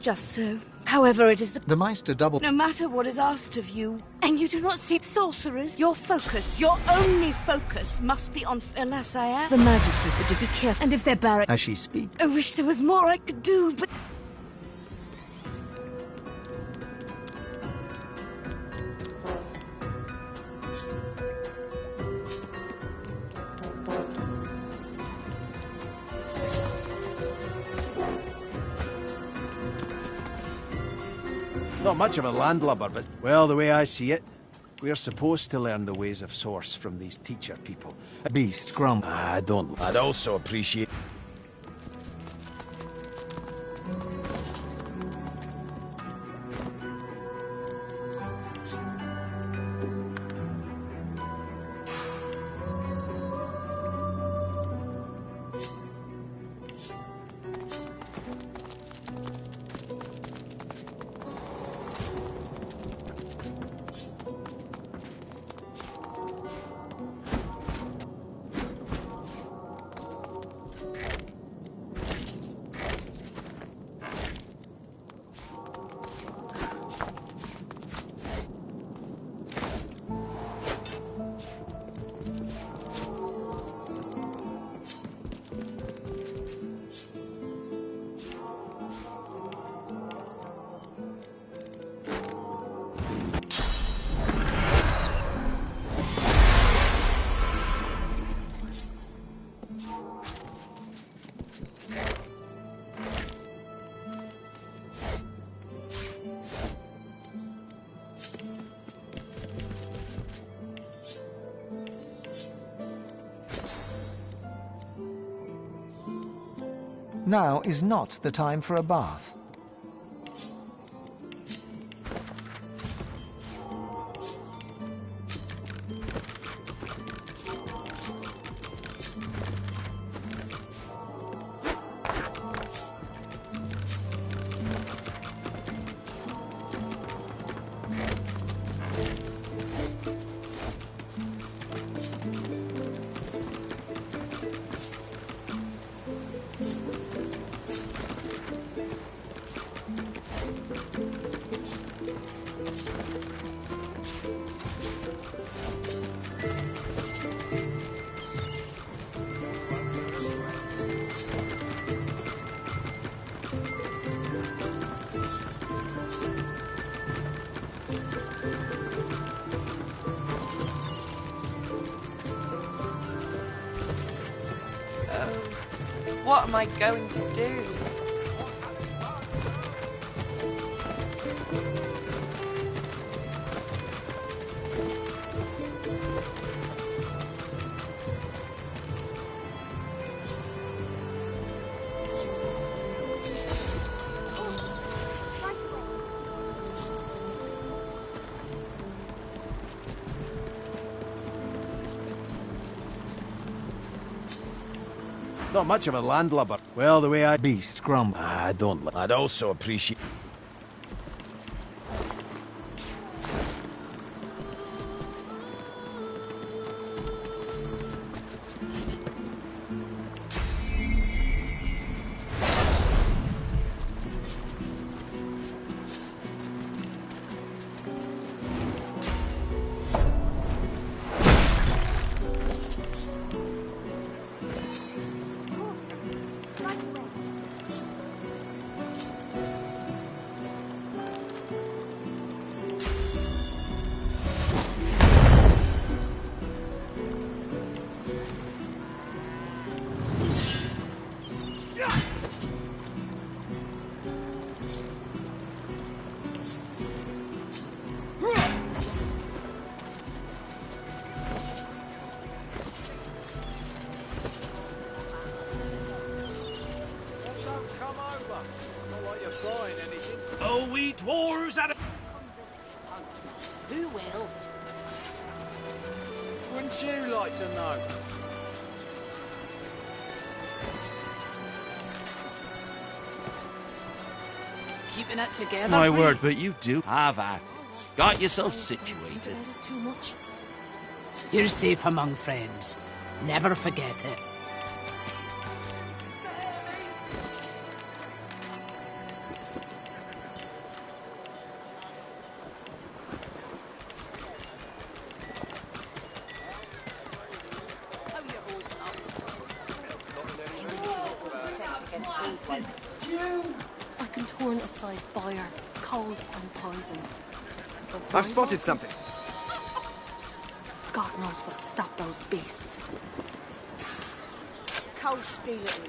Just so. However, it is the Meister double... No matter what is asked of you, and you do not seek sorcerers, your focus, your only focus, must be on... Alas, I am... The Magisters, but to be careful. And if they're barrack... As she speaks... I wish there was more I could do, but... Not much of a landlubber, but, well, the way I see it, we're supposed to learn the ways of Source from these teacher people. Beast grumble. I don't. I'd also appreciate... Now is not the time for a bath. What am I going to do? Not much of a landlubber. Well, the way I... Beast grumble. I don't. I'd also appreciate... Who will? Wouldn't you like to know? Keeping it together. My Bree? word, but you do have at it. Got yourself situated. Too much. You're safe among friends. Never forget it. I can turn aside fire, cold and poison. But I've spotted something. God knows what'll stop those beasts. Cold steel it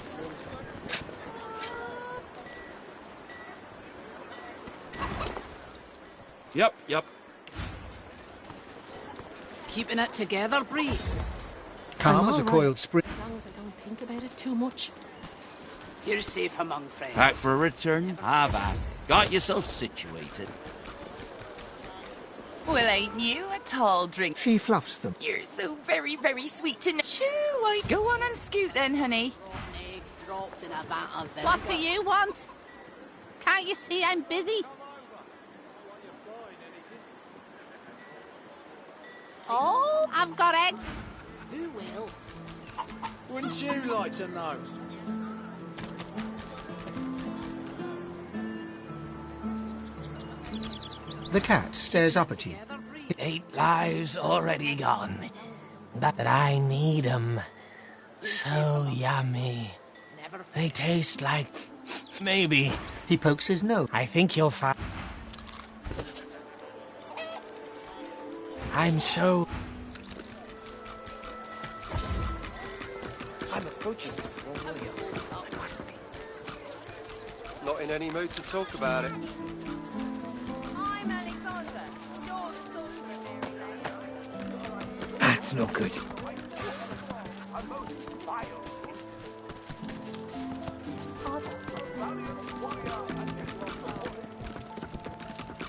is. Yep. Keeping it together, Bree. Calm as a coiled spring. As long as I don't think about it too much. You're safe among friends. Back for a return? Have at it. Got yourself situated. Well, ain't you a tall drink? She fluffs them. You're so very, very sweet to know. Sure, I go on and scoot then, honey. Eggs dropped in a vat of vinegar. What do you want? Can't you see I'm busy? Oh, I've got egg. Who will? Wouldn't you like to know? The cat stares up at you. 8 lives already gone. But I need 'em. So yummy. They taste like... maybe. He pokes his nose. I think you'll find... I'm so... I'm approaching this wrong way. Not in any mood to talk about it. That's no good.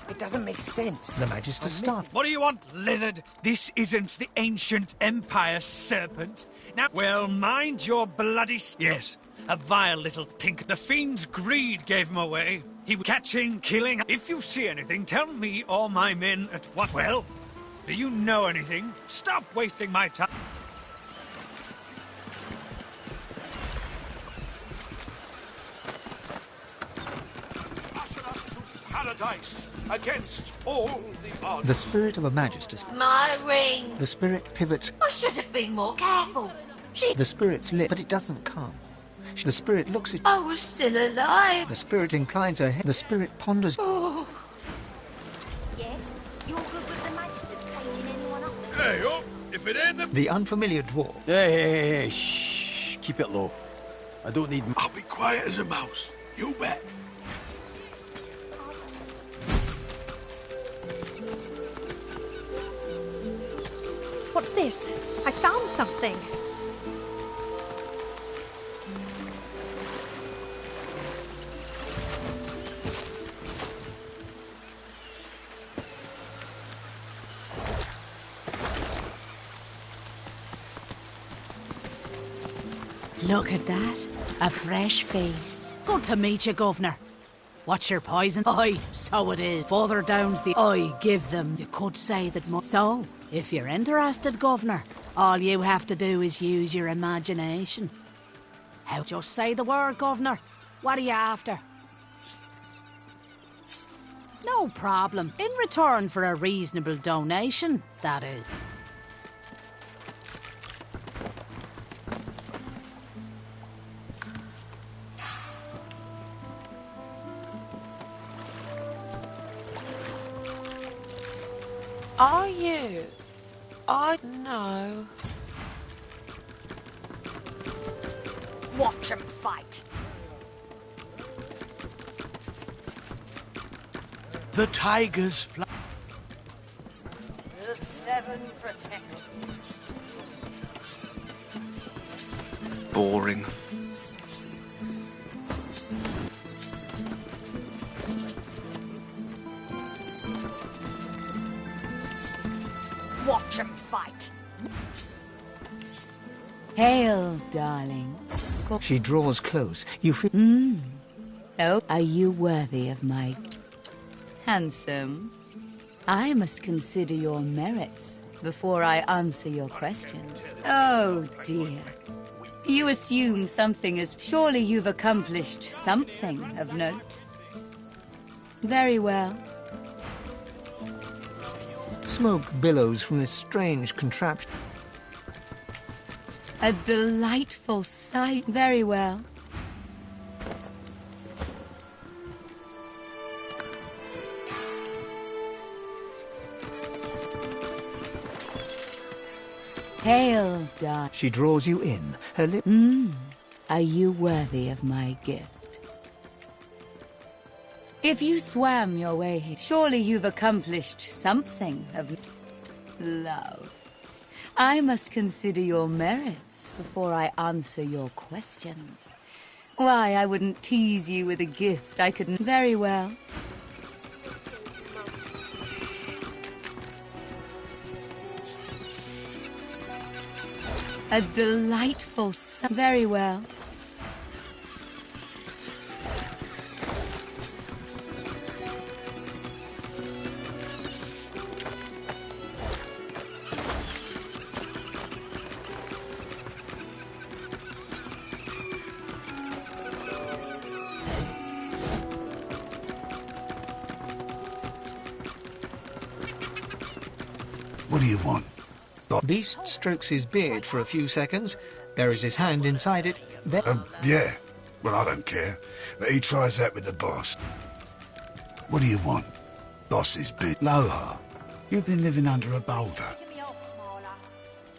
It doesn't make sense. The Magister starts. What do you want, lizard? This isn't the ancient Empire, serpent. Now, well, mind your bloody... Yes, a vile little tink. The fiend's greed gave him away. He was catching, killing... If you see anything, tell me or my men at what... Well, do you know anything? Stop wasting my time. Paradise against all the odds. The spirit of a Magister. My ring! The spirit pivots. I should have been more careful. The spirit's lit, but it doesn't come. The spirit looks at... I was still alive. The spirit inclines her head. The spirit ponders. Oh. Yeah? You're good with the Magister taking anyone up? Hey, up! If it ain't The unfamiliar dwarf. Hey, shh. Keep it low. I don't need... I'll be quiet as a mouse. You bet. What's this? I found something. Look at that. A fresh face. Good to meet you, Governor. What's your poison? Aye, so it is. Further down's the I give them. You could say that more. So, if you're interested, Governor, all you have to do is use your imagination. How? Just say the word, Governor. What are you after? No problem. In return for a reasonable donation, that is. Are you? I know. Watch 'em fight. The tigers fly. The seven protect. Boring. Watch 'em fight. Hail, darling. She draws close. You feel... Oh, are you worthy of my... Handsome. I must consider your merits before I answer your questions. Oh, dear. You assume something is... Surely you've accomplished something of note. Very well. Smoke billows from this strange contraption. A delightful sight. Very well. Hail, darling. She draws you in. Her lip... Are you worthy of my gift? If you swam your way here, surely you've accomplished something of love. I must consider your merits before I answer your questions. Why, I wouldn't tease you with a gift I couldn't... Very well. A delightful... Very well. What do you want? Beast strokes his beard for a few seconds, buries his hand inside it, then... Yeah. Well, I don't care. But he tries that with the boss. What do you want? Boss is big. Loha, you've been living under a boulder.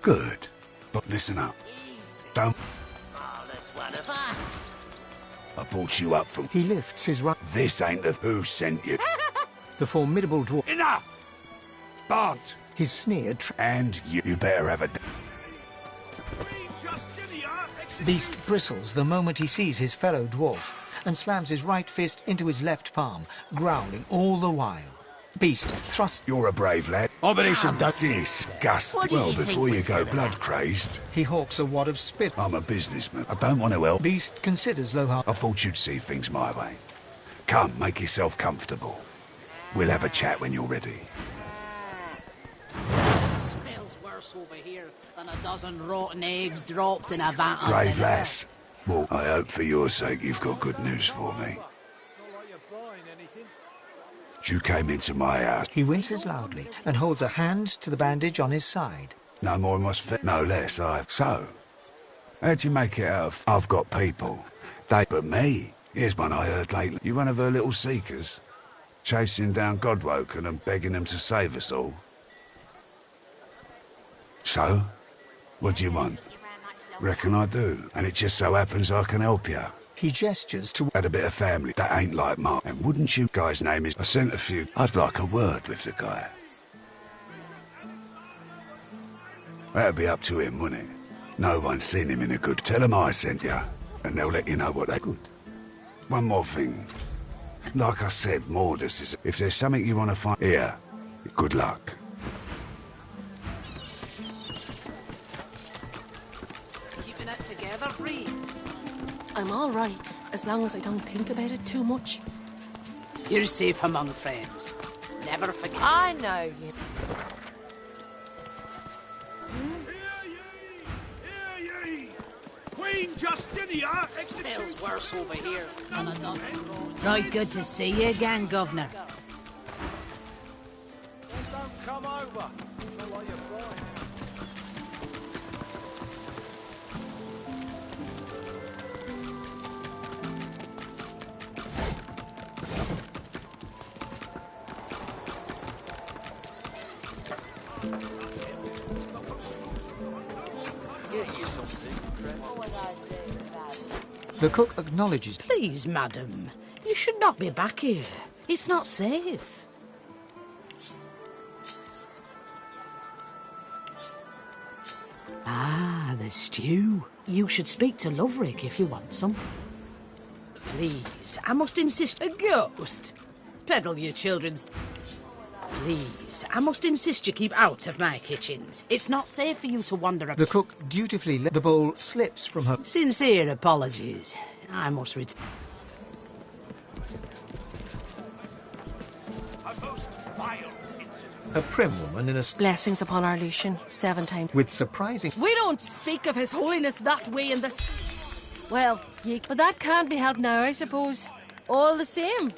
Good. But listen up. Don't... One of us. I brought you up from... He lifts his right... This ain't the who sent you. The formidable dwarf... Enough! Bart! His sneer... And you better have a... Beast bristles the moment he sees his fellow dwarf and slams his right fist into his left palm, growling all the while. Beast thrusts... You're a brave lad. Operation disgust. Well, before you go blood-crazed... He hawks a wad of spit. I'm a businessman. I don't want to help. Beast considers Loha. I thought you'd see things my way. Come, make yourself comfortable. We'll have a chat when you're ready. Smells worse over here than a dozen rotten eggs dropped in a vat. Brave lass. Well, I hope for your sake you've got good news for me. You came into my house. He winces loudly and holds a hand to the bandage on his side. No more must fit, no less. So, how'd you make it out of... I've got people. But me. Here's one I heard lately. You one of her little seekers? Chasing down Godwoken and begging them to save us all. So? What do you want? Reckon I do. And it just so happens I can help you. He gestures to... Had a bit of family that ain't like mine. And wouldn't you... Guy's name is... I sent a few... I'd like a word with the guy. That'd be up to him, wouldn't it? No one's seen him in a good... Tell him I sent you. And they'll let you know what they... Good. One more thing. Like I said, Mordus is... If there's something you want to find... Here. Good luck. Keeping it together, Bree. I'm all right, as long as I don't think about it too much. You're safe among friends. Never forget. I know you. Queen Justinia Smells worse over here than a dozen. Right, good to see you again, Governor. Don't come over. Not like you're flying. The cook acknowledges. Please, madam, you should not be back here. It's not safe. Ah, the stew. You should speak to Loverick if you want some. Please, I must insist. A ghost? Peddle your children's... please. I must insist you keep out of my kitchens. It's not safe for you to wander up. The cook dutifully let the bowl slips from her. Sincere apologies. I must return. A prim woman in a Blessings upon our Lucian, 7 times. with surprising. We don't speak of His Holiness that way in this. Well, but that can't be helped now, I suppose. All the same.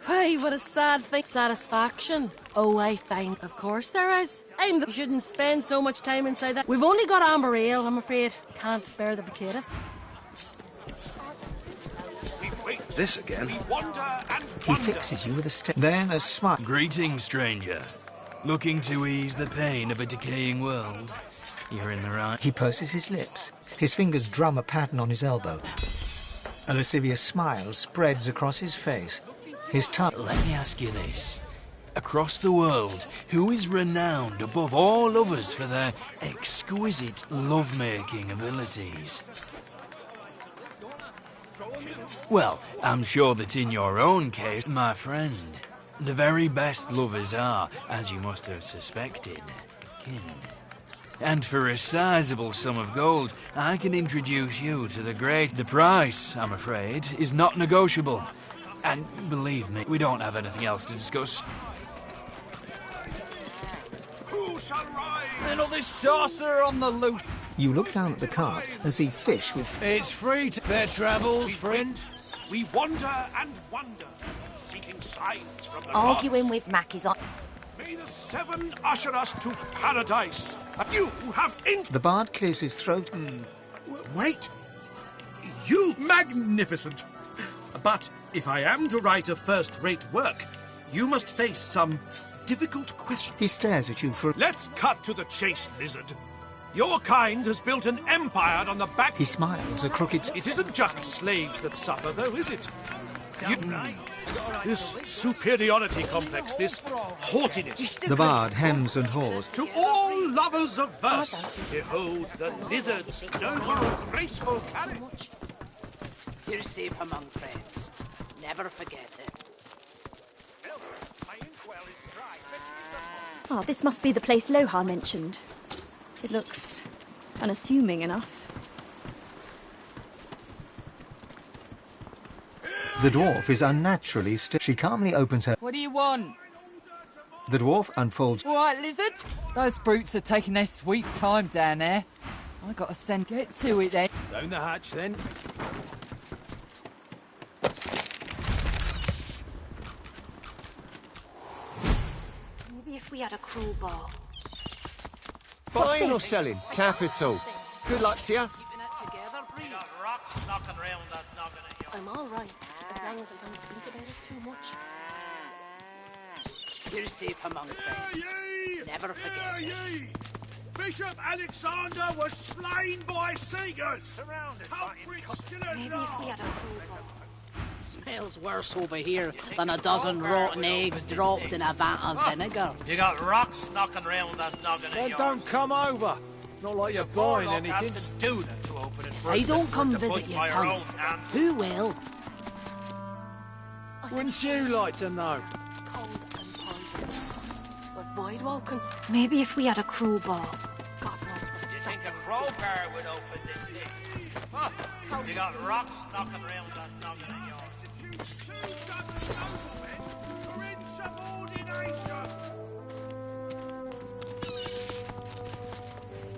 Why, what a sad thing. Satisfaction. Oh, I find. Of course there is. We shouldn't spend so much time inside that. We've only got amber ale, I'm afraid. Can't spare the potatoes. This again? He fixes you with a stare. Then a smile. Greetings, stranger. Looking to ease the pain of a decaying world? You're in the right. He purses his lips. His fingers drum a pattern on his elbow. A lascivious smile spreads across his face. His tongue. Let me ask you this. Across the world, who is renowned above all others for their exquisite love-making abilities? Well, I'm sure that in your own case, my friend, the very best lovers are, as you must have suspected, kin. And for a sizable sum of gold, I can introduce you to the great. The price, I'm afraid, is not negotiable. And believe me, we don't have anything else to discuss. Who shall rise? Another sorcerer on the loose. You look down at the cart and see fish with. It's free to fair travels, friend. We wander and wonder, seeking signs from the Arguing gods. with Mackie's on. May the 7 usher us to paradise. You have The bard clears his throat. Wait. You magnificent. But if I am to write a first-rate work, you must face some difficult questions. He stares at you for. Let's cut to the chase, lizard. Your kind has built an empire on the back. He smiles, a crooked. It isn't just slaves that suffer, though, is it? This superiority complex, this haughtiness. The bard hems and haws. To all lovers of verse, behold the lizard's noble, graceful carriage. You're safe among friends. Never forget it. Oh, this must be the place Lohar mentioned. It looks unassuming enough. The dwarf is unnaturally still. She calmly opens her. What do you want? The dwarf unfolds. What, lizard? Those brutes are taking their sweet time down there. I gotta get to it then. Down the hatch then. Maybe if we had a crowbar. Buying or selling? Capital. Good luck to you. I'm all right, as long as I don't think about it too much. You're safe among friends. Never forget it. Bishop Alexander was slain by Seegers. Culprits still Maybe if we had a crowbar. Smells worse over here than a dozen rotten eggs dropped in a vat of vinegar. You got rocks knocking round that noggin of Then yours. don't come over. Not like you're buying Warlock has anything. to do that to open it If for I us don't to come put visit by you, our Tony, own hands. who will? Wouldn't you like to know? Cold and poison. But void walking. Maybe if we had a crowbar. God knows. You think a crowbar would open this thing? Huh. You got rocks knocking round that noggin of yours.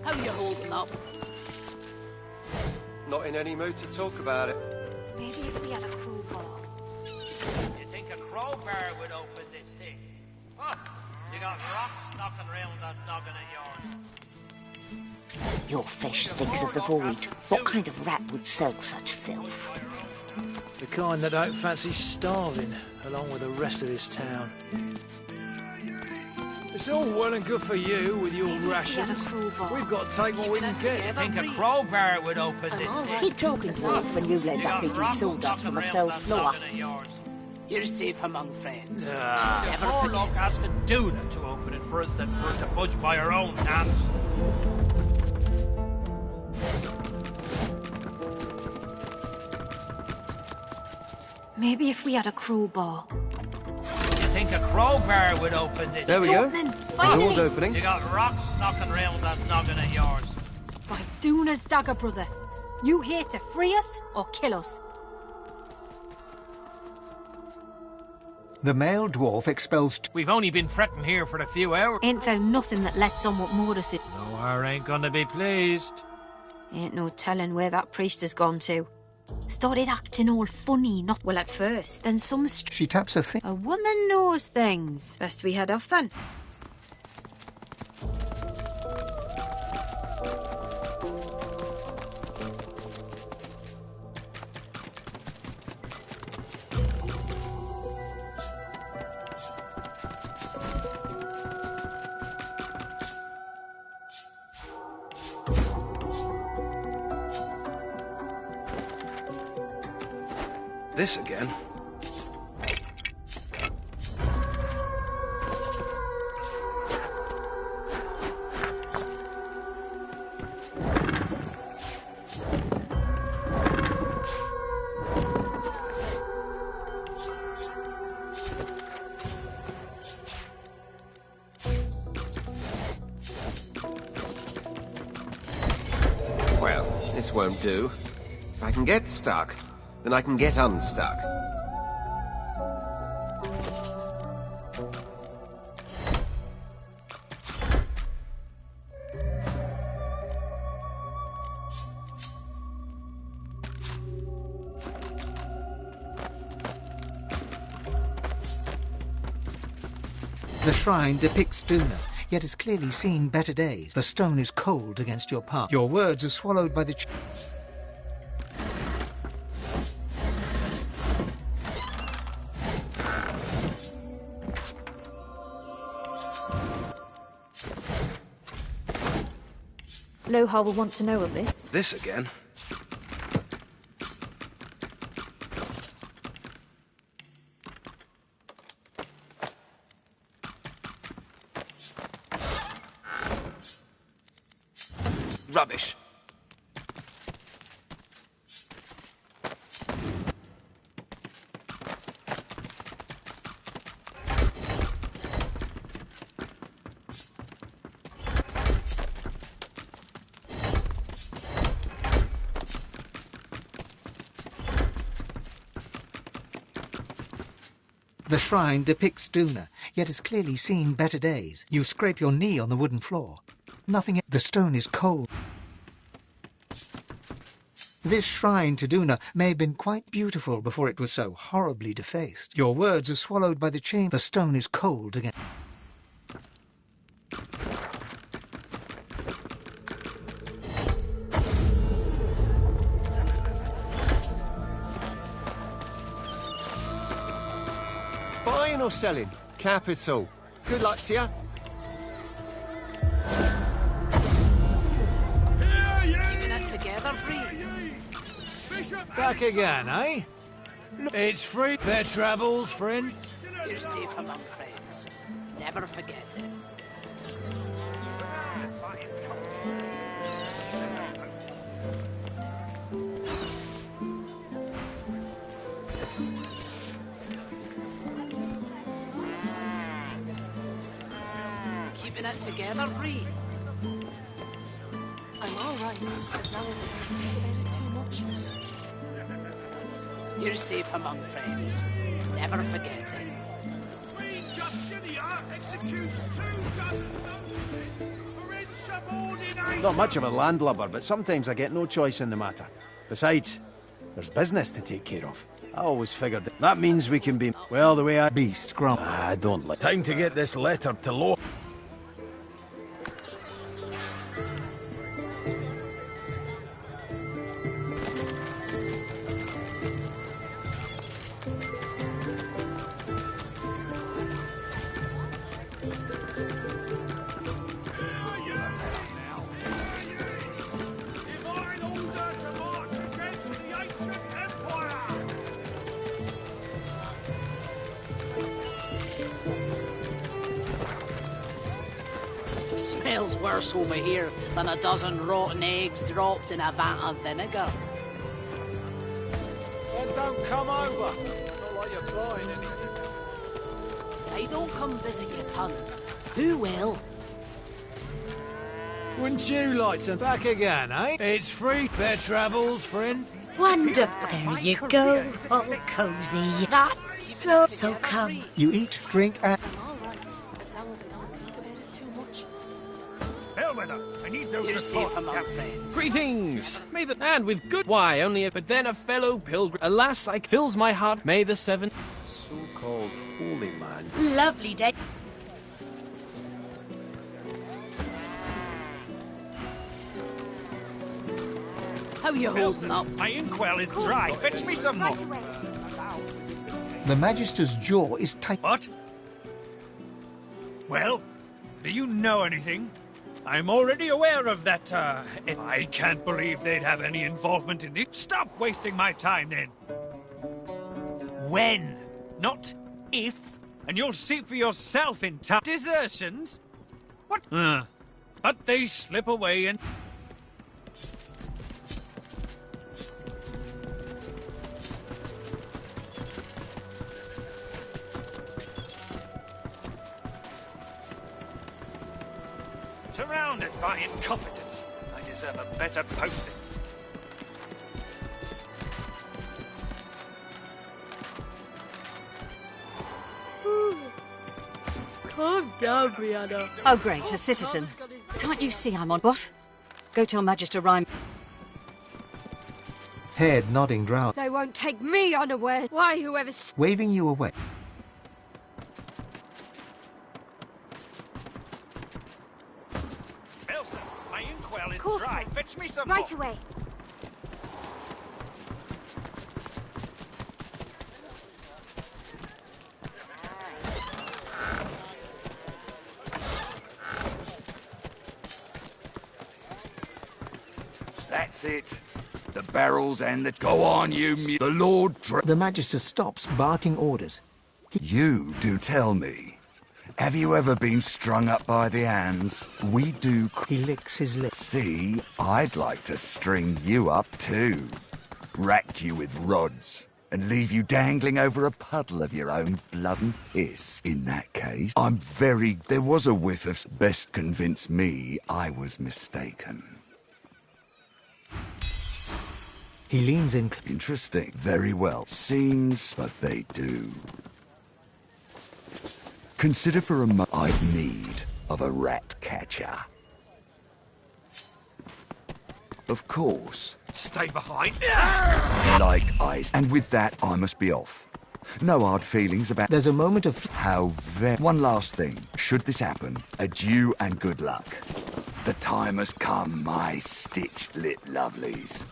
How you holding up? Not in any mood to talk about it. Maybe if we had a crowbar. You think a crowbar would open this thing? Huh. You got rocks knocking round that noggin of yours. Your fish stinks of the void. What kind of rat would sell such filth? The kind that don't fancy starving, along with the rest of this town. It's all well and good for you with your rations. We've got to take what we can get. You think a crowbar would open this thing? Keep talking, Wolf, and you let that bit sawdust from a cell floor. You're safe among friends. Never Warlock has to do that to open it for us than for it to budge by our own hands. Maybe if we had a crowbar. You think a crowbar would open this? There we go. The door's opening. You got rocks knocking round that noggin of yours. By Duna's dagger, brother. You here to free us or kill us? The male dwarf expels... We've only been fretting here for a few hours. Ain't found nothing that lets on what Mordus is. No, I ain't gonna be pleased. Ain't no telling where that priest has gone to. Started acting all funny, not well at first, then some... She taps her finger. A woman knows things. Best we head off then. This again. Well, this won't do. If I can get stuck, then I can get unstuck. The shrine depicts Duna, yet has clearly seen better days. The stone is cold against your palm. Your words are swallowed by the... Lohar will want to know of this. This again. Rubbish. The shrine depicts Duna, yet has clearly seen better days. You scrape your knee on the wooden floor. Nothing... The stone is cold. This shrine to Duna may have been quite beautiful before it was so horribly defaced. Your words are swallowed by the chain. The stone is cold again. Buying or selling? Capital. Good luck to you. Keeping it together, free. Back again, eh? It's free. Fair travels, friend. You're safe among friends. Never forget it. Keeping it together, free. I'm all right, as long as I don't think about it too much. You're safe among friends. Never forget it. Queen Justinia executes 2 dozen for insubordination. Not much of a landlubber, but sometimes I get no choice in the matter. Besides, there's business to take care of. I always figured that means we can be... Well, the way I... Beast, grump. I don't like... Time to get this letter to Lo... Smells worse over here than a dozen rotten eggs dropped in a vat of vinegar. Then don't come over. Not like you're buying anything. I don't come visit your ton. Who will? Wouldn't you like to back again, eh? It's free. Fair travels, friend. Wonderful. There you go. All cozy. That's so come. You eat, drink, and... I need those You see if I'm reports. on friends. Greetings! May the and with good why only but then a fellow pilgrim. Alas, I fills my heart. May the seven So-called holy man. Lovely day. How you holding up? My inkwell is dry. Fetch me some more. The Magister's jaw is tight. What? Well, do you know anything? I'm already aware of that, I can't believe they'd have any involvement in this. Stop wasting my time, then. When, not if, and you'll see for yourself in time. Desertions? What? But they slip away and... Surrounded by incompetence. I deserve a better posting. Calm down, Brianna. Oh, great, a citizen. Can't you see I'm on... What? Go tell Magister Rhyme. Head nodding drown, They won't take me unaware. Why, whoever's... waving you away. Elsa, my inkwell is Course, dry. sir. Fetch me some Right more. away. That's it. The barrels and the... Go on, you The Lord... The Magister stops, barking orders. You do tell me. Have you ever been strung up by the hands? We do... He licks his lips. See, I'd like to string you up too. Rack you with rods and leave you dangling over a puddle of your own blood and piss. In that case, I'm very... There was a whiff of... Best convince me I was mistaken. He leans in. Interesting. Very well. Seems, but they do. Consider for a moment I've need of a rat catcher. Of course. Stay behind. Like ice. And with that, I must be off. No hard feelings about... There's a moment of... How very... One last thing. Should this happen, adieu and good luck. The time has come, my stitched-lit lovelies.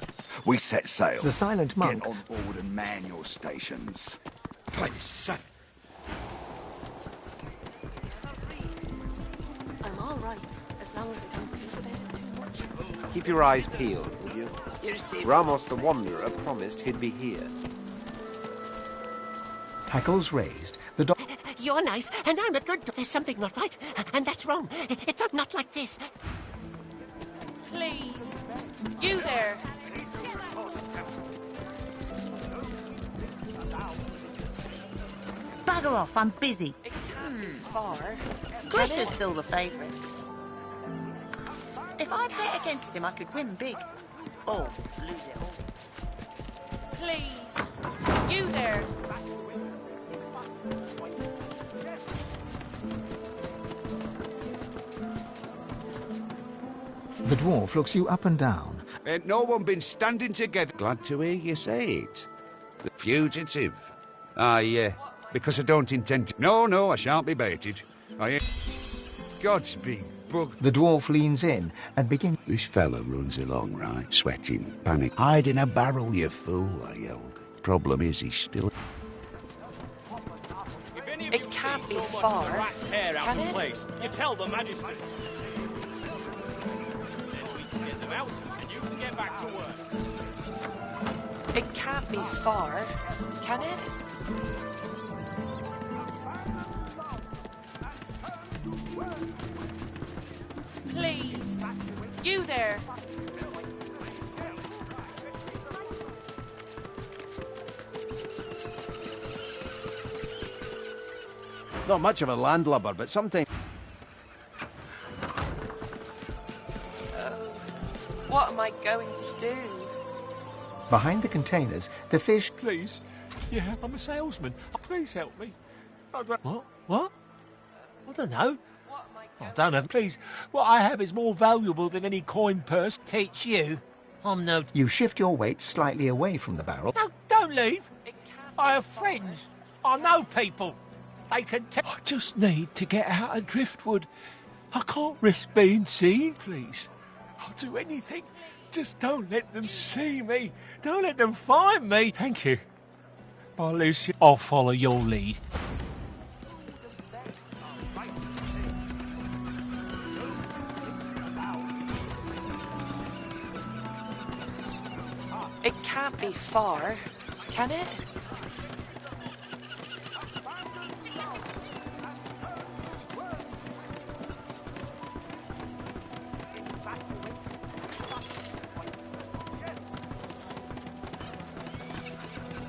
We set sail. The silent monk. Get on board and man your stations. By the sun. I'm all right, as long as we don't think about it too much. Keep your eyes peeled, will you? You're safe. Ramos the Wanderer promised he'd be here. Hackles raised. The dog... You're nice, and I'm a good... There's something not right, and that's wrong. It's not like this. Please. You there. Bugger off, I'm busy. It can't be far. Chris is still the favourite. If I bet against him, I could win big. Or lose it all. Please. You there. The dwarf looks you up and down. Ain't no one been standing together. Glad to hear you say it. The fugitive. Ah, yeah. Because I don't intend to... No, I shan't be baited. I ain't... Godspeed, bug. The dwarf leans in and begins... This fella runs along, right? Sweating, panic. Hide in a barrel, you fool, I yelled. Problem is, he's still... It can't be far. Can it? Place. You tell the Magister. Then we can get them out, and you can get back to work. It can't be far. Can it? Please. You there. Not much of a landlubber, but sometimes... What am I going to do? Behind the containers, the fish... Please. Yeah, I'm a salesman. Please help me. What? What? I don't know. I don't know. Please. What I have is more valuable than any coin purse. Teach you? I'm no... You shift your weight slightly away from the barrel. No, don't leave. I have friends. I know people. They can tell... I just need to get out of Driftwood. I can't risk being seen, please. I'll do anything. Just don't let them see me. Don't let them find me. Thank you. Bye, Lucy. I'll follow your lead. It can't be far, can it?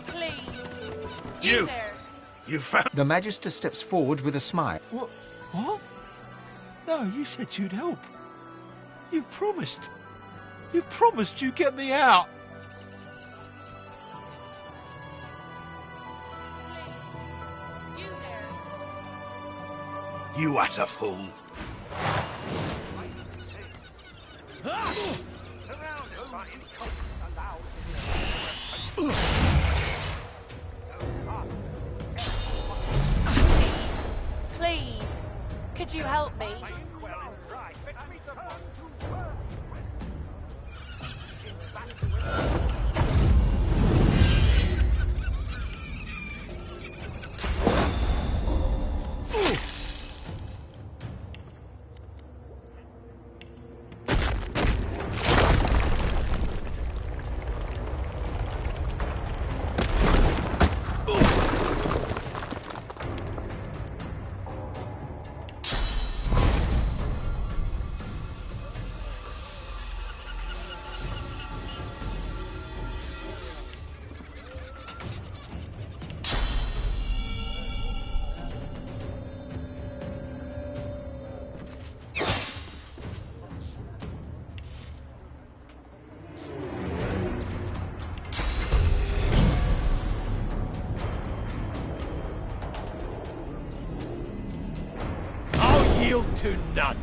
Please. You there. You found... The Magister steps forward with a smile. What? What? No, you said you'd help. You promised. You promised you'd get me out. You utter fool. Please, could you help me? To none.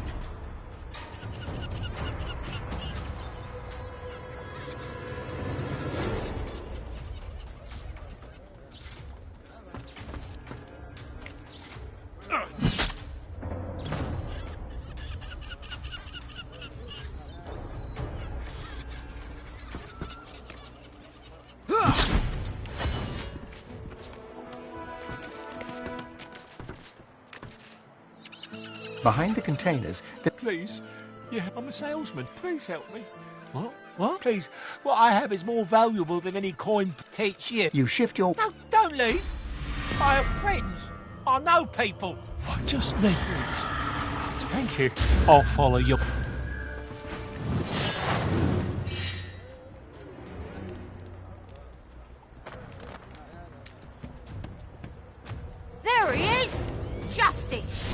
Behind the containers, the... Please. Yeah, I'm a salesman. Please help me. What? What? Please. What I have is more valuable than any coin. Teach you. You shift your... No, don't leave. I have friends. I know people. I just need this. Thank you. I'll follow you. There he is! Justice!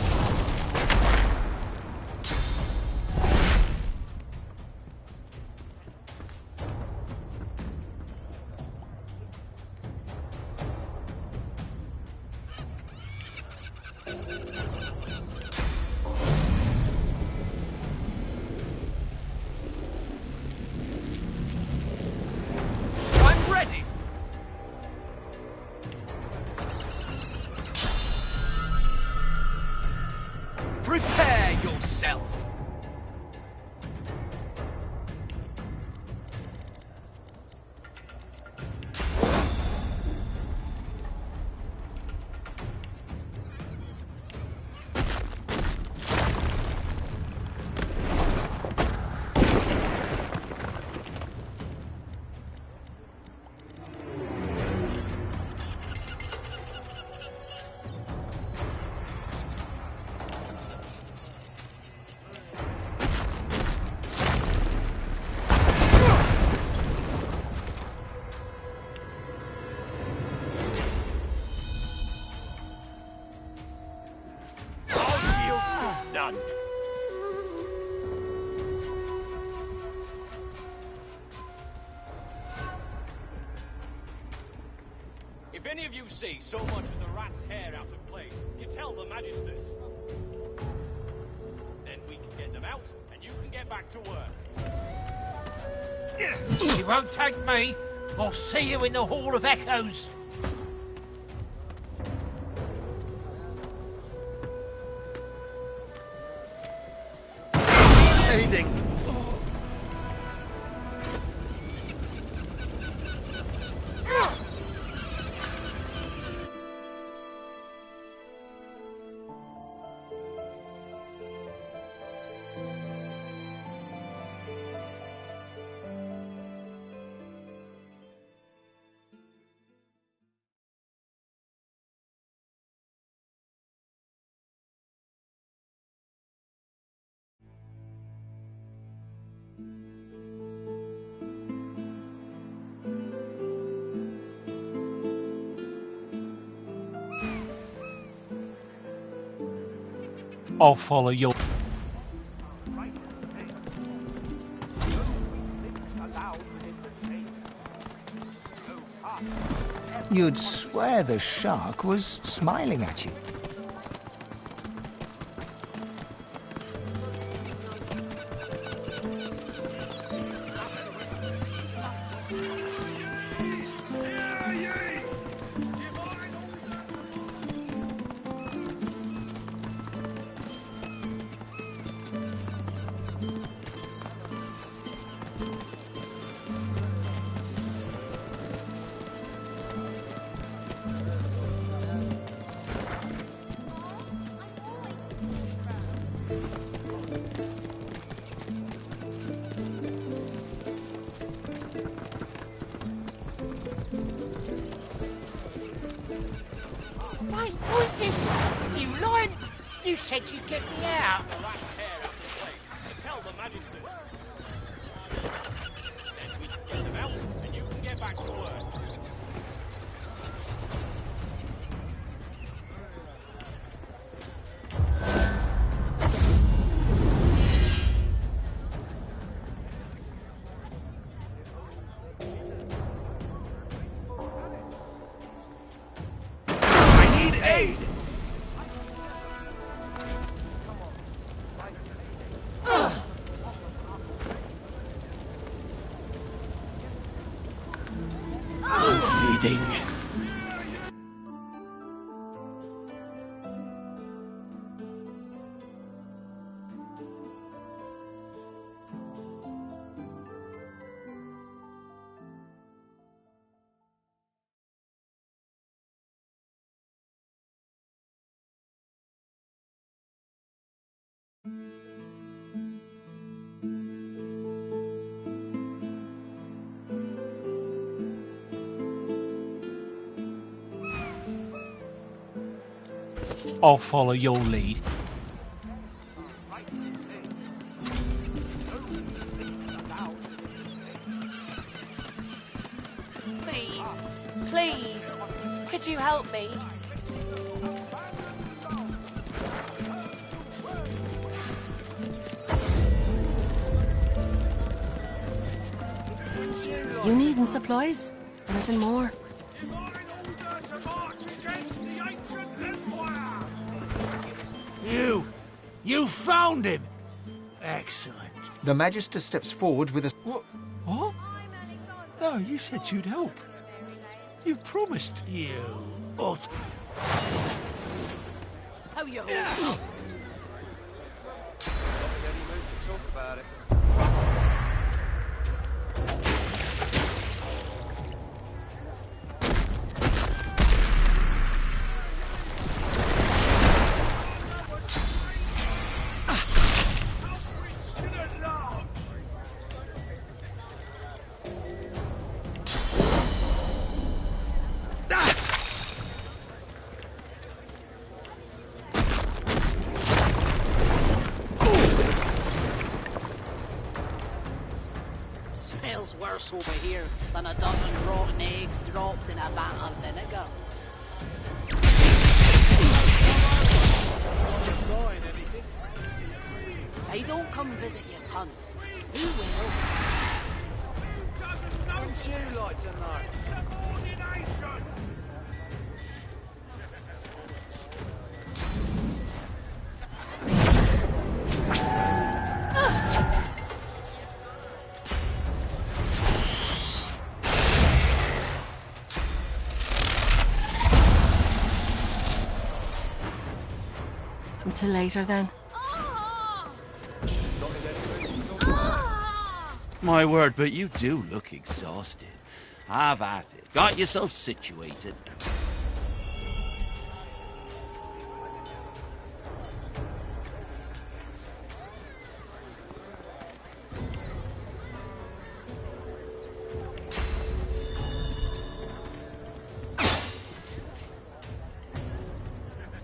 I'm ready! Prepare yourself! any of you see so much as a rat's hair out of place, you tell the Magisters. Then we can get them out, and you can get back to work. You won't take me. I'll see you in the Hall of Echoes. Aiding. I'll follow your... You'd swear the shark was smiling at you. Wait, what's this? You lying? You said you'd get me out. The rat's hair out of place, you tell the Magisters. Then we can get them out, and you can get back to work. Aid! Feeding. I'll follow your lead. Please, please, could you help me? You needing supplies? Anything more? You found him! Excellent. The Magister steps forward with a... What? No, you said you'd help. You promised. You... How you Smells worse over here than a dozen rotten eggs dropped in a vat of vinegar. If I don't come visit your ton, who will? Wouldn't you like to know? Subordination! till later then. My word, but you do look exhausted. Have at it. Got yourself situated.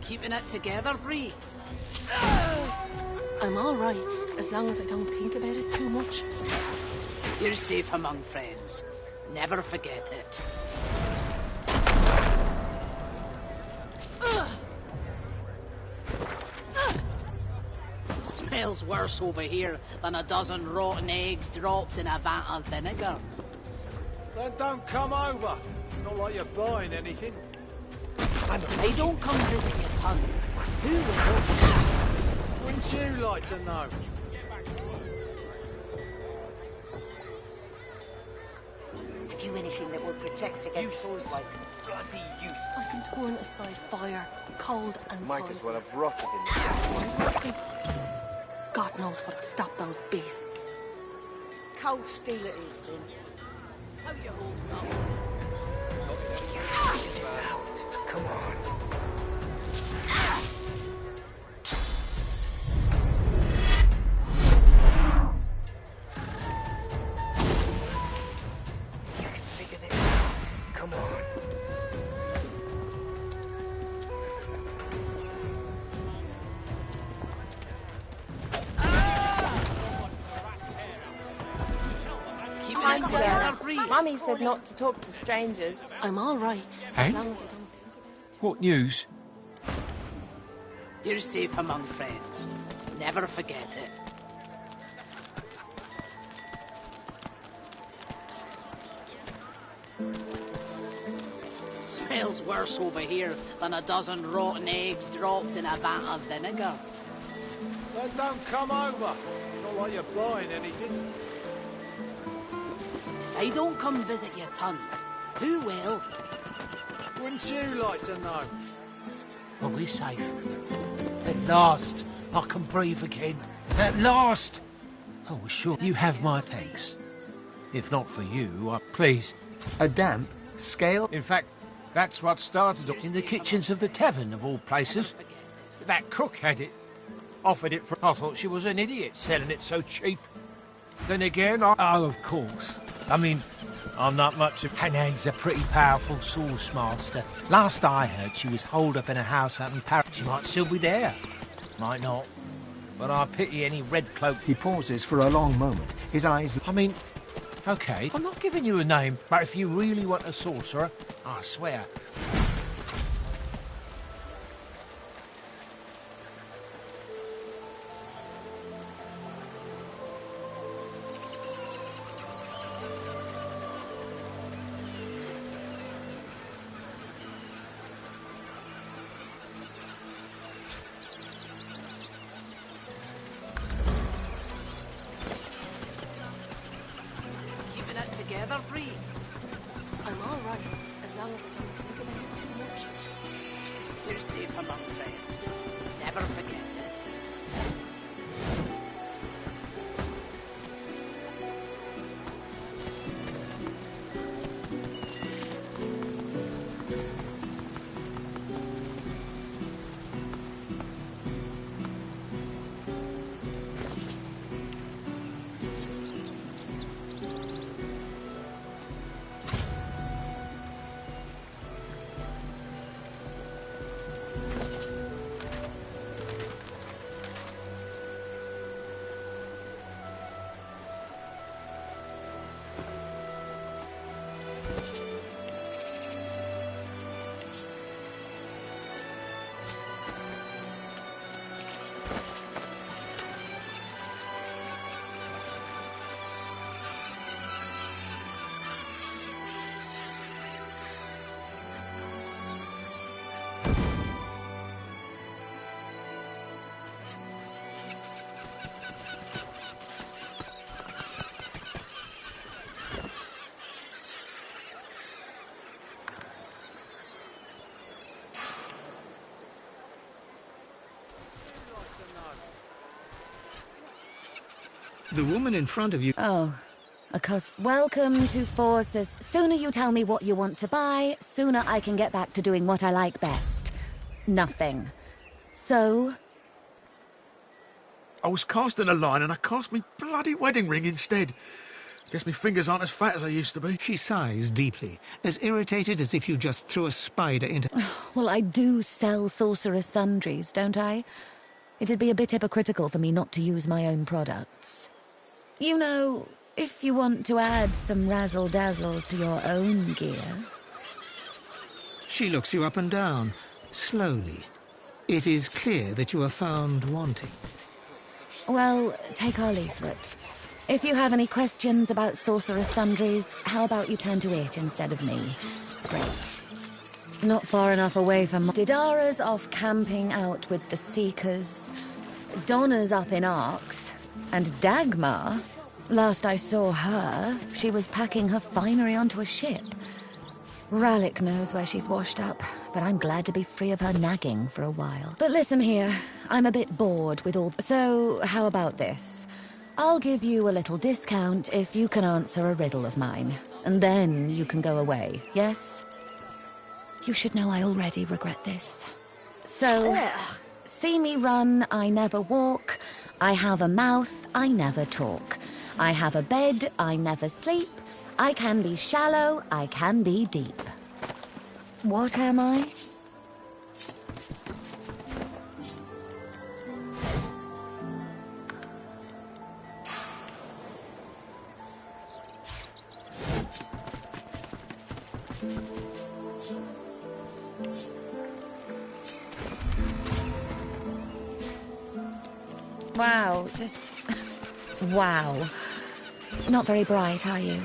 Keeping it together, Bree? I'm all right, as long as I don't think about it too much. You're safe among friends. Never forget it. Smells worse over here than a dozen rotten eggs dropped in a vat of vinegar. Then don't come over. Not like you're buying anything. And they don't come visit your ton. Who will? Wouldn't you like to know? Have you anything that will protect against foes like bloody use? I can turn aside fire, cold and Might poison. as well have brought it in. God knows what'd stop those beasts. cold steel it is, then? How you holding up? Figure this out. Come on. Mummy said not to talk to strangers. I'm all right, as long as I don't... What news? You're safe among friends. Never forget it. Smells worse over here than a dozen rotten eggs dropped in a vat of vinegar. Then don't come over. Not like you're buying anything. If I don't come visit your ton, who will? Wouldn't you like to know? Are we safe? At last, I can breathe again. At last! Oh, sure, you have my thanks. If not for you, please. A damp scale? In fact, that's what started in the kitchens of the tavern, of all places. That cook had it. Offered it for... I thought she was an idiot selling it so cheap. Then again, Oh, of course. I mean, I'm not much of... Hanang's a pretty powerful sauce master. Last I heard, she was holed up in a house out in Paris. She might still be there. Might not. But I pity any red-cloaked... He pauses for a long moment. His eyes... I mean, OK, I'm not giving you a name, but if you really want a sorcerer, I swear... Keeping it together, Bree? I'm all right, as long as I don't think about it. The woman in front of you... Oh, welcome to Forces. Sooner you tell me what you want to buy, sooner I can get back to doing what I like best. Nothing. So... I was casting a line and I cast me bloody wedding ring instead. Guess me fingers aren't as fat as they used to be. She sighs deeply, as irritated as if you just threw a spider into... Well, I do sell sorcerer's sundries, don't I? It'd be a bit hypocritical for me not to use my own products. You know, if you want to add some razzle-dazzle to your own gear... She looks you up and down, slowly. It is clear that you are found wanting. Well, take our leaflet. If you have any questions about sorcerer's sundries, how about you turn to it instead of me? Great. Not far enough away from... Didara's off camping out with the Seekers. Donna's up in Arx. And Dagmar, last I saw her, she was packing her finery onto a ship. Rallick knows where she's washed up, but I'm glad to be free of her nagging for a while. But listen here, I'm a bit bored with all... So, how about this? I'll give you a little discount if you can answer a riddle of mine. And then you can go away, yes? You should know I already regret this. So, see me run, I never walk. I have a mouth, I never talk. I have a bed, I never sleep. I can be shallow, I can be deep. What am I? Wow, just... wow. Not very bright, are you?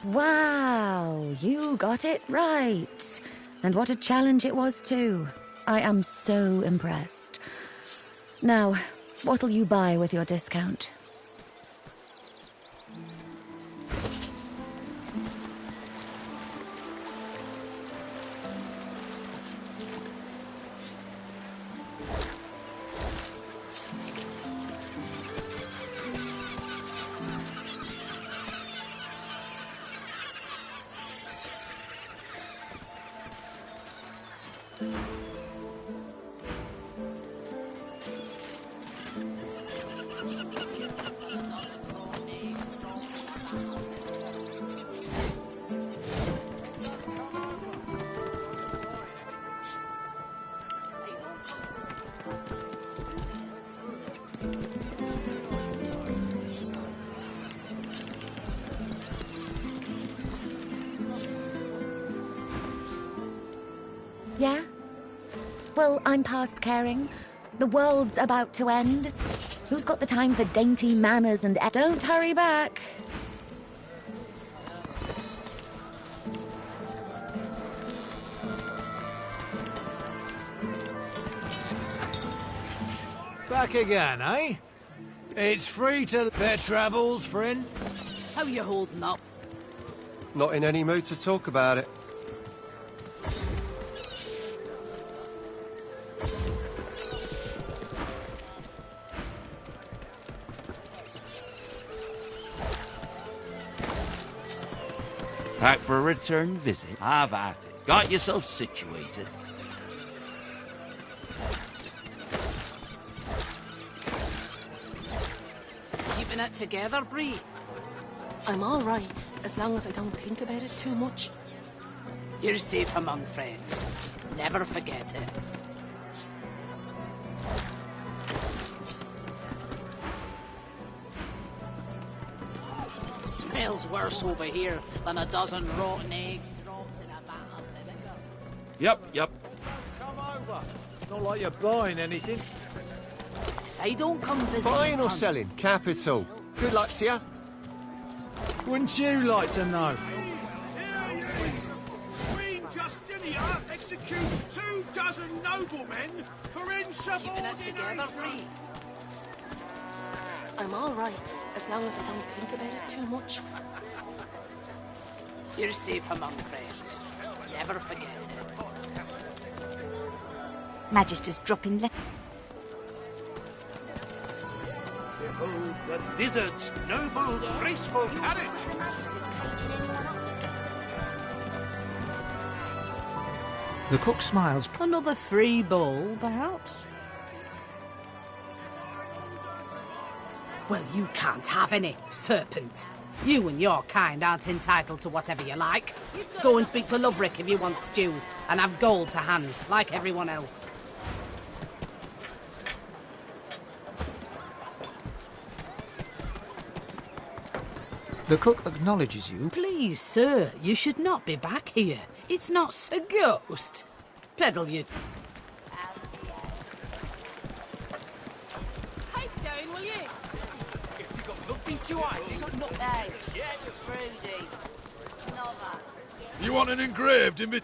Wow, you got it right. And what a challenge it was too. I am so impressed. Now, what'll you buy with your discount? Yeah? Well, I'm past caring. The world's about to end. Who's got the time for dainty manners and... Don't hurry back. Back again, eh? It's free to their travels, friend. How you holding up? Not in any mood to talk about it. Back for a return visit? Have at it. Got yourself situated. Keeping it together, Bree? I'm all right, as long as I don't think about it too much. You're safe among friends. Never forget it. Smells worse over here than a dozen rotten eggs dropped in a vat of vinegar. Yep. Come over. Not like you're buying anything. If they don't come visit... Buying or selling? Capital. Good luck to you. Wouldn't you like to know? Queen Justinia executes 24 noblemen for insubordination. I'm all right, as long as I don't think about it too much. You're safe among friends. Never forget it. Magister's dropping Behold the lizard's noble, graceful carriage. The cook smiles. Another free bowl, perhaps? Well, you can't have any, serpent. You and your kind aren't entitled to whatever you like. Go and speak to Loverick if you want stew, and have gold to hand, like everyone else. The cook acknowledges you. Please, sir, you should not be back here. It's not a ghost. Peddle you. Pipe down, will you? If you got nothing to hide, you got nothing. Hey, Yeah. Rudy. Nova. You want an engraved in Damn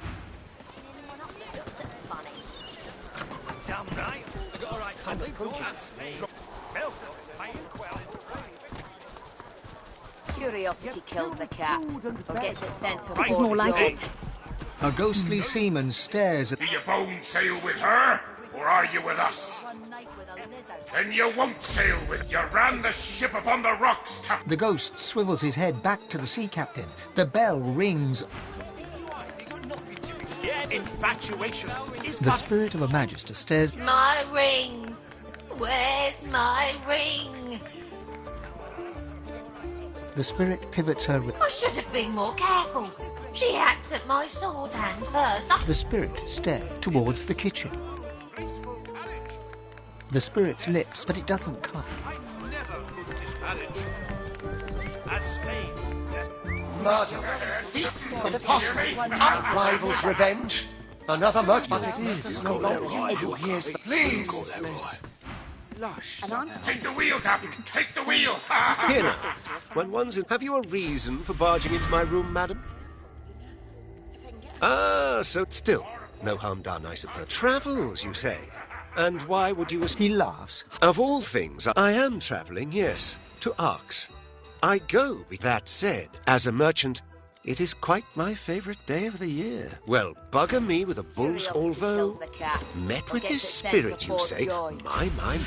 right. I got all right something. Curiosity kills the cat, or gets it sent to This is more like it. A ghostly seaman stares at... Do you bone sail with her, or are you with us? Then you won't sail with... You ran the ship upon the rocks, Captain. The ghost swivels his head back to the sea captain. The bell rings. Infatuation is The spirit of a magister stares... My ring! Where's my ring? The spirit pivots her with... I should have been more careful. She hacked at my sword hand first. The spirit stares towards the kitchen. The spirit's lips, but it doesn't cut. never could disparage. As slaves, Murder, thief, imposter, a rival's revenge. Another merchant. But it matters no longer who hears the... Please! Lush. Take the wheel, Captain. Take the wheel. Here now. When one's in... Have you a reason for barging into my room, madam? Ah, so still. No harm done, I suppose. Travels, you say? And why would you... He laughs. Of all things, I am travelling, yes, to Arx. I go, with that said, as a merchant, it is quite my favourite day of the year. Well, bugger me with a bull's, although... Met with his spirit, you say? My,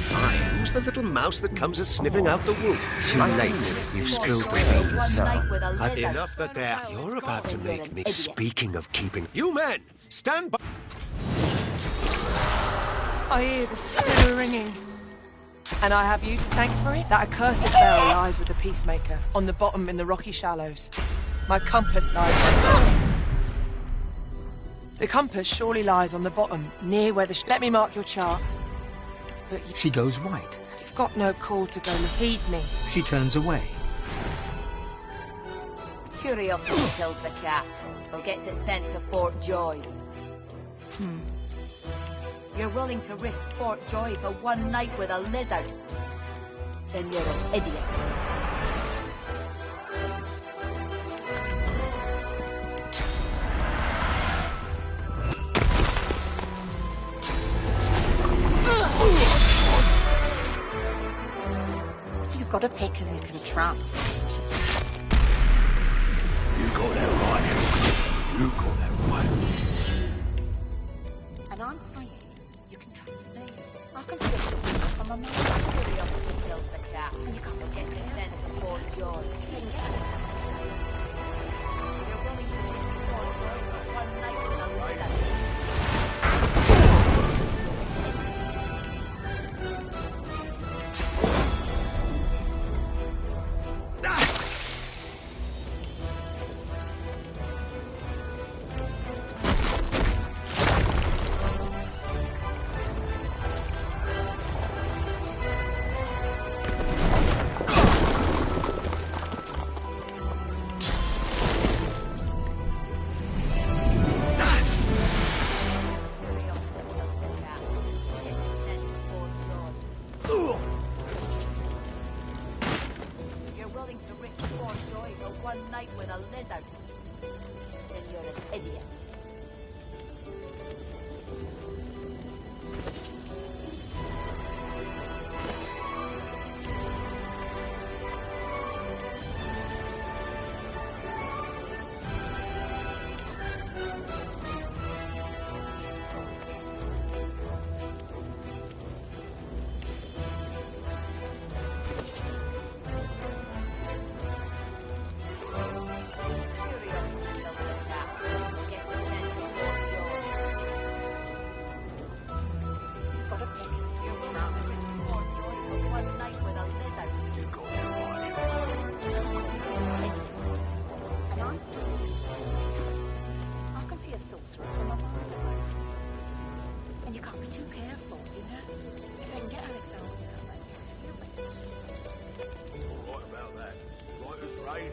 who's the little mouse that comes a-sniffing out the wolf? Too late. You've spilled the beans. I've enough that there. You're about to make me... Speaking of keeping... You men, stand by... My ears are still ringing. And I have you to thank for it? That accursed bell lies with the Peacemaker, on the bottom in the rocky shallows. My compass lies on top. The compass surely lies on the bottom, near where the... Let me mark your chart. But She goes white. you've got no call to go heed me. She turns away. Curiosity kills the cat, or gets it sent to Fort Joy. You're willing to risk Fort Joy for one night with a lizard? Then you're an idiot. You've got a pick and you can trance. You got that right. You got that right. And I'm saying you can trust me. I can fix it from a man. Curiosity kills the cat, and you can't reject it sent to Fort Joy. You're willing to risk Fort Joy for one night with a lizard? can't be too careful, you know? If they can get Alex out What about that? Right as rain,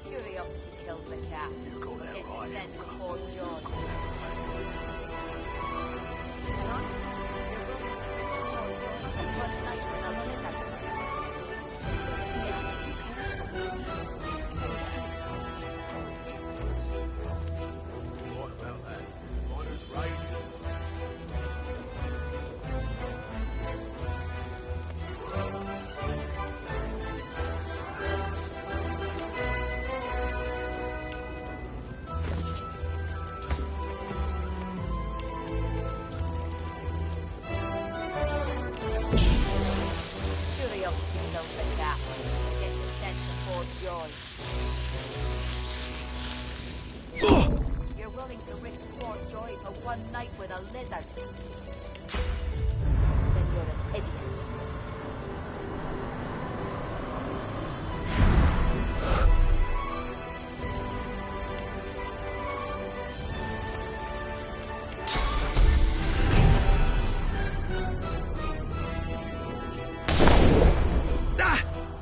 Curiosity kills the cat. You got that It's right. sent to Fort George. What about that? Right as rain. Curiosity kills the cat. It's sent to Fort George. You're willing to risk Fort Joy for one night with a lizard. Then you're an idiot.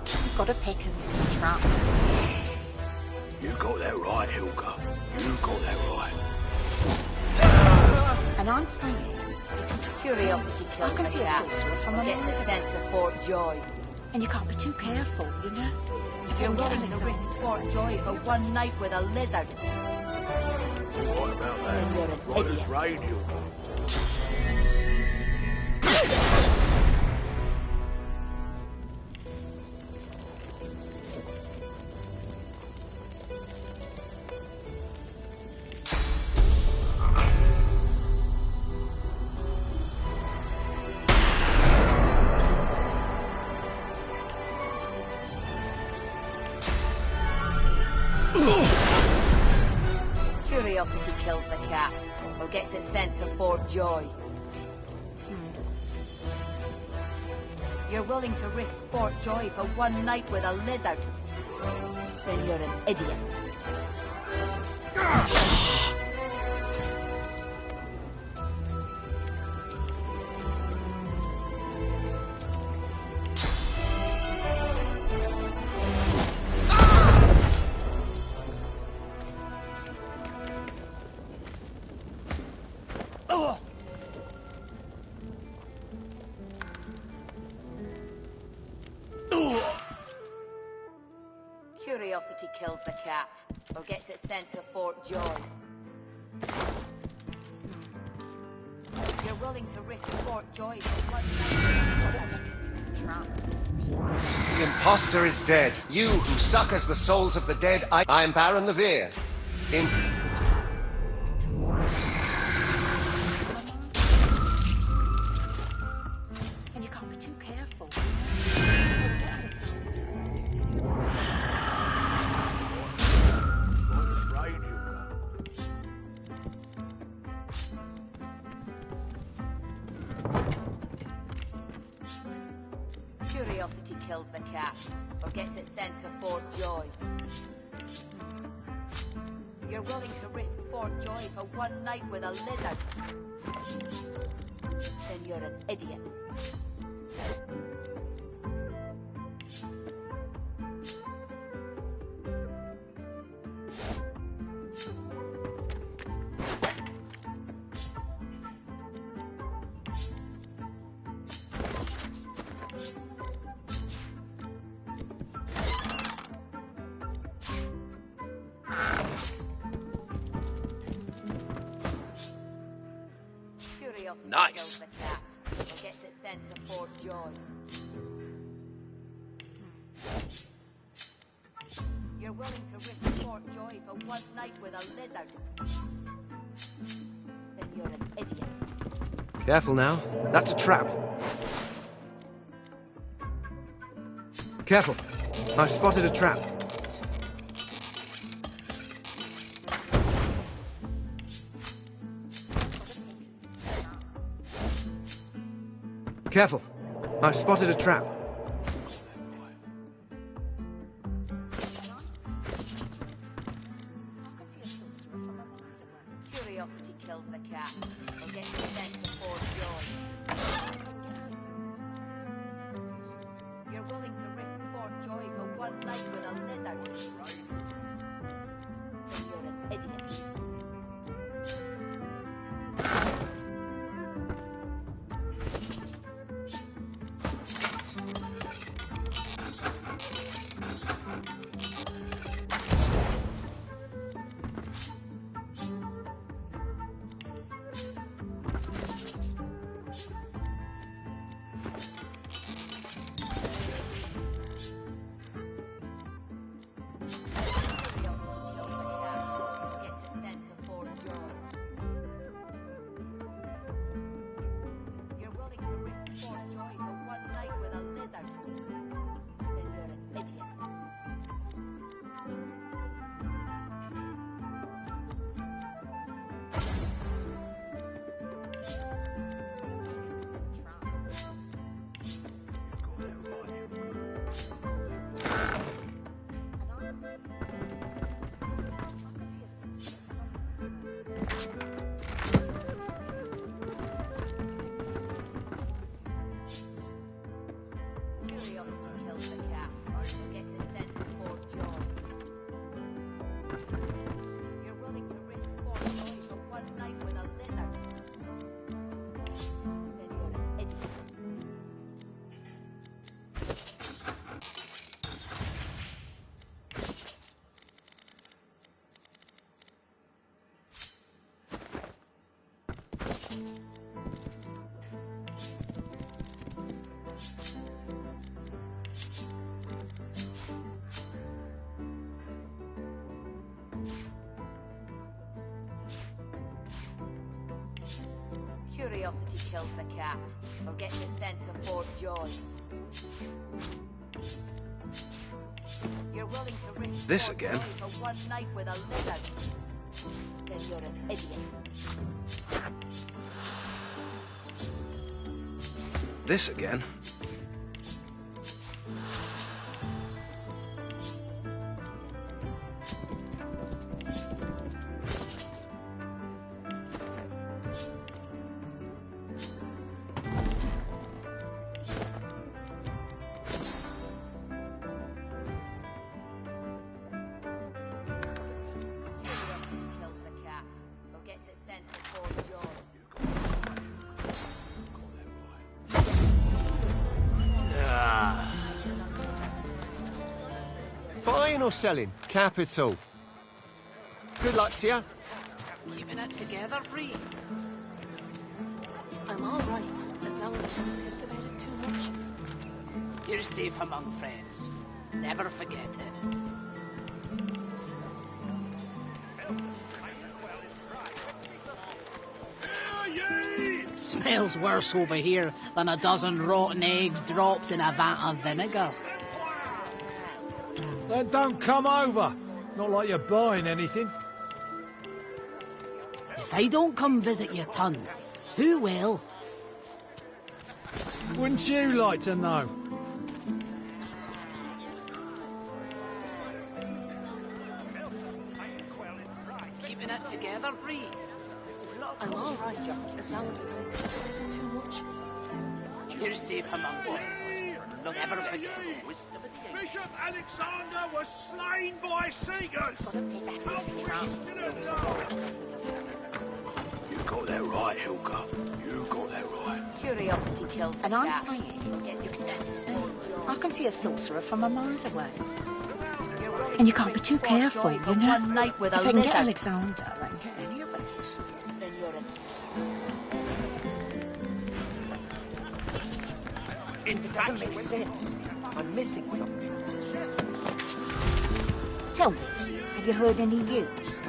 You've got to pick and trap. You got that right, Hilka. You got that right. And I'm saying, Curiosity kills I can the see a cat. sorcerer from a Gets long it sent to Fort Joy. and you can't be too careful, you know? If You're you're willing getting to risk Fort Joy for one night with a lizard. What about that? Then you're an Right idiot. as rain, Hilka. Curiosity kills the cat, or gets it sent to Fort Joy. You're willing to risk Fort Joy for one night with a lizard. Then you're an idiot. Curiosity kills the cat, or gets it sent to Fort Joy. You're willing to risk Fort Joy for one night. The imposter is dead. You who suckers the souls of the dead, I am Baron Levere. In... And you can't be too careful. Curiosity kills the cat, or gets it sent to Fort Joy. You're willing to risk Fort Joy for one night with a lizard. Then you're an idiot. Nice. Gets it sent to Fort Joy. You're willing to risk Fort Joy for one night with a lizard? Then you're an idiot. Careful now. That's a trap. Careful. I've spotted a trap. Careful. I've spotted a trap. Curiosity kills the cat. We'll get you sent to Fort Joy. You're willing to risk Fort Joy for one night with a lizard? Then you're an idiot. Curiosity kills the cat. Or get you sent to Fort Joy. You're willing to risk This Fort again? Joy for one night with a lizard? Then you're an idiot. This again? Buying or selling? Capital. Good luck to you. Keeping it together, Bree. I'm all right, as long as I don't think about it too much. You're safe among friends. Never forget it. Smells worse over here than a dozen rotten eggs dropped in a vat of vinegar. Then don't come over. Not like you're buying anything. If I don't come visit your ton, who will? Wouldn't you like to know? Keeping it together, Bree. I'm all right, as long as I don't think too much. You're safe among friends. Never forget it. Bishop Alexander was slain by seekers! You got that right, Helga. You got that right. Curiosity kills the And I'm cat. saying, We'll get you sent to Fort Joy. I can see a sorcerer from a mile away. And you can't be too careful, you know. One night with If a I can get lizard. Alexander, I can get any of us. Then you're an Doesn't make sense. I'm missing something. Tell me, have you heard any news?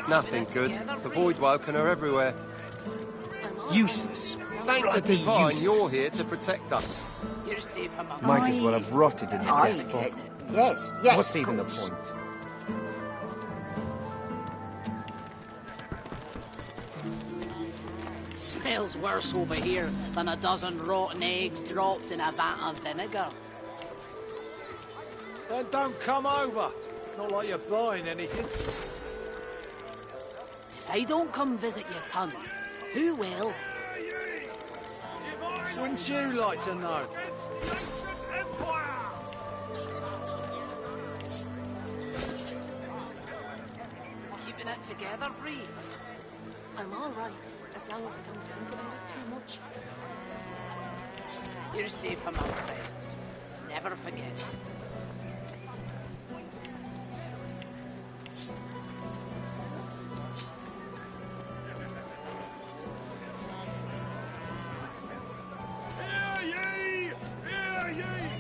Nothing good. The Voidwoken are everywhere. Useless. Thank the Bloody Divine useless. you're here to protect us. Might as well have rotted in the death fog. Yes, yes. What's of even the course. point? Smells worse over here than a dozen rotten eggs dropped in a vat of vinegar. Then don't come over. Not like you're buying anything. If I don't come visit your ton, who will? Wouldn't you like to know? Keeping it together, Bree. I'm all right, as long as I don't think about it too much. You're safe among friends. Never forget.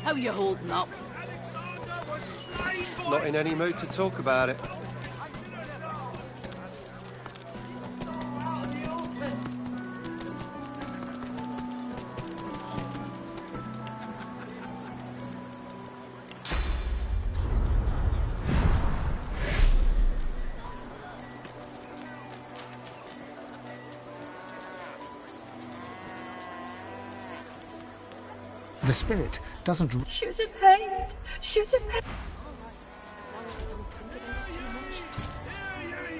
How you holding up? Not in any mood to talk about it. The spirit doesn't... Should have paid. Should have paid.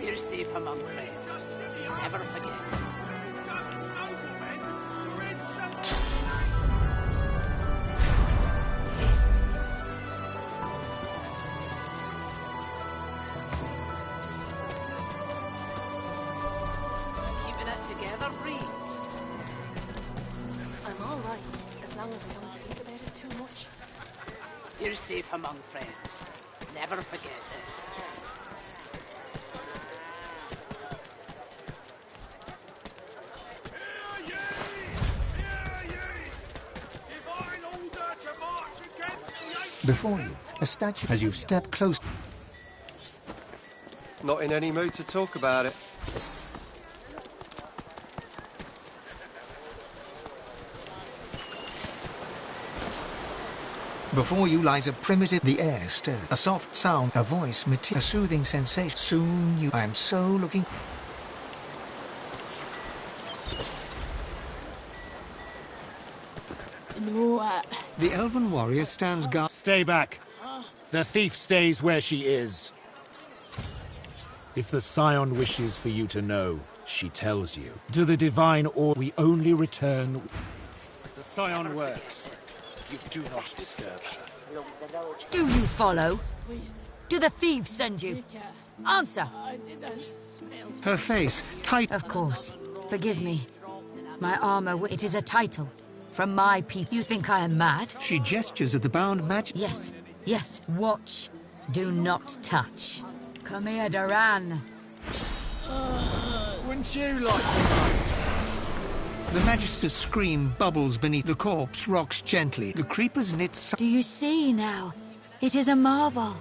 You're safe among friends. Never forget. Keeping it together, Bree. I'm all right, as long as I don't think about it too much. You're safe among friends. Never forget it. Before you, a statue as you step close. Not in any mood to talk about it. Before you lies a primitive... The air stirred. A soft sound, a voice, a soothing sensation. Soon you... I am so looking... No, The elven warrior stands guard... Stay back. The thief stays where she is. If the Scion wishes for you to know, she tells you. To the divine or we only return... The Scion works. You do not disturb her. Do you follow? Do the thieves send you? Answer. Her face, tight... Of course. Forgive me. My armor... It is a title. From my people. You think I am mad? She gestures at the bound magic... Yes. Yes. Watch. Do not touch. Come here, Duran. Wouldn't you like to know? The Magister's scream bubbles beneath the corpse, rocks gently. The creepers knit... Do you see now? It is a marvel.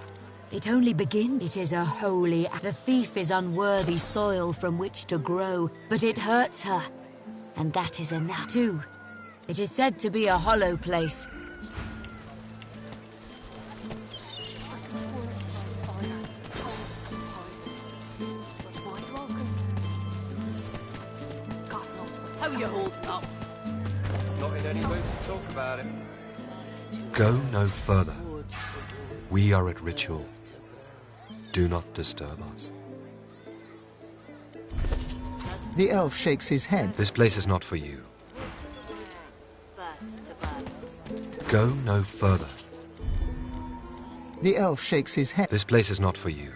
It only begins. It is a holy... The thief is unworthy soil from which to grow, but it hurts her. And that is enough, too. It is said to be a hollow place. How you holding up? Not in any mood to talk about it. Go no further. We are at ritual. Do not disturb us. The elf shakes his head. This place is not for you. Go no further. The elf shakes his head. This place is not for you.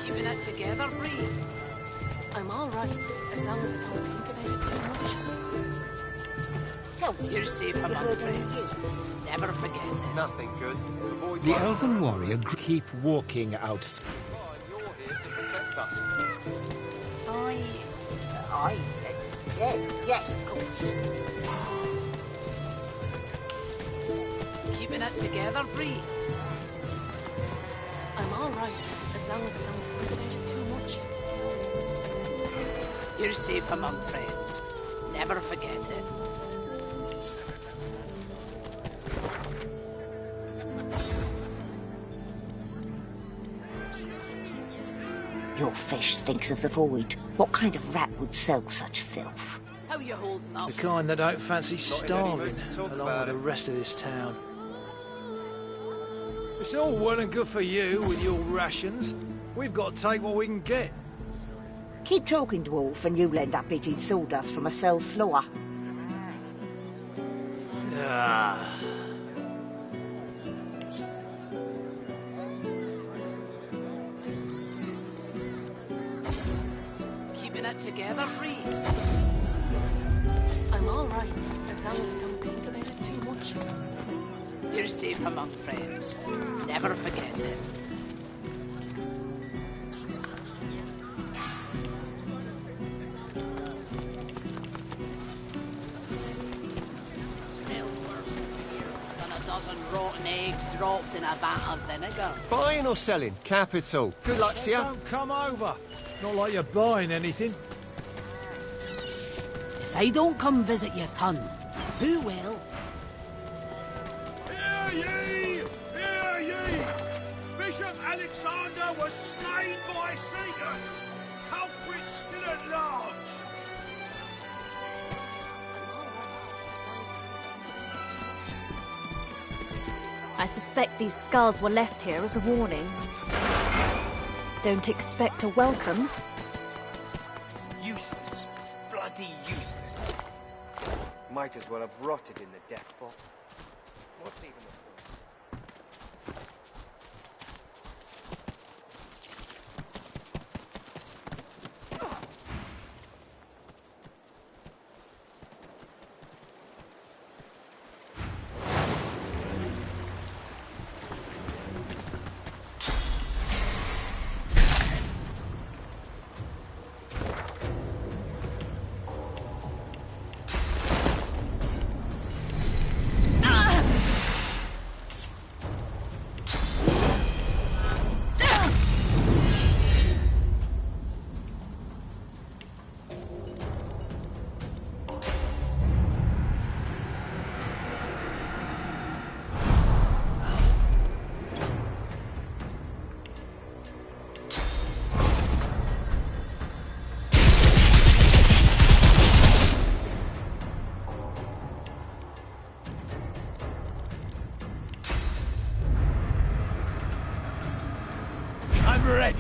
Keeping it together, Bree. I'm all right, as long as I don't think about it too much. Tell me. You're safe among friends. Never forget it. Nothing good. Avoid The elven warrior... Keep walking out. You're here to protect us. Aye. Yes, of course. Keeping it together, Bree? I'm all right, as long as I don't think too much. You're safe among friends. Never forget it. Your fish stinks of the void. What kind of rat would sell such filth? How you holding up? The kind that don't fancy Not in any starving, mood to talk along about with the it. rest of this town. It's all well and good for you with your rations. We've got to take what we can get. Keep talking, dwarf, and you'll end up eating sawdust from a cell floor. Ah. Keeping it together, Bree? I'm all right, as long as I don't think about it too much. You're safe among friends. Never forget it. Smells worse here than a dozen rotten eggs dropped in a vat of vinegar. Buying or selling? Capital. Good luck to you. Don't come over. Not like you're buying anything. If I don't come visit your ton, who will? Hear ye! Hear ye! Bishop Alexander was slain by Satans! Culprits still at large! I suspect these skulls were left here as a warning. Don't expect a welcome. Useless. Bloody useless. Might as well have rotted in the death box. What's even the point? I'm ready.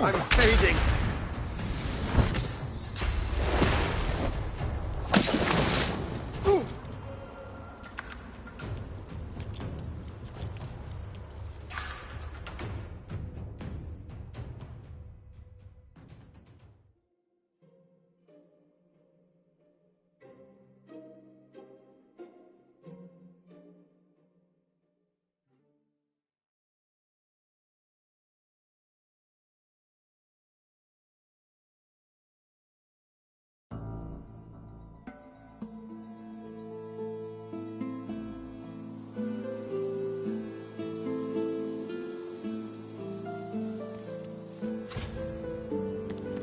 I'm fading.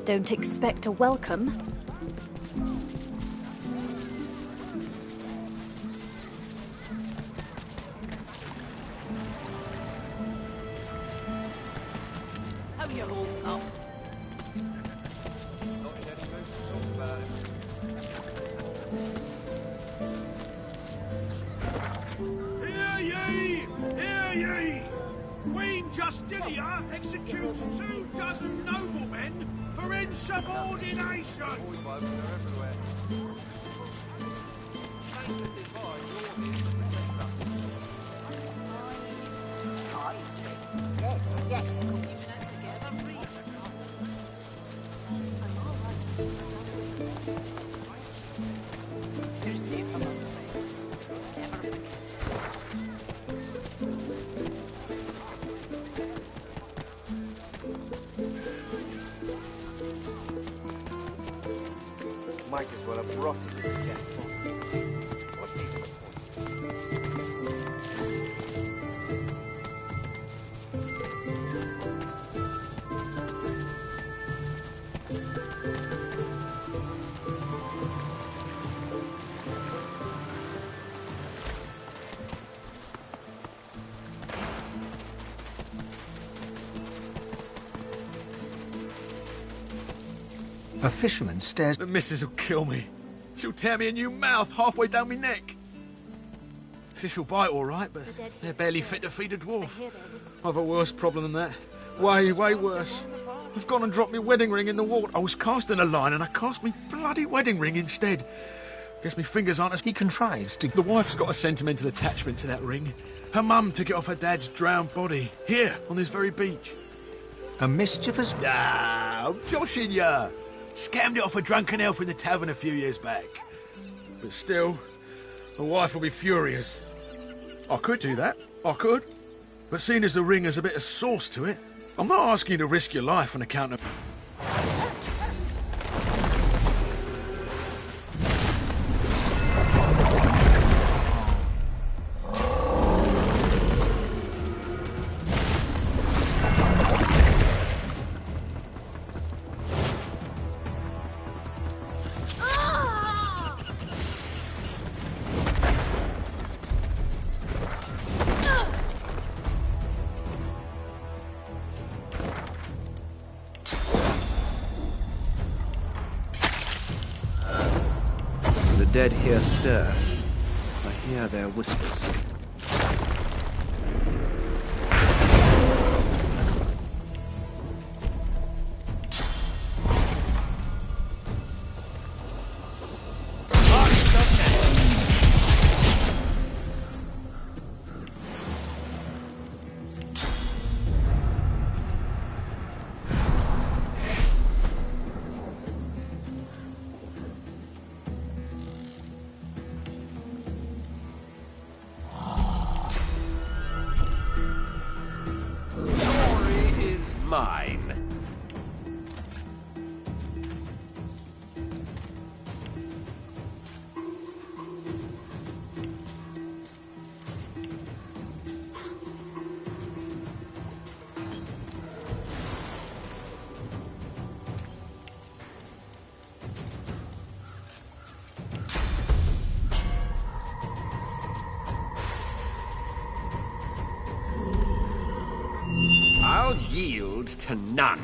Don't expect a welcome. How you holding up? Hear ye! Hear ye! Queen Justinia executes 24 noblemen for insubordination! Might as well have rotted in the death pot. What's even the point? A fisherman stares. The missus will kill me. She'll tear me a new mouth halfway down my neck. Fish will bite all right, but they're barely fit to feed a dwarf. I've a worse problem than that. Way, way worse. I've gone and dropped my wedding ring in the water. I was casting a line and I cast my bloody wedding ring instead. Guess my fingers aren't as... He contrives to... The wife's got a sentimental attachment to that ring. Her mum took it off her dad's drowned body. Here, on this very beach. A mischievous... Ah, I'm joshing ya. Scammed it off a drunken elf in the tavern a few years back. But still, the wife will be furious. I could do that. I could. But seeing as the ring has a bit of sauce to it, I'm not asking you to risk your life on account of... The dead here stir. I hear their whispers. Mine. I'll yield to none.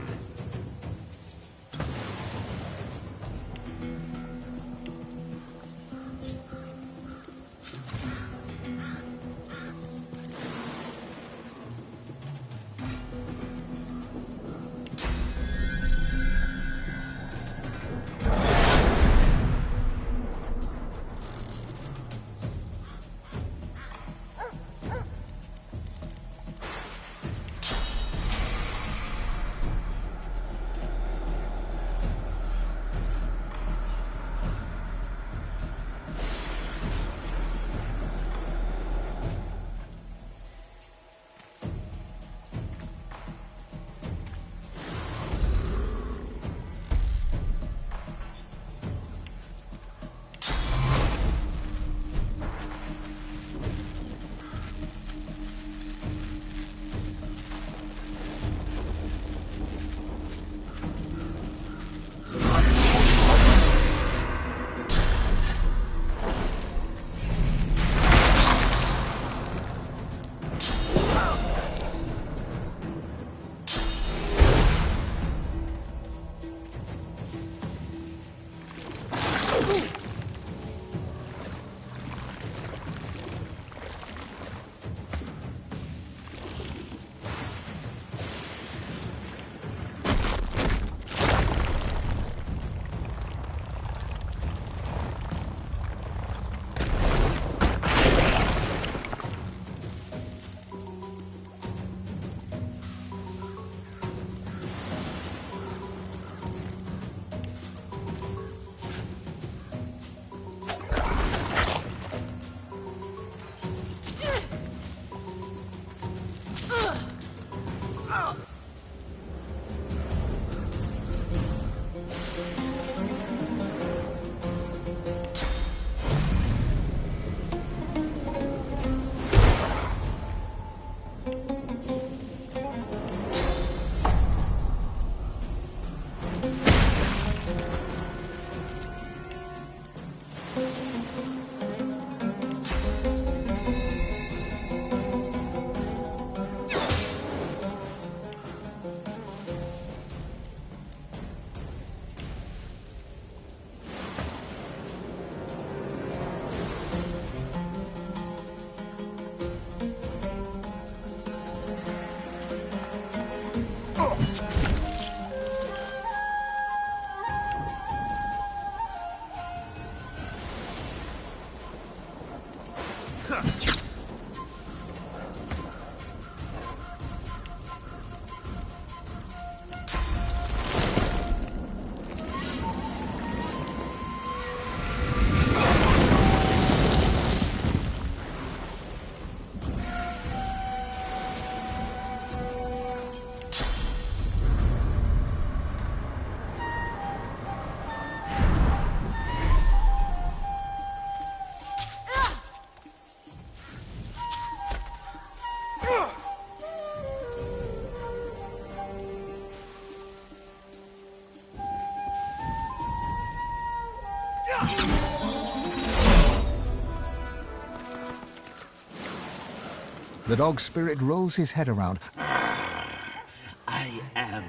The dog spirit rolls his head around. I am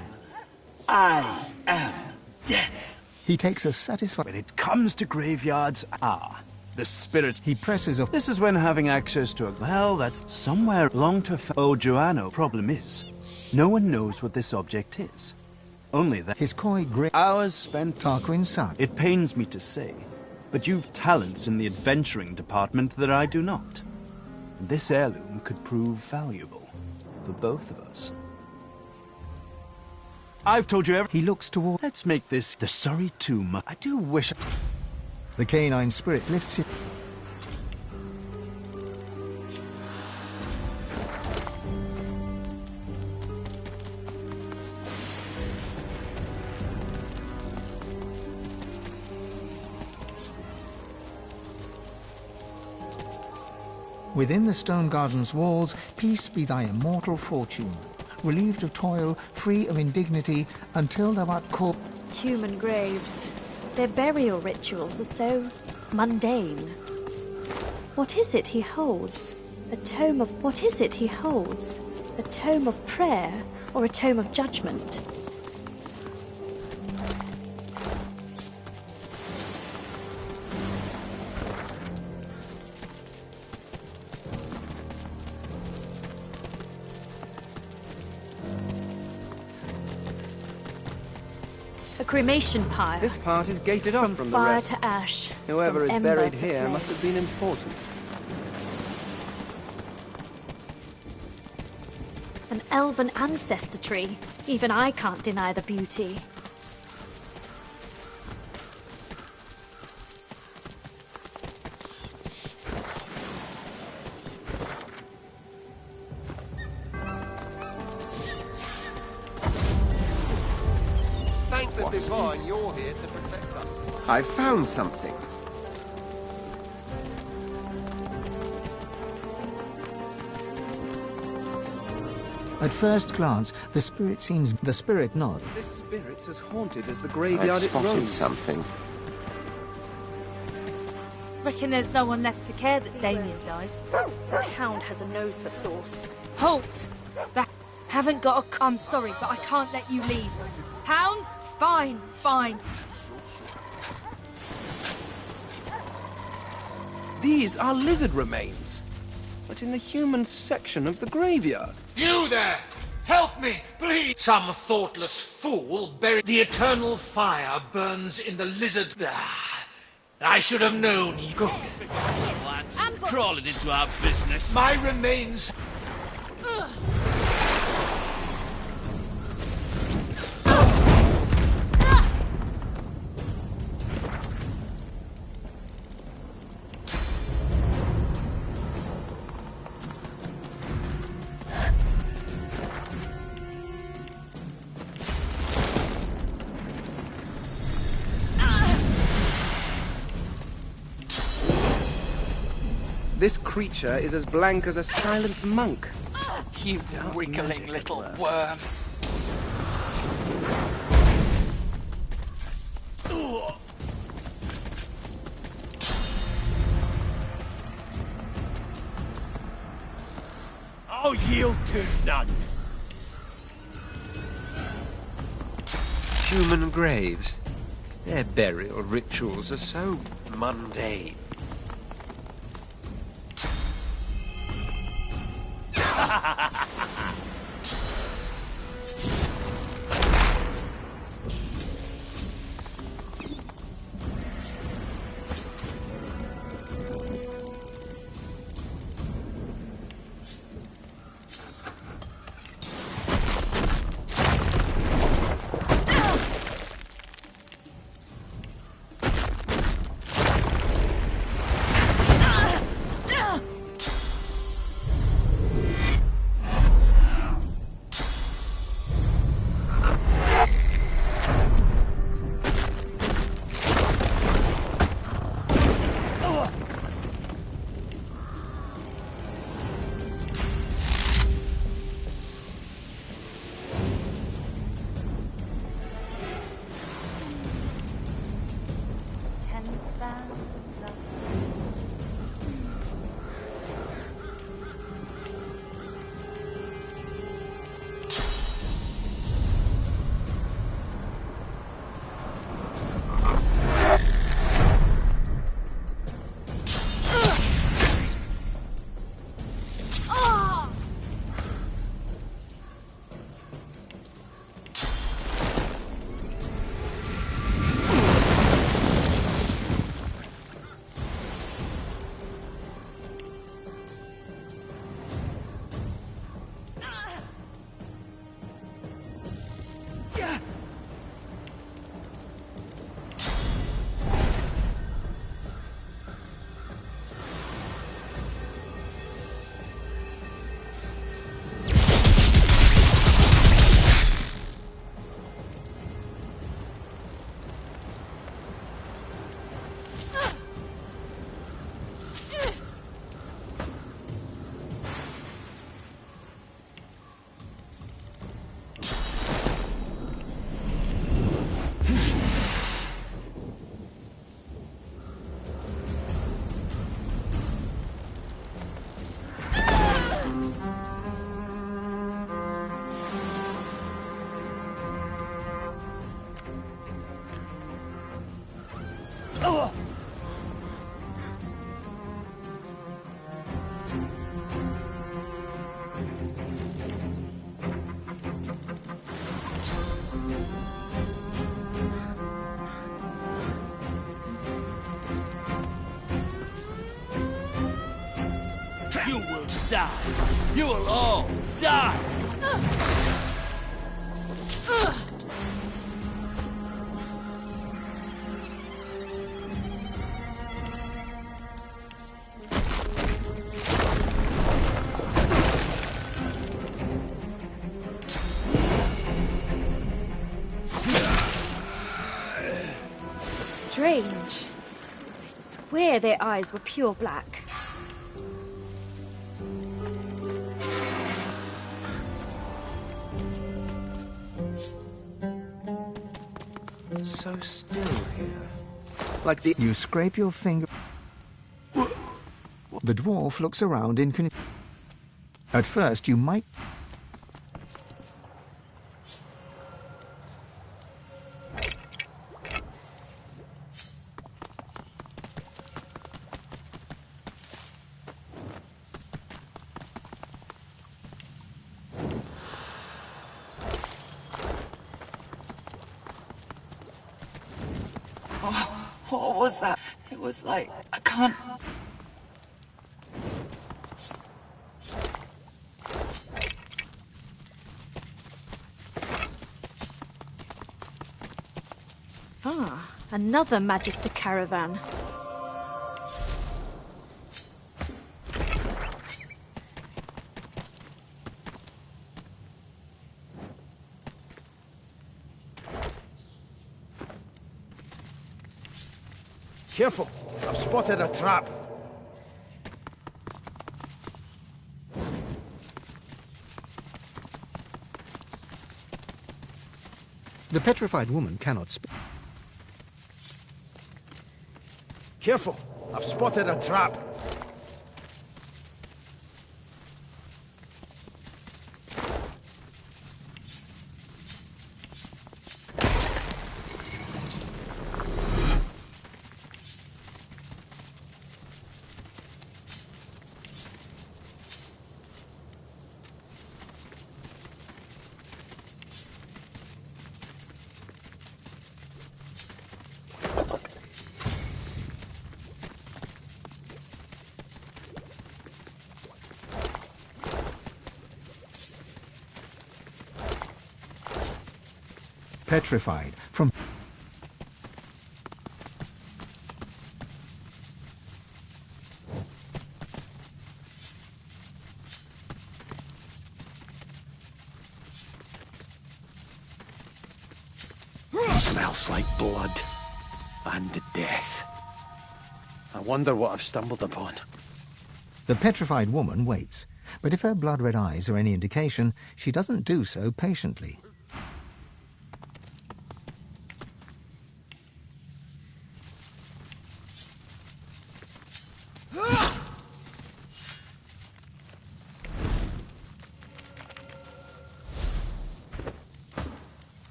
death. He takes a satisfied... When it comes to graveyards, the spirit. He presses a... This is when having access to a... Well, that's somewhere along to... Oh, Joanno, problem is, no one knows what this object is. Only that... His coy grey... Hours spent... Tarquin's son. It pains me to say, but you've talents in the adventuring department that I do not. This heirloom could prove valuable for both of us. I've told you everything. He looks toward... Let's make this the Surrey tomb. I do wish... The canine spirit lifts it. Within the stone garden's walls, peace be thy immortal fortune, relieved of toil, free of indignity, until thou art called... Human graves. Their burial rituals are so mundane. What is it he holds? A tome of... What is it he holds? A tome of prayer or a tome of judgment? A cremation pyre. This part is gated off from the fire rest. to ash. Whoever from is buried ember to here flame. must have been important. An elven ancestor tree. Even I can't deny the beauty. Thank the divine you're here to protect us. I found something. At first glance, the spirit seems... The spirit not. This spirit's as haunted as the I've graveyard it spotted roams. something. Reckon there's no one left to care that Damien died. The hound has a nose for sauce. Halt! That haven't got a... I'm sorry, but I can't let you leave. Hounds? Fine, fine. These are lizard remains, but in the human section of the graveyard. You there! Help me, please! Some thoughtless fool buried... The eternal fire burns in the lizard... I should have known you... Go. Crawling into our business. My remains... This creature is as blank as a silent monk. You wriggling little worm. I'll yield to none. Human graves. Their burial rituals are so mundane. You will die. You will all die. Strange. I swear their eyes were pure black. So still here. Like the... You scrape your finger. The dwarf looks around in At first, you might... What was that? It was like, I can't... Ah, another Magister caravan. Careful, I've spotted a trap. The petrified woman cannot speak. Careful! I've spotted a trap. Petrified from... Smells like blood. And death. I wonder what I've stumbled upon. The petrified woman waits, but if her blood-red eyes are any indication, she doesn't do so patiently.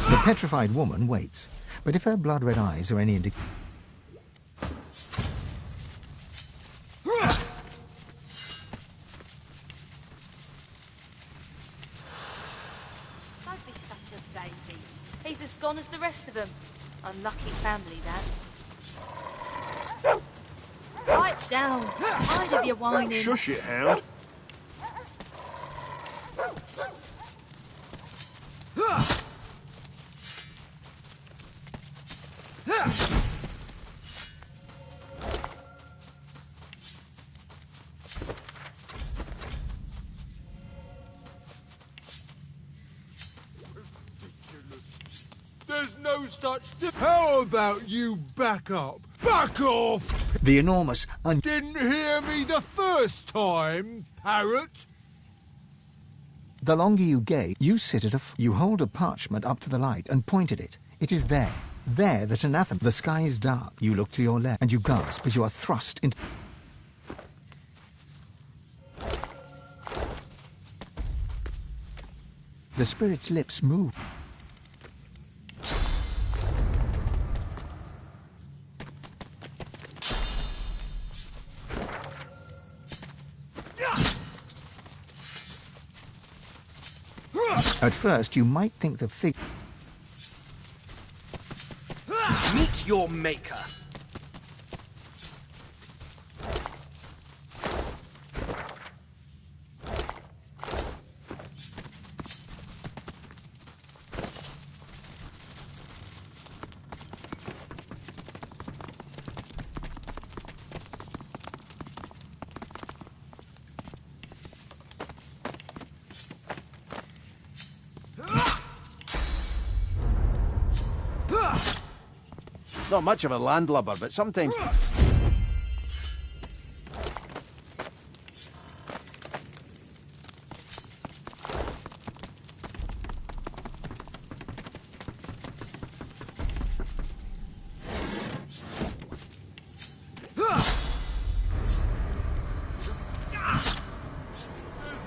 The petrified woman waits, but if her blood-red eyes are any indication... Don't be such a baby. He's as gone as the rest of them. Unlucky family, that. Pipe down. Tired of your whining. Shush it, hound. There's no such thing. How about you back up? Back off! The enormous... Didn't hear me the first time, parrot? The longer you gaze, you sit at you hold a parchment up to the light and point at it. It is there. There that anathema... The sky is dark. You look to your left and you gasp as you are thrust into... The spirit's lips move. At first, you might think the fig... Meet your maker. Not much of a landlubber, but sometimes... There's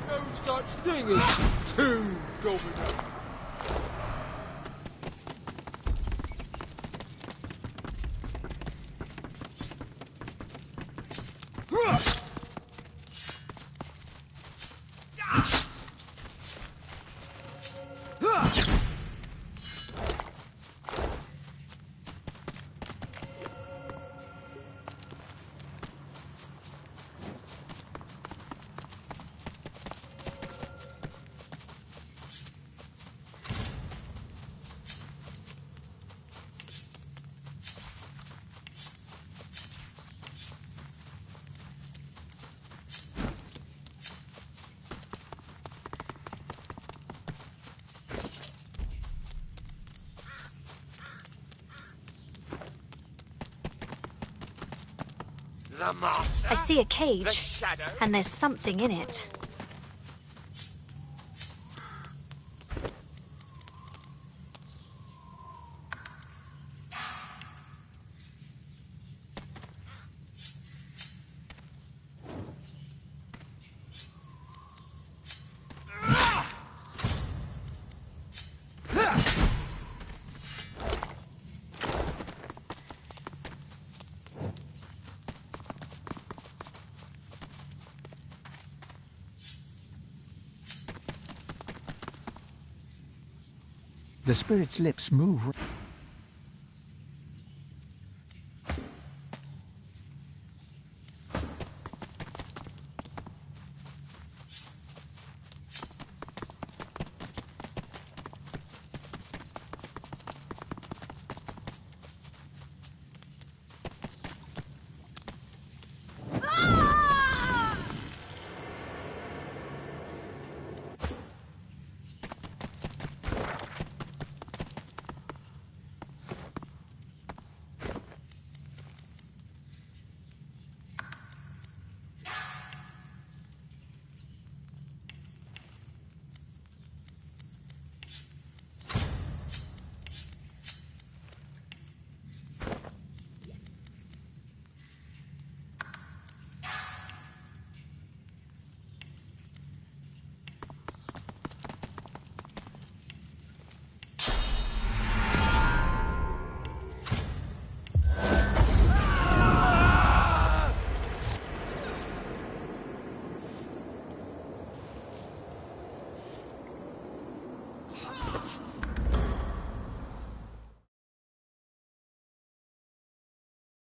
no such thing as two governors. The master? I see a The cage, shadow? and there's something in it. The spirit's lips move.